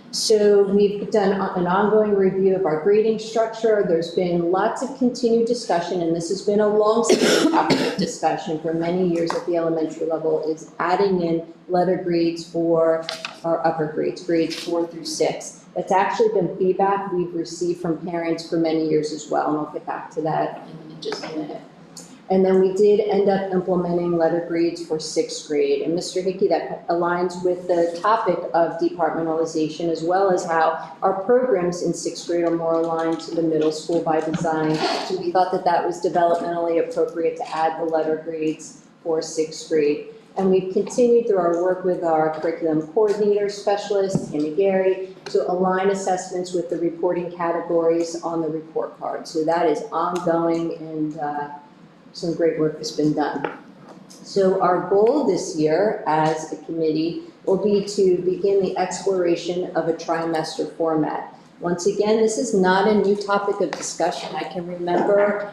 So we've done an ongoing review of our grading structure. There's been lots of continued discussion, and this has been a long-standing topic of discussion for many years at the elementary level, is adding in letter grades for our upper grades, grades 4 through 6. That's actually been feedback we've received from parents for many years as well, and I'll get back to that in just a minute. And then we did end up implementing letter grades for 6th grade. And Mr. Hickey, that aligns with the topic of departmentalization, as well as how our programs in 6th grade are more aligned to the middle school by design. So we thought that that was developmentally appropriate to add the letter grades for 6th grade. And we've continued through our work with our curriculum coordinator specialist, Tammy Gary, to align assessments with the reporting categories on the report card. So that is ongoing, and some great work has been done. So our goal this year as a committee will be to begin the exploration of a trimester format. Once again, this is not a new topic of discussion. I can remember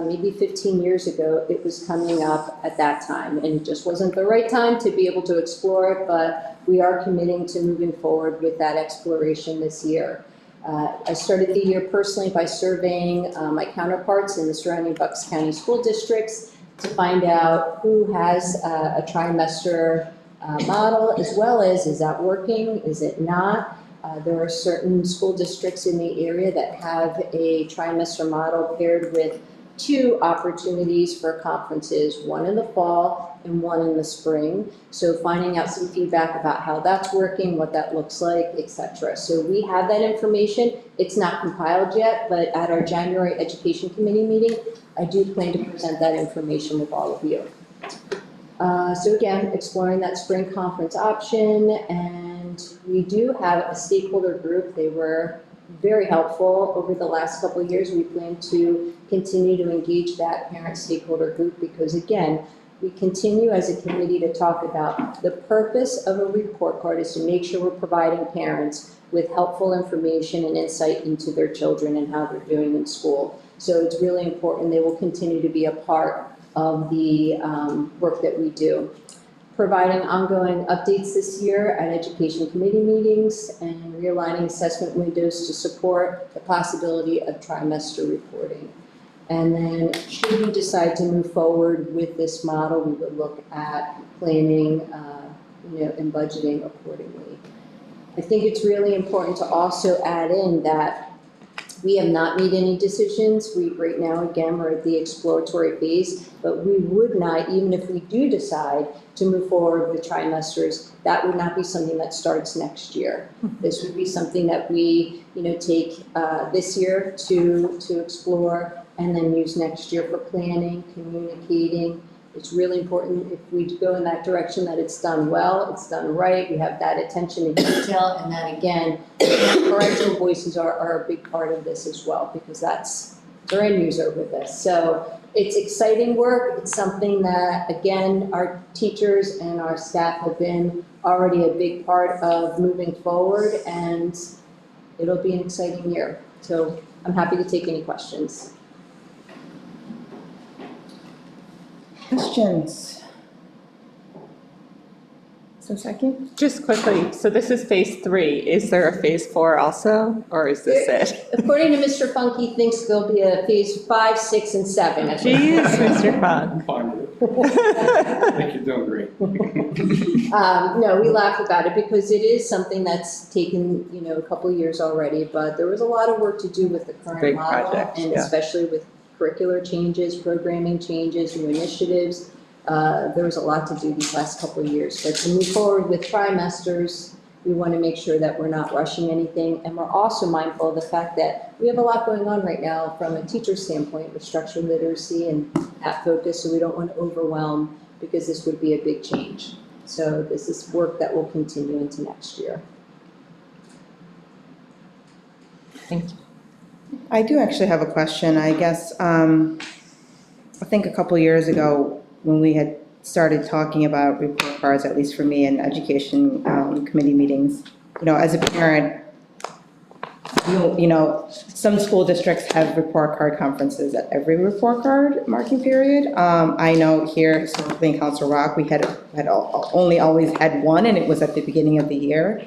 maybe 15 years ago it was coming up at that time, and it just wasn't the right time to be able to explore it, but we are committing to moving forward with that exploration this year. I started the year personally by surveying my counterparts in the surrounding Bucks County school districts to find out who has a trimester model, as well as, is that working, is it not? There are certain school districts in the area that have a trimester model paired with 2 opportunities for conferences, one in the fall and one in the spring. So finding out some feedback about how that's working, what that looks like, etc. So we have that information. It's not compiled yet, but at our January Education Committee meeting, I do plan to present that information with all of you. So again, exploring that spring conference option, and we do have a stakeholder group. They were very helpful over the last couple of years. We plan to continue to engage that parent stakeholder group because, again, we continue as a committee to talk about the purpose of a report card is to make sure we're providing parents with helpful information and insight into their children and how they're doing in school. So it's really important. They will continue to be a part of the work that we do. Providing ongoing updates this year at education committee meetings and realigning assessment windows to support the possibility of trimester reporting. And then should we decide to move forward with this model, we would look at planning and budgeting accordingly. I think it's really important to also add in that We have not made any decisions. Right now, again, we're at the exploratory phase, but we would not, even if we do decide to move forward with trimesters, that would not be something that starts next year. This would be something that we, take this year to explore and then use next year for planning, communicating. It's really important if we go in that direction that it's done well, it's done right, we have that attention to detail, and that again, parental voices are a big part of this as well, because that's their end user with this. So it's exciting work. It's something that, again, our teachers and our staff have been already a big part of moving forward, and it'll be an exciting year. So I'm happy to take any questions. Questions? So second? Just quickly, so this is phase 3. Is there a phase 4 also, or is this it? According to Mr. Funk, he thinks there'll be a phase 5, 6, and 7. Jeez, Mr. Funk. I think you're doing great. No, we laugh about it because it is something that's taken, a couple of years already, but there was a lot of work to do with the current Big model. project, And yeah. especially with curricular changes, programming changes, new initiatives. There was a lot to do these last couple of years. But to move forward with trimesters, we want to make sure that we're not rushing anything. And we're also mindful of the fact that we have a lot going on right now from a teacher standpoint with structural literacy and at focus, so we don't want to overwhelm because this would be a big change. So this is work that will continue into next year. Thank you. I do actually have a question. I guess, I think a couple years ago, when we had started talking about report cards, at least for me in education committee meetings, as a parent, some school districts have report card conferences at every report card marking period. I know here, historically in Council Rock, we had only always had one, and it was at the beginning of the year.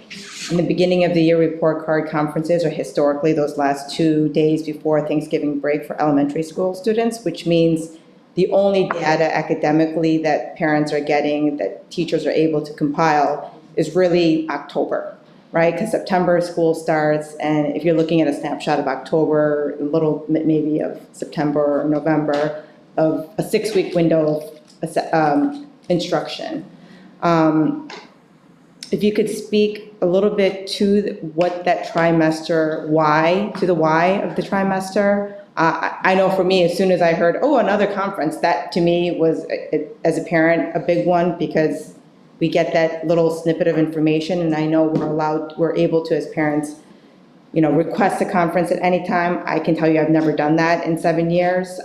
In the beginning of the year, report card conferences are historically those last 2 days before Thanksgiving break for elementary school students, which means the only data academically that parents are getting, that teachers are able to compile, is really October, right? Because September school starts, and if you're looking at a snapshot of October, a little maybe of September or November, of a 6-week window of instruction. If you could speak a little bit to what that trimester, the why of the trimester. I know for me, as soon as I heard, another conference, that to me was, as a parent, a big one, because we get that little snippet of information, and I know we're able to, as parents, request a conference at any time. I can tell you I've never done that in 7 years.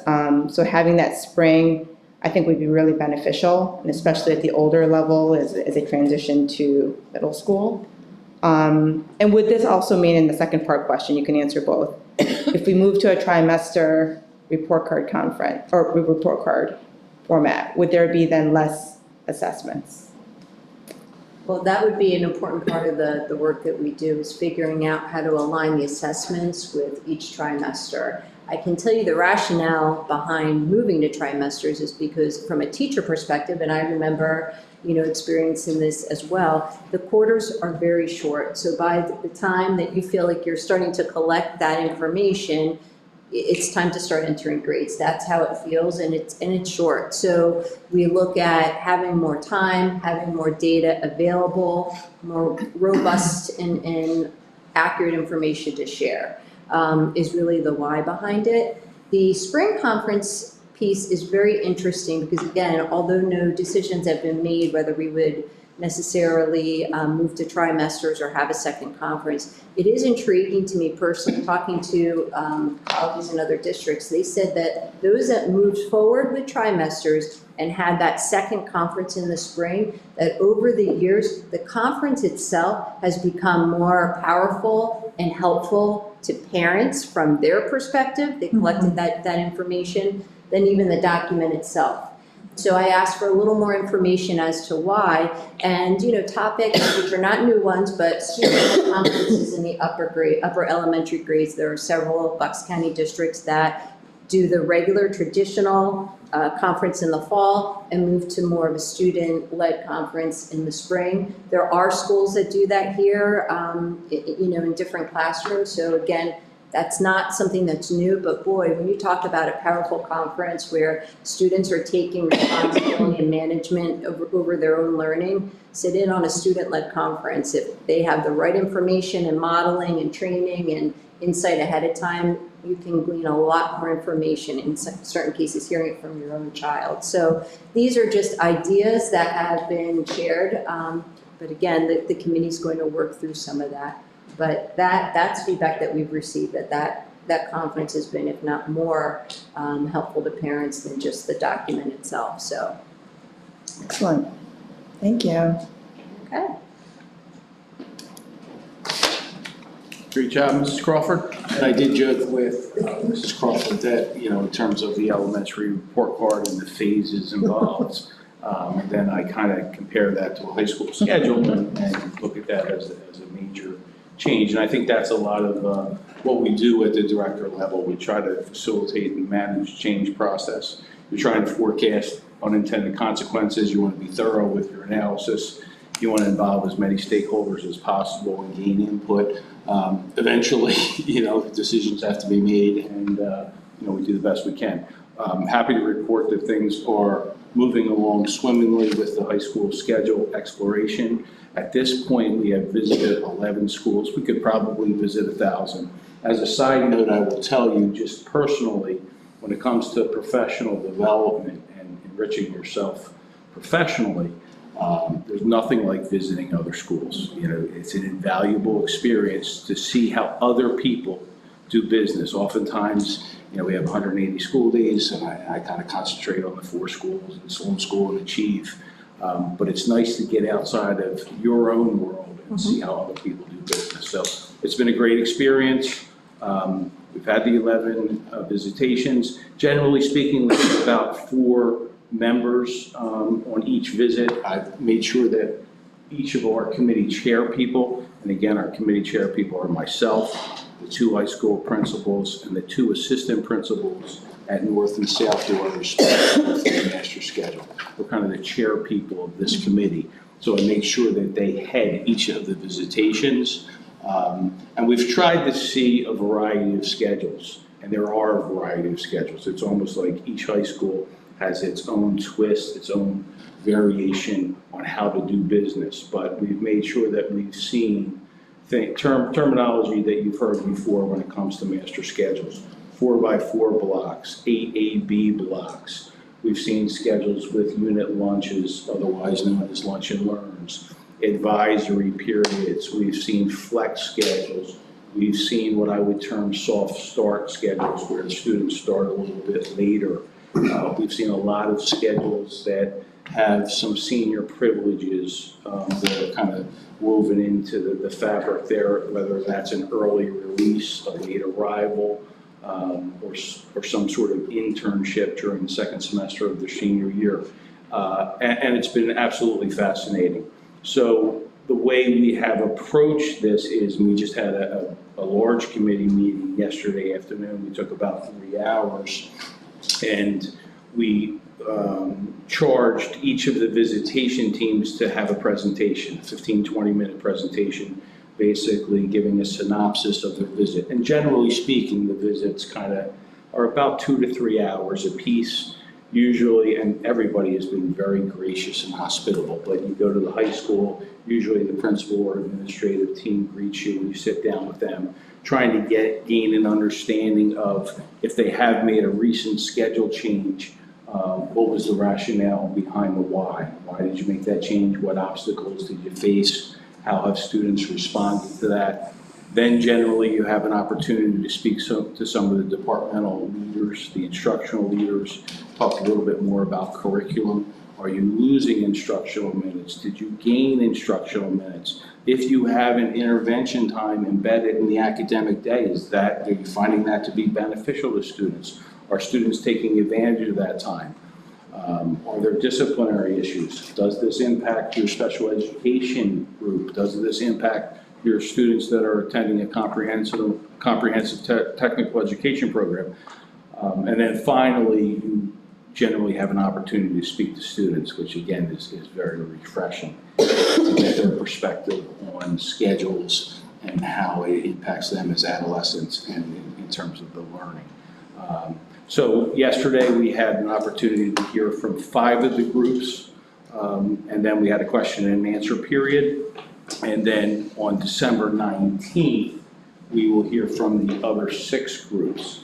So having that spring, I think would be really beneficial, and especially at the older level as a transition to middle school. And would this also mean, in the second part question, you can answer both, if we move to a trimester report card conference, or report card format, would there be then less assessments? Well, that would be an important part of the work that we do, is figuring out how to align the assessments with each trimester. I can tell you the rationale behind moving to trimesters is because from a teacher perspective, and I remember, experiencing this as well, the quarters are very short. So by the time that you feel like you're starting to collect that information, it's time to start entering grades. That's how it feels, and it's short. So we look at having more time, having more data available, more robust and accurate information to share, is really the why behind it. The spring conference piece is very interesting because, again, although no decisions have been made whether we would necessarily move to trimesters or have a second conference, it is intriguing to me personally, talking to colleagues in other districts. They said that those that moved forward with trimesters and had that second conference in the spring, that over the years, the conference itself has become more powerful and helpful to parents from their perspective. They collected that information than even the document itself. So I asked for a little more information as to why, and topics which are not new ones, but student conferences in the upper elementary grades. There are several Bucks County districts that do the regular traditional conference in the fall and move to more of a student-led conference in the spring. There are schools that do that here, in different classrooms. So again, That's not something that's new, but boy, when you talk about a powerful conference where students are taking responsibility and management over their own learning, sit in on a student-led conference. If they have the right information and modeling and training and insight ahead of time, you can glean a lot more information, in certain cases hearing it from your own child. So these are just ideas that have been shared, but again, the committee's going to work through some of that. But that's feedback that we've received, that conference has been, if not more, helpful to parents than just the document itself, so. Excellent. Thank you. Okay. Great job, Mrs. Crawford. And I did joke with Mrs. Crawford that, you know, in terms of the elementary report card and the phases involved, and then I kind of compare that to a high school schedule and look at that as a major change. And I think that's a lot of what we do at the director level. We try to facilitate and manage change process. You're trying to forecast unintended consequences. You want to be thorough with your analysis. You want to involve as many stakeholders as possible and gain input. Eventually, you know, decisions have to be made, and you know, we do the best we can. I'm happy to report that things are moving along swimmingly with the high school schedule exploration. At this point, we have visited 11 schools. We could probably visit 1,000. As a side note, I will tell you just personally, when it comes to professional development and enriching yourself professionally, there's nothing like visiting other schools. You know, it's an invaluable experience to see how other people do business. Oftentimes, you know, we have 180 school days, and I kind of concentrate on the 4 schools, the Sloan School and Achieve. But it's nice to get outside of your own world and see how other people do business. So it's been a great experience. We've had the 11 visitations. Generally speaking, we have about 4 members on each visit. I've made sure that each of our committee chair people, and again, our committee chair people are myself, the 2 high school principals, and the 2 assistant principals at North and South who are responsible for the master schedule. We're kind of the chair people of this committee. So I make sure that they head each of the visitations. And we've tried to see a variety of schedules, and there are a variety of schedules. It's almost like each high school has its own twist, its own variation on how to do business. But we've made sure that we've seen terminology that you've heard before when it comes to master schedules. 4x4 blocks, 8AB blocks. We've seen schedules with unit lunches, otherwise known as lunch and learns, advisory periods. We've seen flex schedules. We've seen what I would term soft start schedules, where the students start a little bit later. We've seen a lot of schedules that have some senior privileges that are kind of woven into the fabric there, whether that's an early release, a late arrival, or some sort of internship during the second semester of their senior year. And it's been absolutely fascinating. So the way we have approached this is we just had a large committee meeting yesterday afternoon. We took about 3 hours, and we charged each of the visitation teams to have a presentation, a 15-20-minute presentation, basically giving a synopsis of their visit. And generally speaking, the visits kind of are about 2 to 3 hours a piece, usually, and everybody has been very gracious and hospitable. But you go to the high school, usually the principal or administrative team greets you and you sit down with them, trying to gain an understanding of if they have made a recent schedule change, what was the rationale behind the why? Why did you make that change? What obstacles did you face? How have students responded to that? Then generally you have an opportunity to speak to some of the departmental leaders, the instructional leaders, talk a little bit more about curriculum. Are you losing instructional minutes? Did you gain instructional minutes? If you have an intervention time embedded in the academic day, are you finding that to be beneficial to students? Are students taking advantage of that time? Are there disciplinary issues? Does this impact your special education group? Does this impact your students that are attending a comprehensive technical education program? And then finally, you generally have an opportunity to speak to students, which again is very refreshing to get their perspective on schedules and how it impacts them as adolescents and in terms of the learning. So yesterday, we had an opportunity to hear from 5 of the groups, and then we had a question and answer period. And then on December 19th, we will hear from the other 6 groups.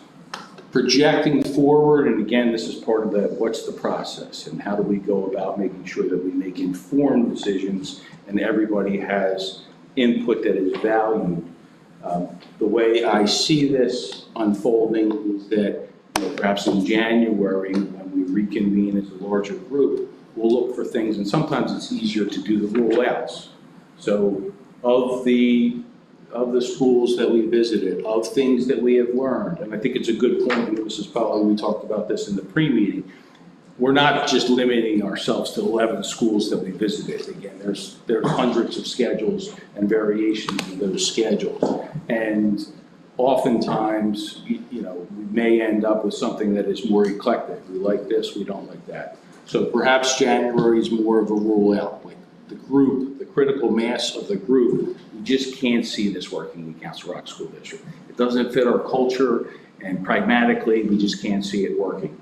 Projecting forward, and again, this is part of the, what's the process and how do we go about making sure that we make informed decisions and everybody has input that is valued. The way I see this unfolding is that, you know, perhaps in January, when we reconvene as a larger group, we'll look for things, and sometimes it's easier to do the rollouts. So of the schools that we visited, of things that we have learned, and I think it's a good point, and Mrs. Polly, we talked about this in the pre-meeting, we're not just limiting ourselves to 11 schools that we visited. Again, there's hundreds of schedules and variations of those schedules. And oftentimes, you know, we may end up with something that is more eclectic. We like this, we don't like that. So perhaps January is more of a rollout. Like the group, the critical mass of the group, we just can't see this working in Council Rock School District. It doesn't fit our culture, and pragmatically, we just can't see it working.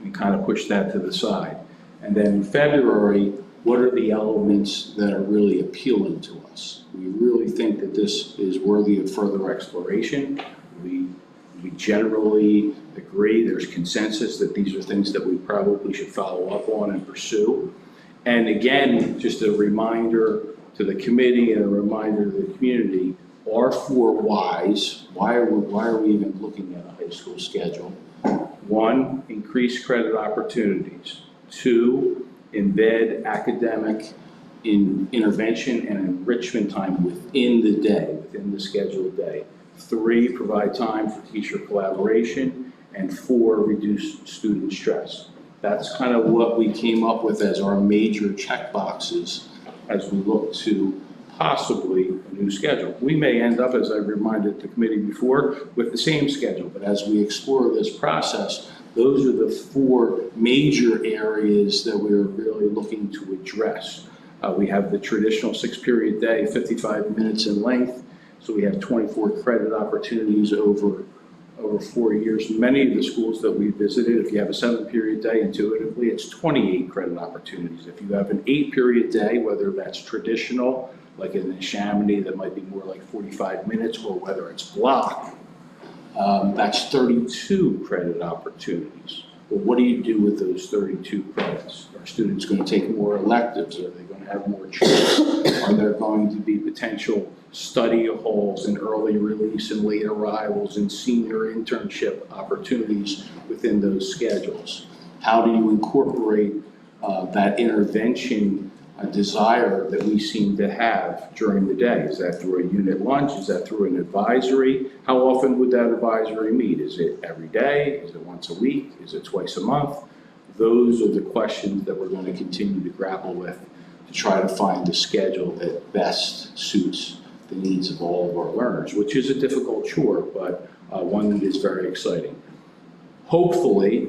We kind of push that to the side. And then in February, what are the elements that are really appealing to us? We really think that this is worthy of further exploration. We generally agree, there's consensus that these are things that we probably should follow up on and pursue. And again, just a reminder to the committee and a reminder to the community, our 4 whys, why are we even looking at a high school schedule? 1, increase credit opportunities. 2, embed academic intervention and enrichment time within the day, within the scheduled day. 3, provide time for teacher collaboration. And 4, reduce student stress. That's kind of what we came up with as our major check boxes as we look to possibly a new schedule. We may end up, as I reminded the committee before, with the same schedule, but as we explore this process, those are the 4 major areas that we're really looking to address. We have the traditional 6-period day, 55 minutes in length, so we have 24 credit opportunities over 4 years. Many of the schools that we visited, if you have a 7-period day, intuitively, it's 28 credit opportunities. If you have an 8-period day, whether that's traditional, like in the Chamonix, that might be more like 45 minutes, or whether it's block, that's 32 credit opportunities. Well, what do you do with those 32 credits? Are students going to take more electives? Are they going to have more choice? Are there going to be potential study halls and early release and late arrivals and senior internship opportunities within those schedules? How do you incorporate that intervention desire that we seem to have during the day? Is that through a unit lunch? Is that through an advisory? How often would that advisory meet? Is it every day? Is it once a week? Is it twice a month? Those are the questions that we're going to continue to grapple with to try to find the schedule that best suits the needs of all of our learners, which is a difficult chore, but one that is very exciting. Hopefully,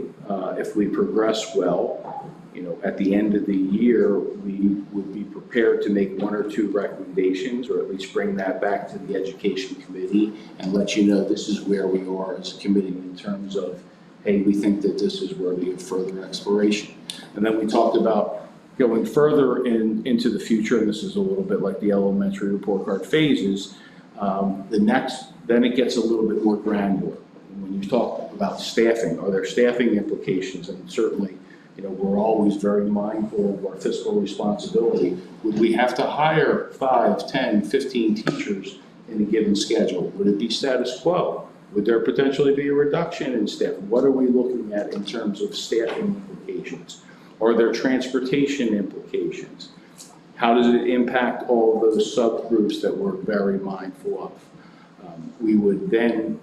if we progress well, you know, at the end of the year, we would be prepared to make 1 or 2 recommendations, or at least bring that back to the Education Committee and let you know this is where we are as a committee in terms of, hey, we think that this is worthy of further exploration. And then we talked about going further into the future, and this is a little bit like the elementary report card phases. Then it gets a little bit more granular. When you talk about staffing, are there staffing implications? And certainly, you know, we're always very mindful of our fiscal responsibility. Would we have to hire 5, 10, 15 teachers in a given schedule? Would it be status quo? Would there potentially be a reduction in staff? What are we looking at in terms of staffing implications? Are there transportation implications? How does it impact all of those subgroups that we're very mindful of? We would then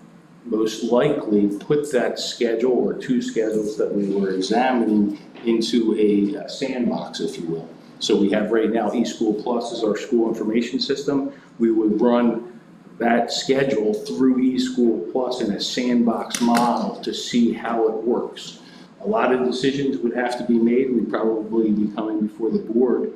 most likely put that schedule or 2 schedules that we were examining into a sandbox, if you will. So we have right now eSchool Plus is our school information system. We would run that schedule through eSchool Plus in a sandbox model to see how it works. A lot of decisions would have to be made. We'd probably be coming before the board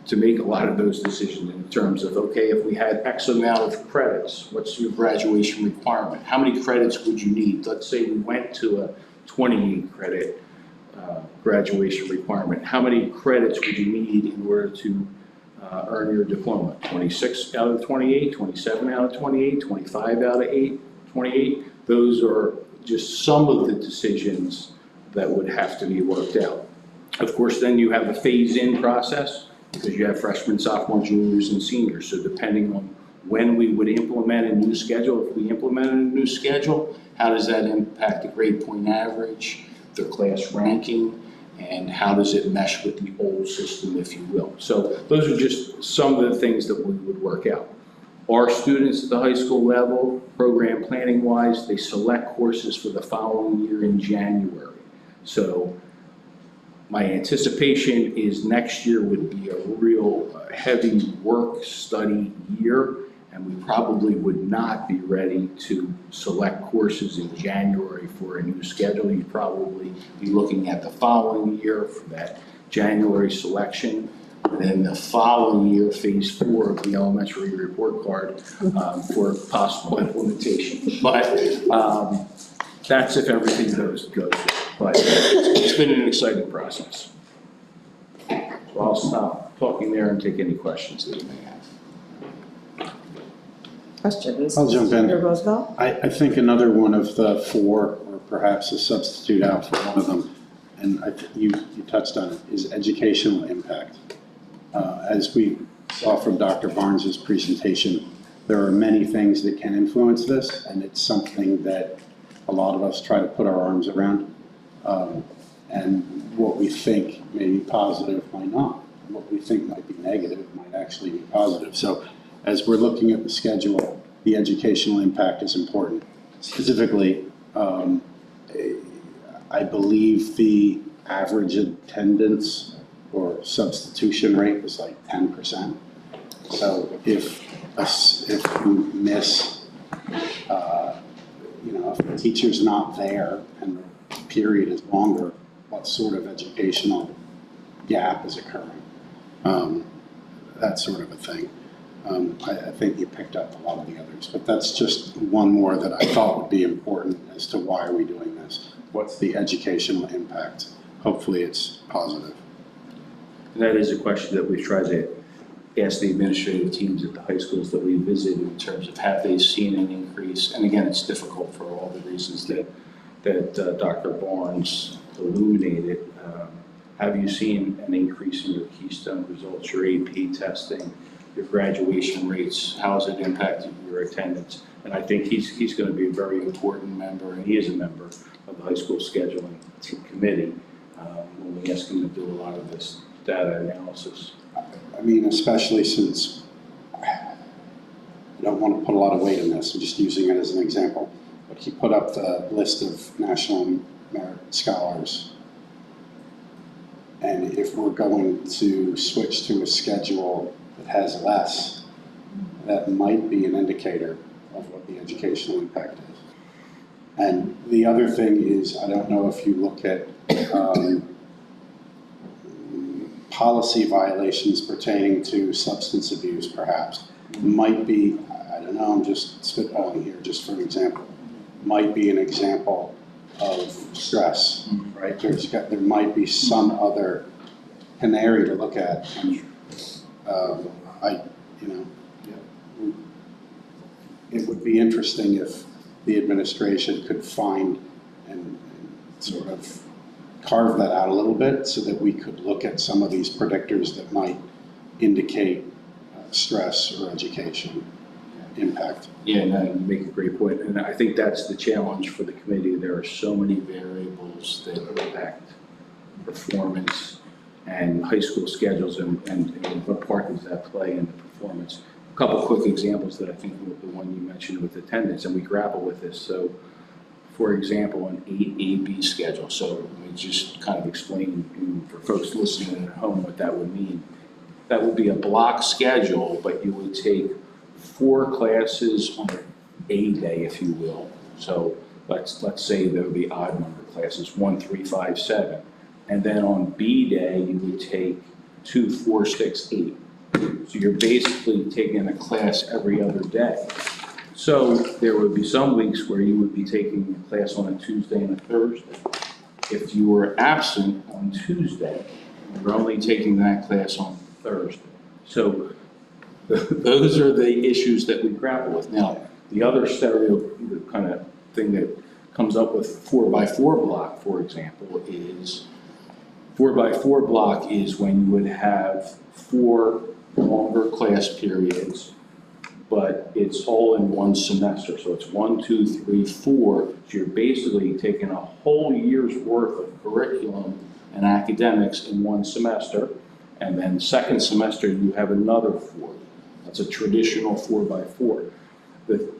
to make a lot of those decisions in terms of, okay, if we had X amount of credits, what's your graduation requirement? How many credits would you need? Let's say we went to a 28 credit graduation requirement. How many credits would you need in order to earn your diploma? 26 out of 28, 27 out of 28, 25 out of 28? Those are just some of the decisions that would have to be worked out. Of course, then you have a phase-in process because you have freshmen, sophomores, juniors, and seniors. So depending on when we would implement a new schedule, if we implemented a new schedule, how does that impact the grade point average, their class ranking, and how does it mesh with the old system, if you will? So those are just some of the things that we would work out. Our students at the high school level, program planning wise, they select courses for the following year in January. So my anticipation is next year would be a real heavy work study year, and we probably would not be ready to select courses in January for a new schedule. You'd probably be looking at the following year for that January selection. And then the following year, phase 4 of the elementary report card for possible implementation. But that's if everything goes. But it's been an exciting process. So I'll stop talking there and take any questions that you may have. Questions? I'll jump in. Mr. Roosevelt? I think another one of the 4, or perhaps a substitute out for one of them, and you touched on it, is educational impact. As we saw from Dr. Barnes's presentation, there are many things that can influence this, and it's something that a lot of us try to put our arms around. And what we think may be positive might not. What we think might be negative might actually be positive. So as we're looking at the schedule, the educational impact is important. Specifically, I believe the average attendance or substitution rate was like 10%. So if you miss, if the teacher's not there and the period is longer, what sort of educational gap is occurring? That sort of a thing. I think you picked up a lot of the others, but that's just one more that I thought would be important as to why are we doing this? What's the educational impact? Hopefully it's positive. That is a question that we've tried to ask the administrative teams at the high schools that we visited in terms of have they seen an increase? And again, it's difficult for all the reasons that Dr. Barnes illuminated. Have you seen an increase in your Keystone results, your AP testing, your graduation rates? How has it impacted your attendance? And I think he's going to be a very important member, and he is a member of the high school scheduling committee when we ask him to do a lot of this data analysis. I mean, especially since I don't want to put a lot of weight in this, I'm just using it as an example, but he put up the list of National Merit Scholars. And if we're going to switch to a schedule that has less, that might be an indicator of what the educational impact is. And the other thing is, I don't know if you look at policy violations pertaining to substance abuse, perhaps. Might be, I don't know, I'm just spitballing here, just for an example. Might be an example of stress, right? There might be some other canary to look at. It would be interesting if the administration could find and sort of carve that out a little bit so that we could look at some of these predictors that might indicate stress or education impact. Yeah, no, you make a great point, and I think that's the challenge for the committee. There are so many variables that impact performance and high school schedules and what part does that play in the performance. A couple quick examples that I think were the one you mentioned with attendance, and we grapple with this. So, for example, an 8AB schedule. So let me just kind of explain for folks listening at home what that would mean. That would be a block schedule, but you would take 4 classes on A day, if you will. So let's say there would be odd number classes, 1, 3, 5, 7. And then on B day, you would take 2, 4, 6, 8. So you're basically taking a class every other day. So there would be some weeks where you would be taking a class on a Tuesday and a Thursday. If you were absent on Tuesday, you're only taking that class on Thursday. So those are the issues that we grapple with. Now, the other kind of thing that comes up with 4x4 block, for example, is 4x4 block is when you would have 4 longer class periods, but it's all in one semester. So it's 1, 2, 3, 4. So you're basically taking a whole year's worth of curriculum and academics in one semester. And then second semester, you have another 4. That's a traditional 4x4.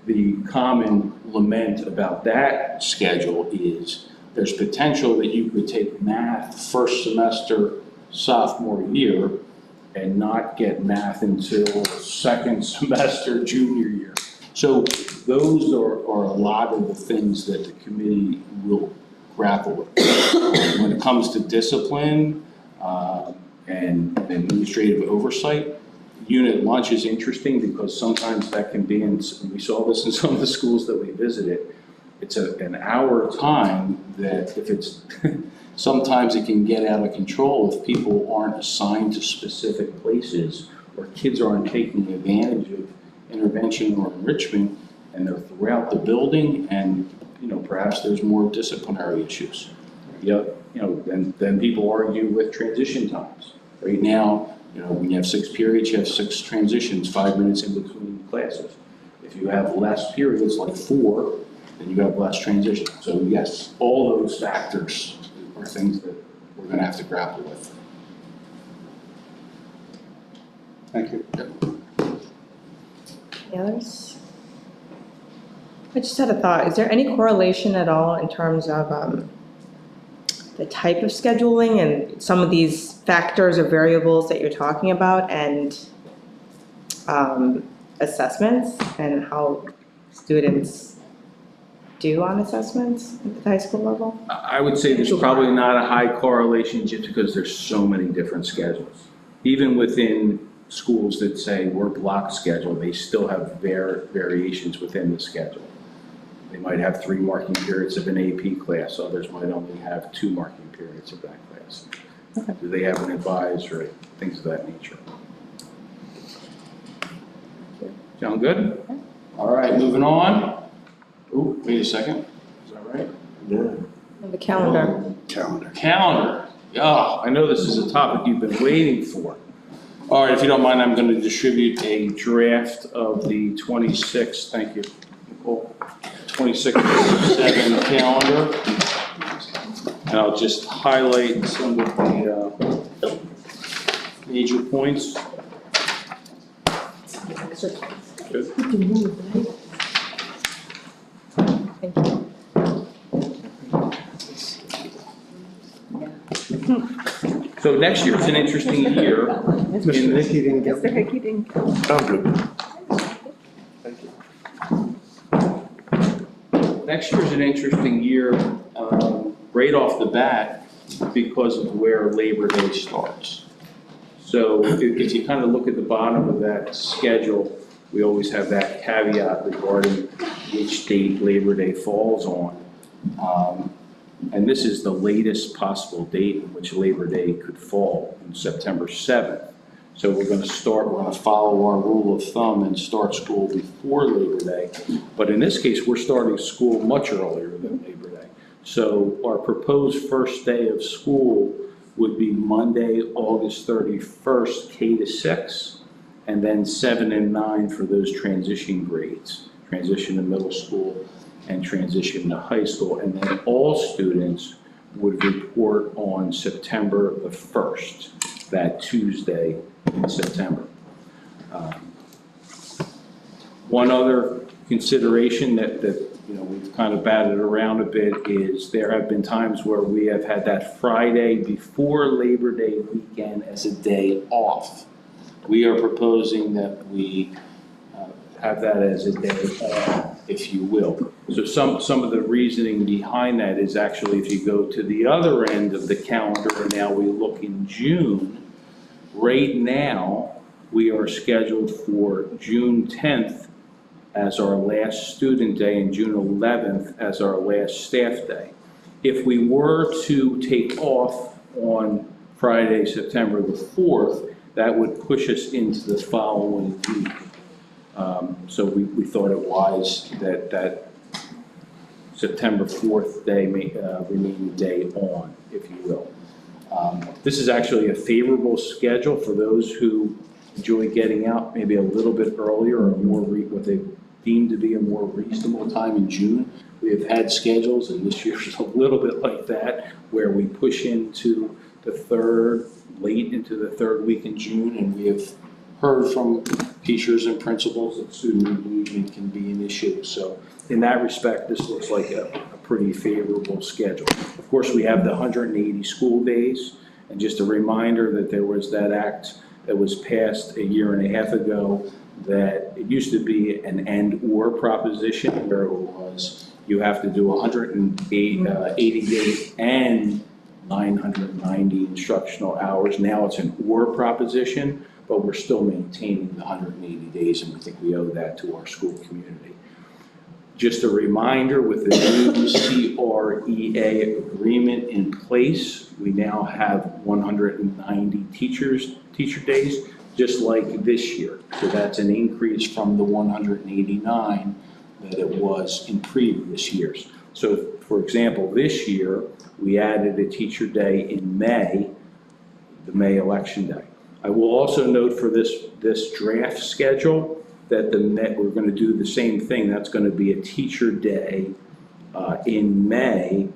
The common lament about that schedule is there's potential that you could take math first semester sophomore year and not get math until second semester junior year. So those are a lot of the things that the committee will grapple with. When it comes to discipline and administrative oversight, unit lunch is interesting because sometimes that can be, and we saw this in some of the schools that we visited, it's an hour time that if it's, sometimes it can get out of control if people aren't assigned to specific places or kids aren't taking advantage of intervention or enrichment and they're throughout the building and, perhaps there's more disciplinary issues. Then people argue with transition times. Right now, when you have 6 periods, you have 6 transitions, 5 minutes in between classes. If you have less periods, like 4, then you have less transition. So yes, all those factors are things that we're gonna have to grapple with. Thank you. Any others? I just had a thought. Is there any correlation at all in terms of the type of scheduling and some of these factors or variables that you're talking about and assessments and how students do on assessments at the high school level? I would say there's probably not a high correlation just because there's so many different schedules. Even within schools that say we're block schedule, they still have variations within the schedule. They might have 3 marking periods of an AP class, others might only have 2 marking periods of that class. Okay. Do they have an advisory, things of that nature. Sound good? All right, moving on. Ooh, wait a second, is that right? Yeah. The calendar. Calendar, yeah, I know this is a topic you've been waiting for. All right, if you don't mind, I'm gonna distribute a draft of the 26th, thank you, Nicole, 26/7 calendar. And I'll just highlight some of the major points. Good. Thank you. So next year's an interesting year. Mr. Hickey didn't get. Mr. Hickey didn't come. I'm good. Thank you. Next year's an interesting year, right off the bat, because of where Labor Day starts. So if you kind of look at the bottom of that schedule, we always have that caveat regarding which date Labor Day falls on. And this is the latest possible date in which Labor Day could fall, on September 7th. So we're gonna follow our rule of thumb and start school before Labor Day. But in this case, we're starting school much earlier than Labor Day. So our proposed first day of school would be Monday, August 31st, K-6, and then 7 and 9 for those transition grades, transition to middle school and transition to high school. And then all students would report on September the 1st, that Tuesday in September. One other consideration that we've kind of batted around a bit is there have been times where we have had that Friday before Labor Day weekend as a day off. We are proposing that we have that as a day off, if you will. So some of the reasoning behind that is actually if you go to the other end of the calendar, and now we look in June, Right now, we are scheduled for June 10th as our last student day and June 11th as our last staff day. If we were to take off on Friday, September the 4th, that would push us into the following week. So we thought it wise that September 4th day may remain the day on, if you will. This is actually a favorable schedule for those who enjoy getting out maybe a little bit earlier or more what they deem to be a more reasonable time in June. We have had schedules, and this year's a little bit like that, where we push into the late into the third week in June, and we have heard from teachers and principals that student engagement can be an issue. So in that respect, this looks like a pretty favorable schedule. Of course, we have the 180 school days, and just a reminder that there was that act that was passed a year and a half ago that it used to be an and/or proposition, where it was you have to do 180 days and 990 instructional hours. Now it's an or proposition, but we're still maintaining the 180 days, and we think we owe that to our school community. Just a reminder, with the new CREA agreement in place, we now have 190 teacher days, just like this year. So that's an increase from the 189 that it was in previous years. So for example, this year, we added a teacher day in May, the May election day. I will also note for this draft schedule that we're going to do the same thing. That's going to be a teacher day in May.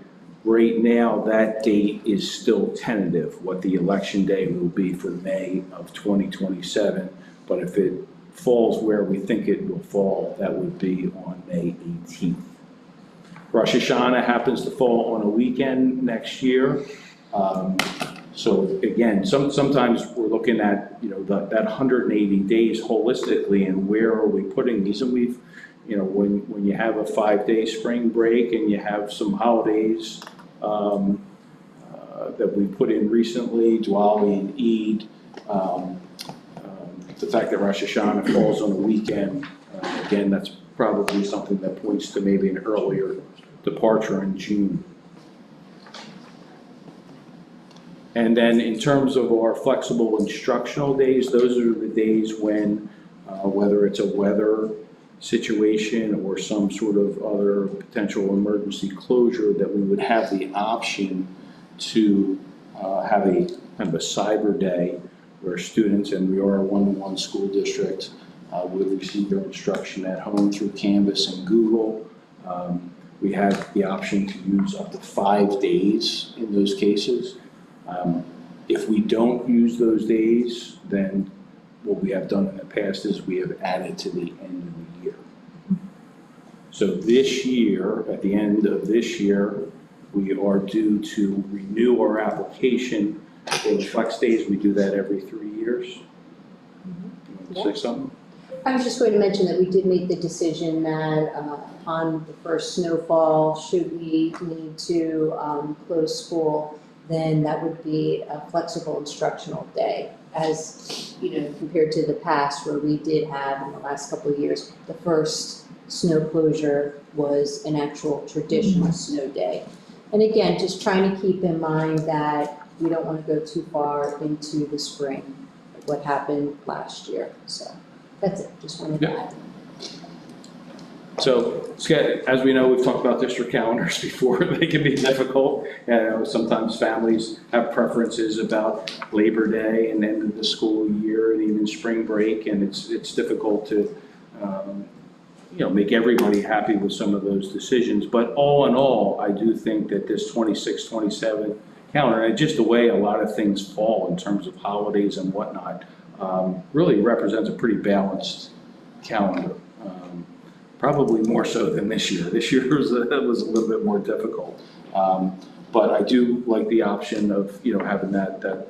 Right now, that date is still tentative, what the election day will be for May of 2027. But if it falls where we think it will fall, that would be on May 18th. Rosh Hashanah happens to fall on a weekend next year. So again, sometimes we're looking at, that 180 days holistically, and where are we putting these? And we've, when you have a 5-day spring break and you have some holidays that we put in recently, Diwali and Eid, the fact that Rosh Hashanah falls on a weekend, again, that's probably something that points to maybe an earlier departure in June. And then in terms of our flexible instructional days, those are the days when, whether it's a weather situation or some sort of other potential emergency closure, that we would have the option to have a kind of a cyber day where students, and we are a one-to-one school district, would receive their instruction at home through Canvas and Google. We have the option to use up to 5 days in those cases. If we don't use those days, then what we have done in the past is we have added to the end of the year. So this year, at the end of this year, we are due to renew our application for the flex days. We do that every 3 years. You want to say something? I was just going to mention that we did make the decision that upon the first snowfall, should we need to close school, then that would be a flexible instructional day, as compared to the past where we did have in the last couple of years, the first snow closure was an actual traditional snow day. And again, just trying to keep in mind that we don't want to go too far into the spring, like what happened last year. So that's it, just wanted to add. So, as we know, we've talked about district calendars before. They can be difficult. Sometimes families have preferences about Labor Day and end of the school year and even spring break, and it's difficult to make everybody happy with some of those decisions. But all in all, I do think that this 26-27 calendar, and just the way a lot of things fall in terms of holidays and whatnot, really represents a pretty balanced calendar. Probably more so than this year. This year was a little bit more difficult. But I do like the option of, having that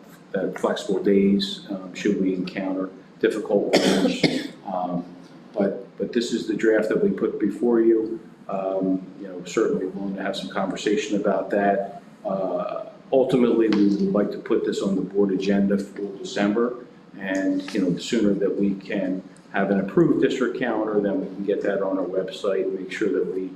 flexible days, should we encounter difficult weather. But this is the draft that we put before you. Certainly willing to have some conversation about that. Ultimately, we would like to put this on the board agenda for December. And, the sooner that we can have an approved district calendar, then we can get that on our website, make sure that we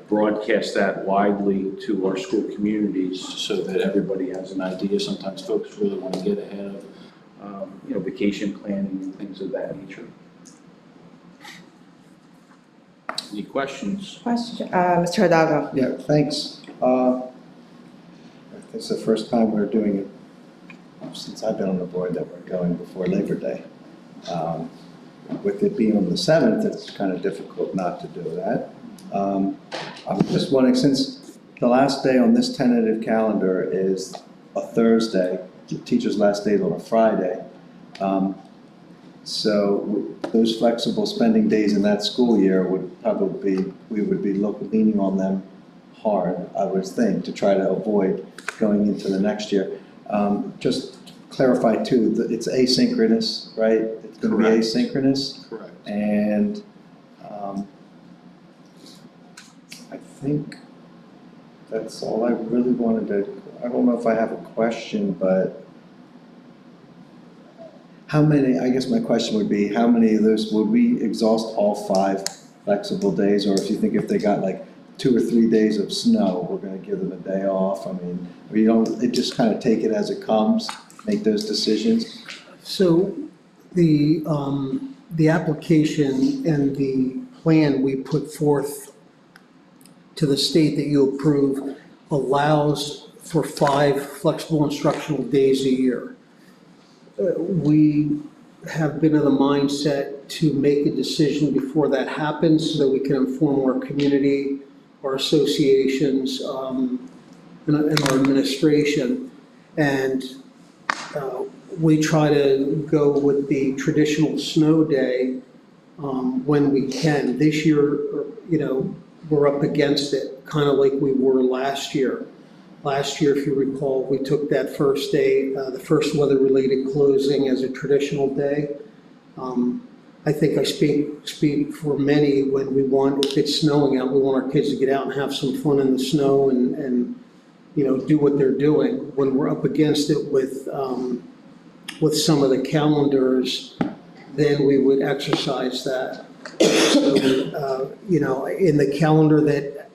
broadcast that widely to our school communities so that everybody has an idea. Sometimes folks really want to get ahead of, vacation planning and things of that nature. Any questions? Question, Mr. Hidalgo? Yeah, thanks. It's the first time we're doing it since I've been on the board that we're going before Labor Day. With it being on the 7th, it's kind of difficult not to do that. I'm just wondering, since the last day on this tentative calendar is a Thursday, the teacher's last day is on a Friday. So those flexible spending days in that school year would probably be, we would be leaning on them hard, I would think, to try to avoid going into the next year. Just clarify too, that it's asynchronous, right? It's going to be asynchronous. Correct. And I think that's all I really wanted to, I don't know if I have a question, but how many, I guess my question would be, how many of those, would we exhaust all 5 flexible days? Or if you think if they got like 2 or 3 days of snow, we're gonna give them a day off? I mean, we don't, it just kind of take it as it comes, make those decisions? So the application and the plan we put forth to the state that you approve allows for 5 flexible instructional days a year. We have been of the mindset to make a decision before that happens so that we can inform our community, our associations, and our administration. And we try to go with the traditional snow day when we can. This year, we're up against it, kind of like we were last year. Last year, if you recall, we took that first day, the first weather-related closing as a traditional day. I think I speak for many when we want, if it's snowing out, we want our kids to get out and have some fun in the snow and do what they're doing. When we're up against it with some of the calendars, then we would exercise that. So, in the calendar that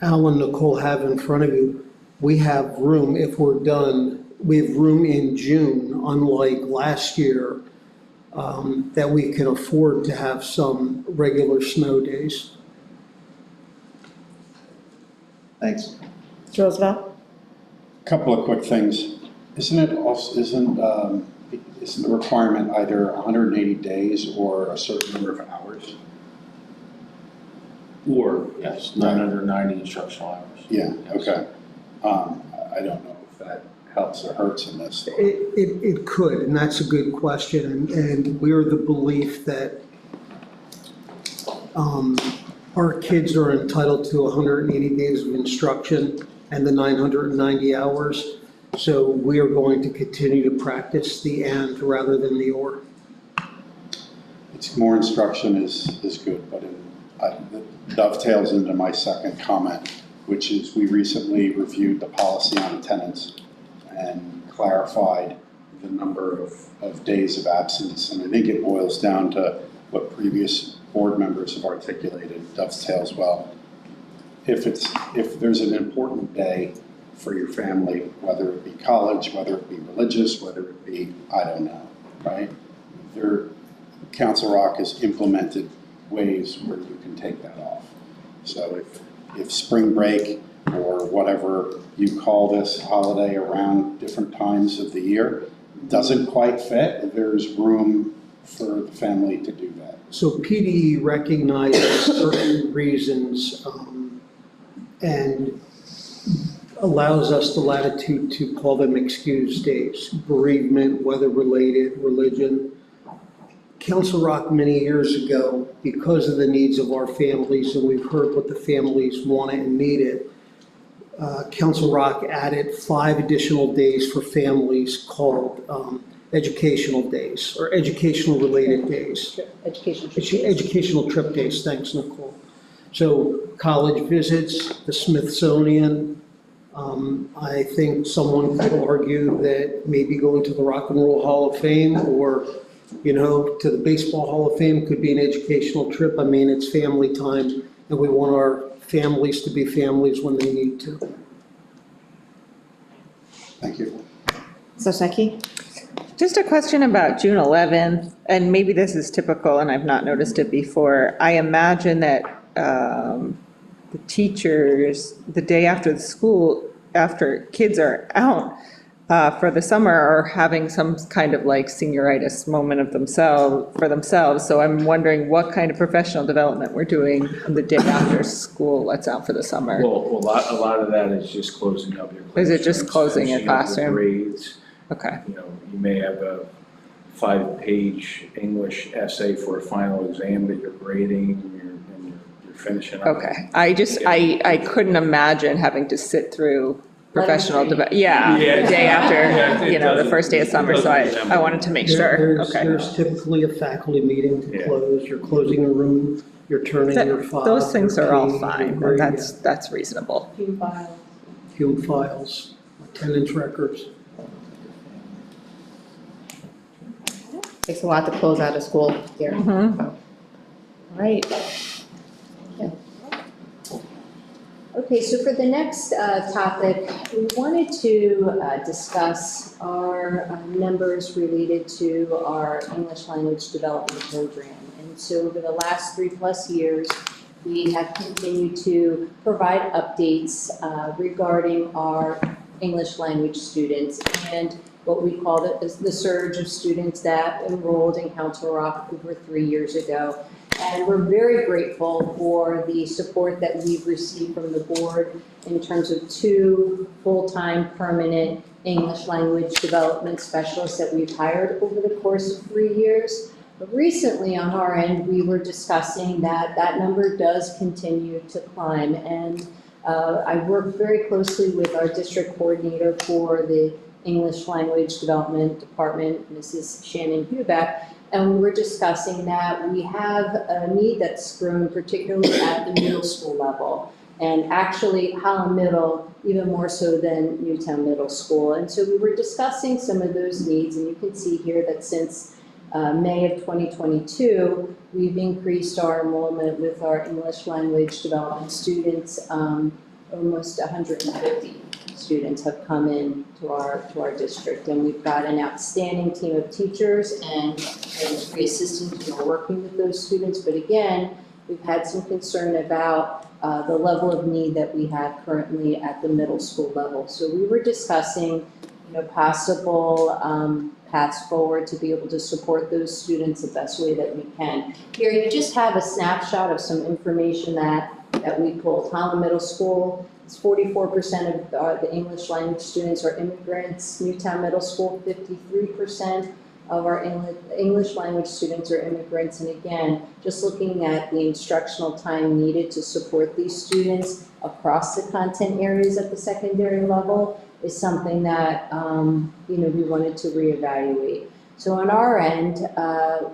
Al and Nicole have in front of you, we have room, if we're done, we have room in June, unlike last year, that we can afford to have some regular snow days. Thanks. Mr. Roosevelt? Couple of quick things. Isn't the requirement either 180 days or a certain number of hours? Or, yes, 990 instructional hours. Yeah, okay. I don't know if that helps or hurts in this. It could, and that's a good question, and we're the belief that our kids are entitled to 180 days of instruction and the 990 hours, so we are going to continue to practice the and rather than the or. It's more instruction is good, but it dovetails into my second comment, which is we recently reviewed the policy on attendance and clarified the number of days of absence. And I think it boils down to what previous board members have articulated, dovetails well. If there's an important day for your family, whether it be college, whether it be religious, whether it be, I don't know, right? Council Rock has implemented ways where you can take that off. So if spring break or whatever you call this holiday around different times of the year doesn't quite fit, there's room for the family to do that. So PDE recognizes certain reasons and allows us the latitude to call them excused days, bereavement, weather-related, religion. Council Rock many years ago, because of the needs of our families, and we've heard what the families wanted and needed, Council Rock added 5 additional days for families called educational days, or educational-related days. Educational trip days, thanks, Nicole. So college visits, the Smithsonian, I think someone could argue that maybe going to the Rock and Roll Hall of Fame or, to the Baseball Hall of Fame could be an educational trip. I mean, it's family time, and we want our families to be families when they need to. Thank you. Soseki? Just a question about June 11th, and maybe this is typical and I've not noticed it before. I imagine that the teachers, the day after the school, after kids are out for the summer, are having some kind of like senioritis moment of themselves. So I'm wondering what kind of professional development we're doing the day after school lets out for the summer. Well, a lot of that is just closing up your classrooms. Is it just closing your finishing up classroom? Grades. Okay. You may have a 5-page English essay for a final exam that you're grading, and you're finishing up. Okay, I couldn't imagine having to sit through professional development, the day after, the first day of summer, so I wanted to make sure, okay. There's typically a faculty meeting to close, you're closing a room, you're turning your file. Those things your are all page, fine, your grade, that's reasonable. Few files. Human files, attendance records. Takes a lot to close out a school year. Mhm. Right. Okay, so for the next topic, we wanted to discuss our numbers related to our English language development program. And so over the last 3+ years, we have continued to provide updates regarding our English language students and what we called it is the surge of students that enrolled in Council Rock over 3 years ago. And we're very grateful for the support that we've received from the board in terms of 2 full-time permanent English language development specialists that we've hired over the course of 3 years. But recently on our end, we were discussing that that number does continue to climb. And I worked very closely with our district coordinator for the English Language Development Department, Mrs. Shannon Hubeck, and we were discussing that we have a need that's grown particularly at the middle school level. And actually, Holland Middle, even more so than Newtown Middle School. And so we were discussing some of those needs, and you can see here that since May of 2022, we've increased our enrollment with our English language development students. Almost 150 students have come in to our district, and we've got an outstanding team of teachers and 3 assistants who are working with those students. But again, we've had some concern about the level of need that we have currently at the middle school level. So we were discussing, possible paths forward to be able to support those students the best way that we can. Here, you just have a snapshot of some information that we pulled. Holland Middle School, it's 44% of the English language students are immigrants. Newtown Middle School, 53% of our English language students are immigrants. And again, just looking at the instructional time needed to support these students across the content areas at the secondary level is something that, we wanted to reevaluate. So on our end,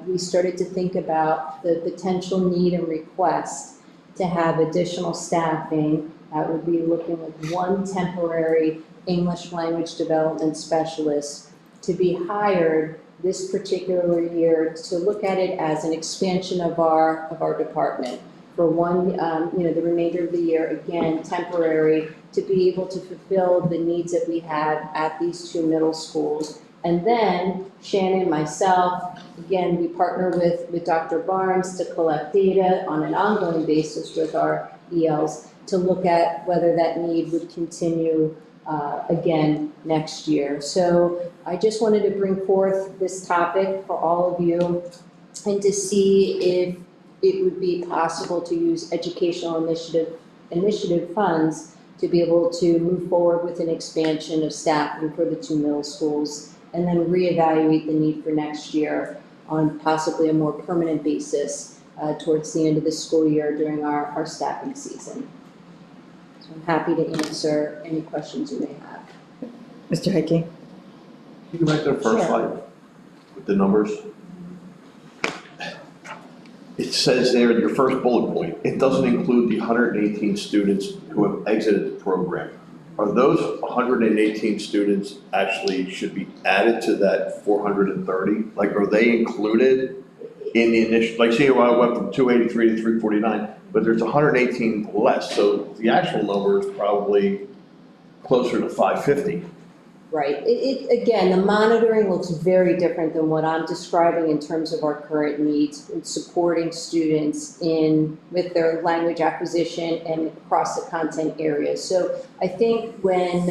we started to think about the potential need and request to have additional staffing. That would be looking at 1 temporary English language development specialist to be hired this particular year to look at it as an expansion of our department for the remainder of the year, again, temporary, to be able to fulfill the needs that we have at these 2 middle schools. And then Shannon, myself, again, we partner with Dr. Barnes to collect data on an ongoing basis with our ELs to look at whether that need would continue again next year. So I just wanted to bring forth this topic for all of you and to see if it would be possible to use educational initiative funds to be able to move forward with an expansion of staffing for the 2 middle schools, and then reevaluate the need for next year on possibly a more permanent basis towards the end of the school year during our staffing season. So I'm happy to answer any questions you may have. Mr. Hickey? You can make the first slide with the numbers. It says there in your first bullet point, it doesn't include the 118 students who have exited the program. are those 118 students actually should be added to that 430? Like, are they included in the initial, like, say I went from 283 to 349, but there's 118 less, so the actual number is probably closer to 550. Right, again, the monitoring looks very different than what I'm describing in terms of our current needs in supporting students with their language acquisition and across the content areas. So I think when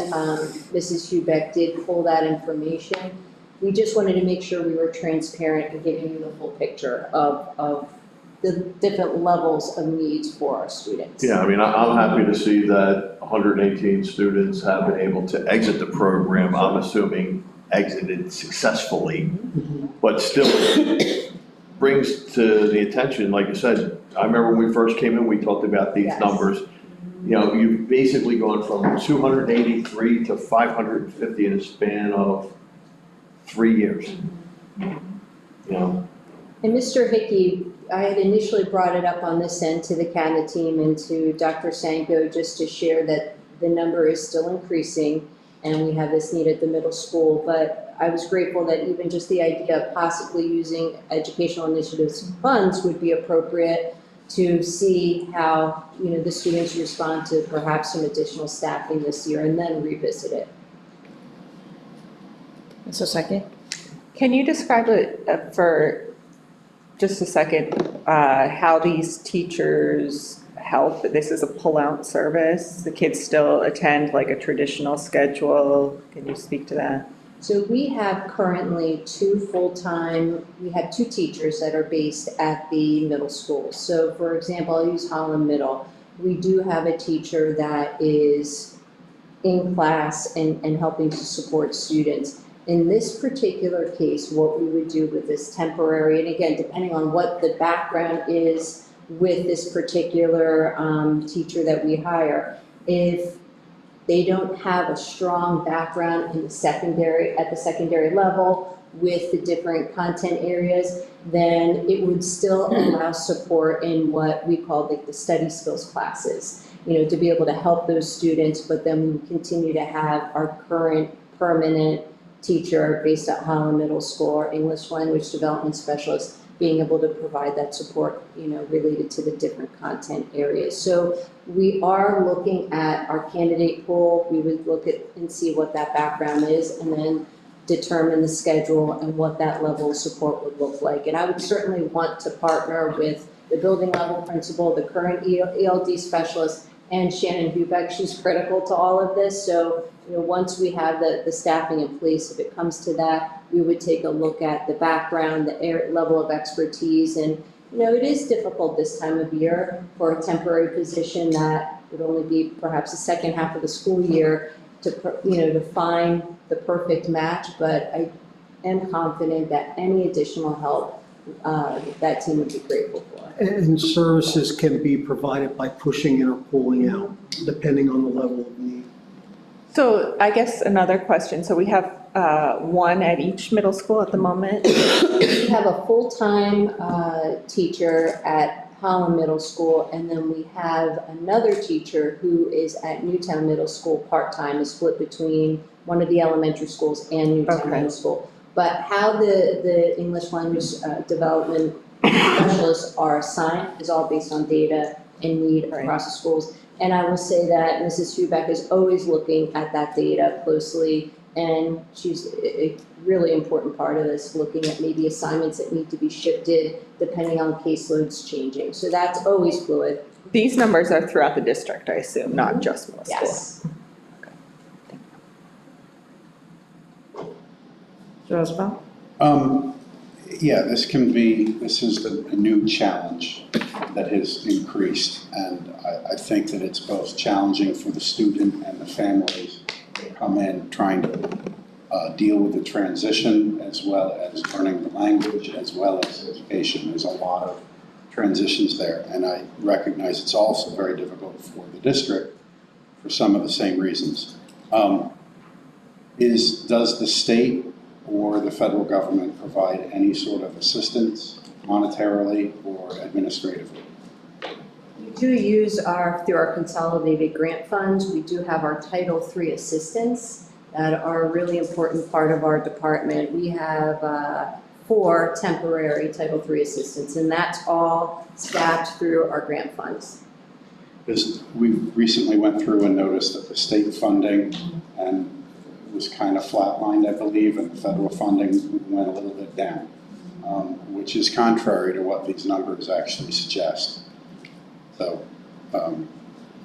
Mrs. Hubeck did pull that information, we just wanted to make sure we were transparent and giving you the full picture of the different levels of needs for our students. Yeah, I mean, I'm happy to see that 118 students have been able to exit the program, I'm assuming exited successfully, but still brings to the attention, like you said, I remember when we first came in, we talked about these Yes. numbers. You know, you've basically gone from 283 to 550 in a span of 3 years. You know, And Mr. Hickey, I had initially brought it up on this end to the CANA team and to Dr. Sanko just to share that the number is still increasing and we have this need at the middle school. But I was grateful that even just the idea of possibly using educational initiatives funds would be appropriate to see how, you know, the students respond to perhaps some additional staffing this year and then revisit it. So second? Can you describe it for just a second, how these teachers help? This is a pull-out service. The kids still attend like a traditional schedule. Can you speak to that? So we have currently we have two teachers that are based at the middle school. So for example, I'll use Holland Middle. We do have a teacher that is in class and helping to support students. In this particular case, what we would do with this temporary, and again, depending on what the background is with this particular teacher that we hire, if they don't have a strong background in the secondary level with the different content areas, then it would still allow support in what we call like the study skills classes, you know, to be able to help those students, but then we would continue to have our current permanent teacher based at Holland Middle School, or English language development specialist, being able to provide that support, you know, related to the different content areas. So we are looking at our candidate pool. We would look at and see what that background is and then determine the schedule and what that level of support would look like. And I would certainly want to partner with the building level principal, the current ELD specialist, and Shannon Hubeck. She's critical to all of this. So, you know, once we have the staffing in place, if it comes to that, we would take a look at the background, the level of expertise. And, you know, it is difficult this time of year for a temporary position that would only be perhaps the second half of the school year to, you know, to find the perfect match. But I am confident that any additional help that team would be grateful for. And services can be provided by pushing in or pulling out, depending on the level of need. So I guess another question. So we have one at each middle school at the moment? We have a full-time teacher at Holland Middle School, and then we have another teacher who is at Newtown Middle School part-time, is split between one of the elementary schools and Newtown Middle School. But how the English language development specialists are assigned is all based on data and need across the schools. And I will say that Mrs. Hubeck is always looking at that data closely, and she's a really important part of this, looking at maybe assignments that need to be shifted depending on caseloads changing. So that's always fluid. These numbers are throughout the district, I assume, not just middle school? Yes. Roosevelt? Yeah, this is a new challenge that has increased. And I think that it's both challenging for the student and the families that come in trying to deal with the transition, as well as learning the language, as well as education. There's a lot of transitions there. And I recognize it's also very difficult for the district for some of the same reasons. Does the state or the federal government provide any sort of assistance monetarily or administratively? We do use through our consolidated grant funds, we do have our Title III assistants that are a really important part of our department. We have 4 temporary Title III assistants, and that's all staffed through our grant funds. We recently went through and noticed that the state funding and was kind of flatlined, I believe, and the federal funding went a little bit down, which is contrary to what these numbers actually suggest. So,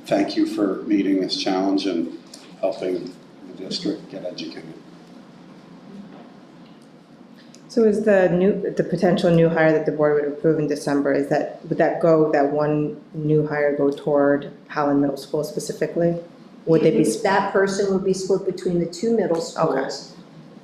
thank you for meeting this challenge and helping the district get educated. So is the potential new hire that the board would approve in December, would that one new hire go toward Howland Middle School specifically? Would they be? That person would be split between the 2 middle schools.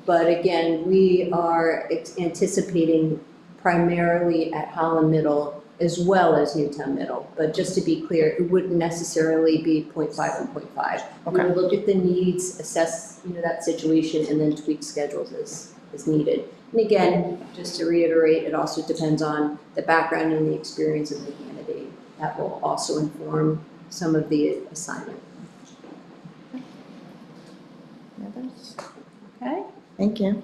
But again, we are anticipating primarily at Howland Middle as well as Newtown Middle. But just to be clear, it wouldn't necessarily be 0.5 and 0.5. We will look at the needs, assess, that situation, and then tweak schedules as needed. And again, just to reiterate, it also depends on the background and the experience of the candidate. That will also inform some of the assignment. Okay. Thank you.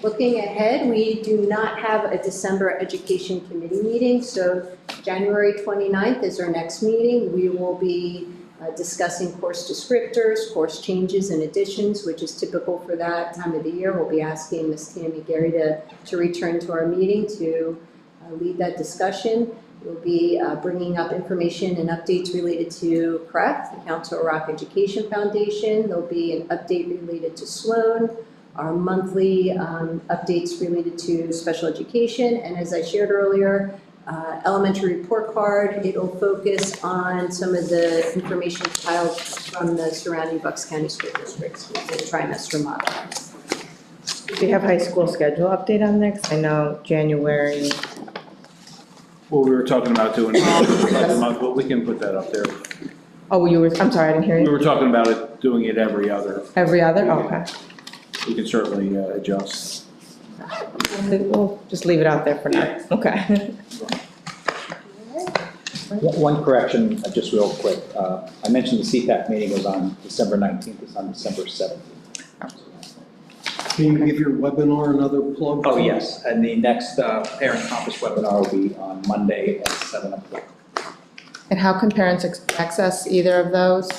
Looking ahead, we do not have a December Education Committee meeting, so January 29th is our next meeting. We will be discussing course descriptors, course changes and additions, which is typical for that time of the year. We'll be asking Ms. Tammy Gary to return to our meeting to lead that discussion. We'll be bringing up information and updates related to CREF, the Council Rock Education Foundation. There'll be an update related to Sloan, our monthly updates related to special education, and as I shared earlier, elementary report card. It'll focus on some of the information compiled from the surrounding Bucks County school districts with the trimester model. Do you have high school schedule update on there? 'Cause I know January. Well, we were talking about doing it month, but we can put that up there. Oh, I'm sorry, I didn't hear We you. were talking about it, doing it every other. Every other? Oh, okay. We can certainly adjust. We'll just leave it out there for now. Okay. One correction, just real quick. I mentioned the CPAC meeting was on December 19th, it's on December 17th. Can you give your webinar another plug? Oh, yes, and the next Parent Compass webinar will be on Monday at 7 o'clock. And how can parents access either of those?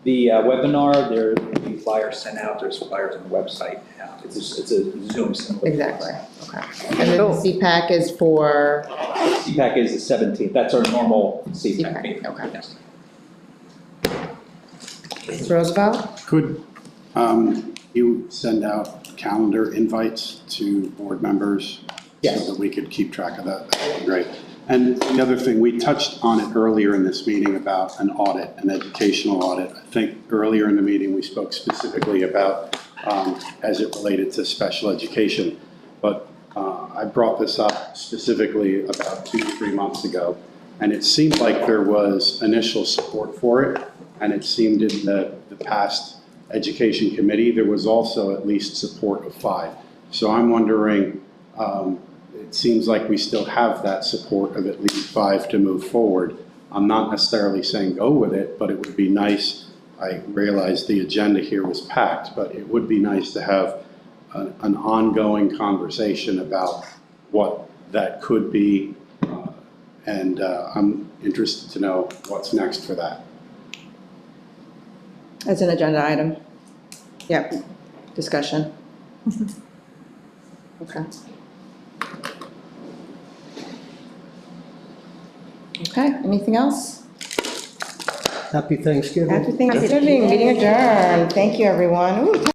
The webinar, there will be flyers sent out, there's flyers on the website. It's a Zoom symbol. Exactly, okay. And then the CPAC is for? CPAC is the 17th, that's our normal CPAC meeting. Okay. Yes. Ms. Roosevelt? Could you send out calendar invites to board members? Yes. So that we could keep track of that? That would be great. And the other thing, we touched on it earlier in this meeting about an audit, an educational audit. I think earlier in the meeting, we spoke specifically about as it related to special education. But I brought this up specifically about 2 to 3 months ago, and it seemed like there was initial support for it, and it seemed in the past education committee, there was also at least support of 5. So I'm wondering, it seems like we still have that support of at least 5 to move forward. I'm not necessarily saying go with it, but it would be nice. I realize the agenda here was packed, but it would be nice to have an ongoing conversation about what that could be. And I'm interested to know what's next for that. As an agenda item? Yep, discussion. Okay. Okay, anything else? Happy Thanksgiving. Happy Thanksgiving, meeting adjourned. Thank you, everyone. Ooh,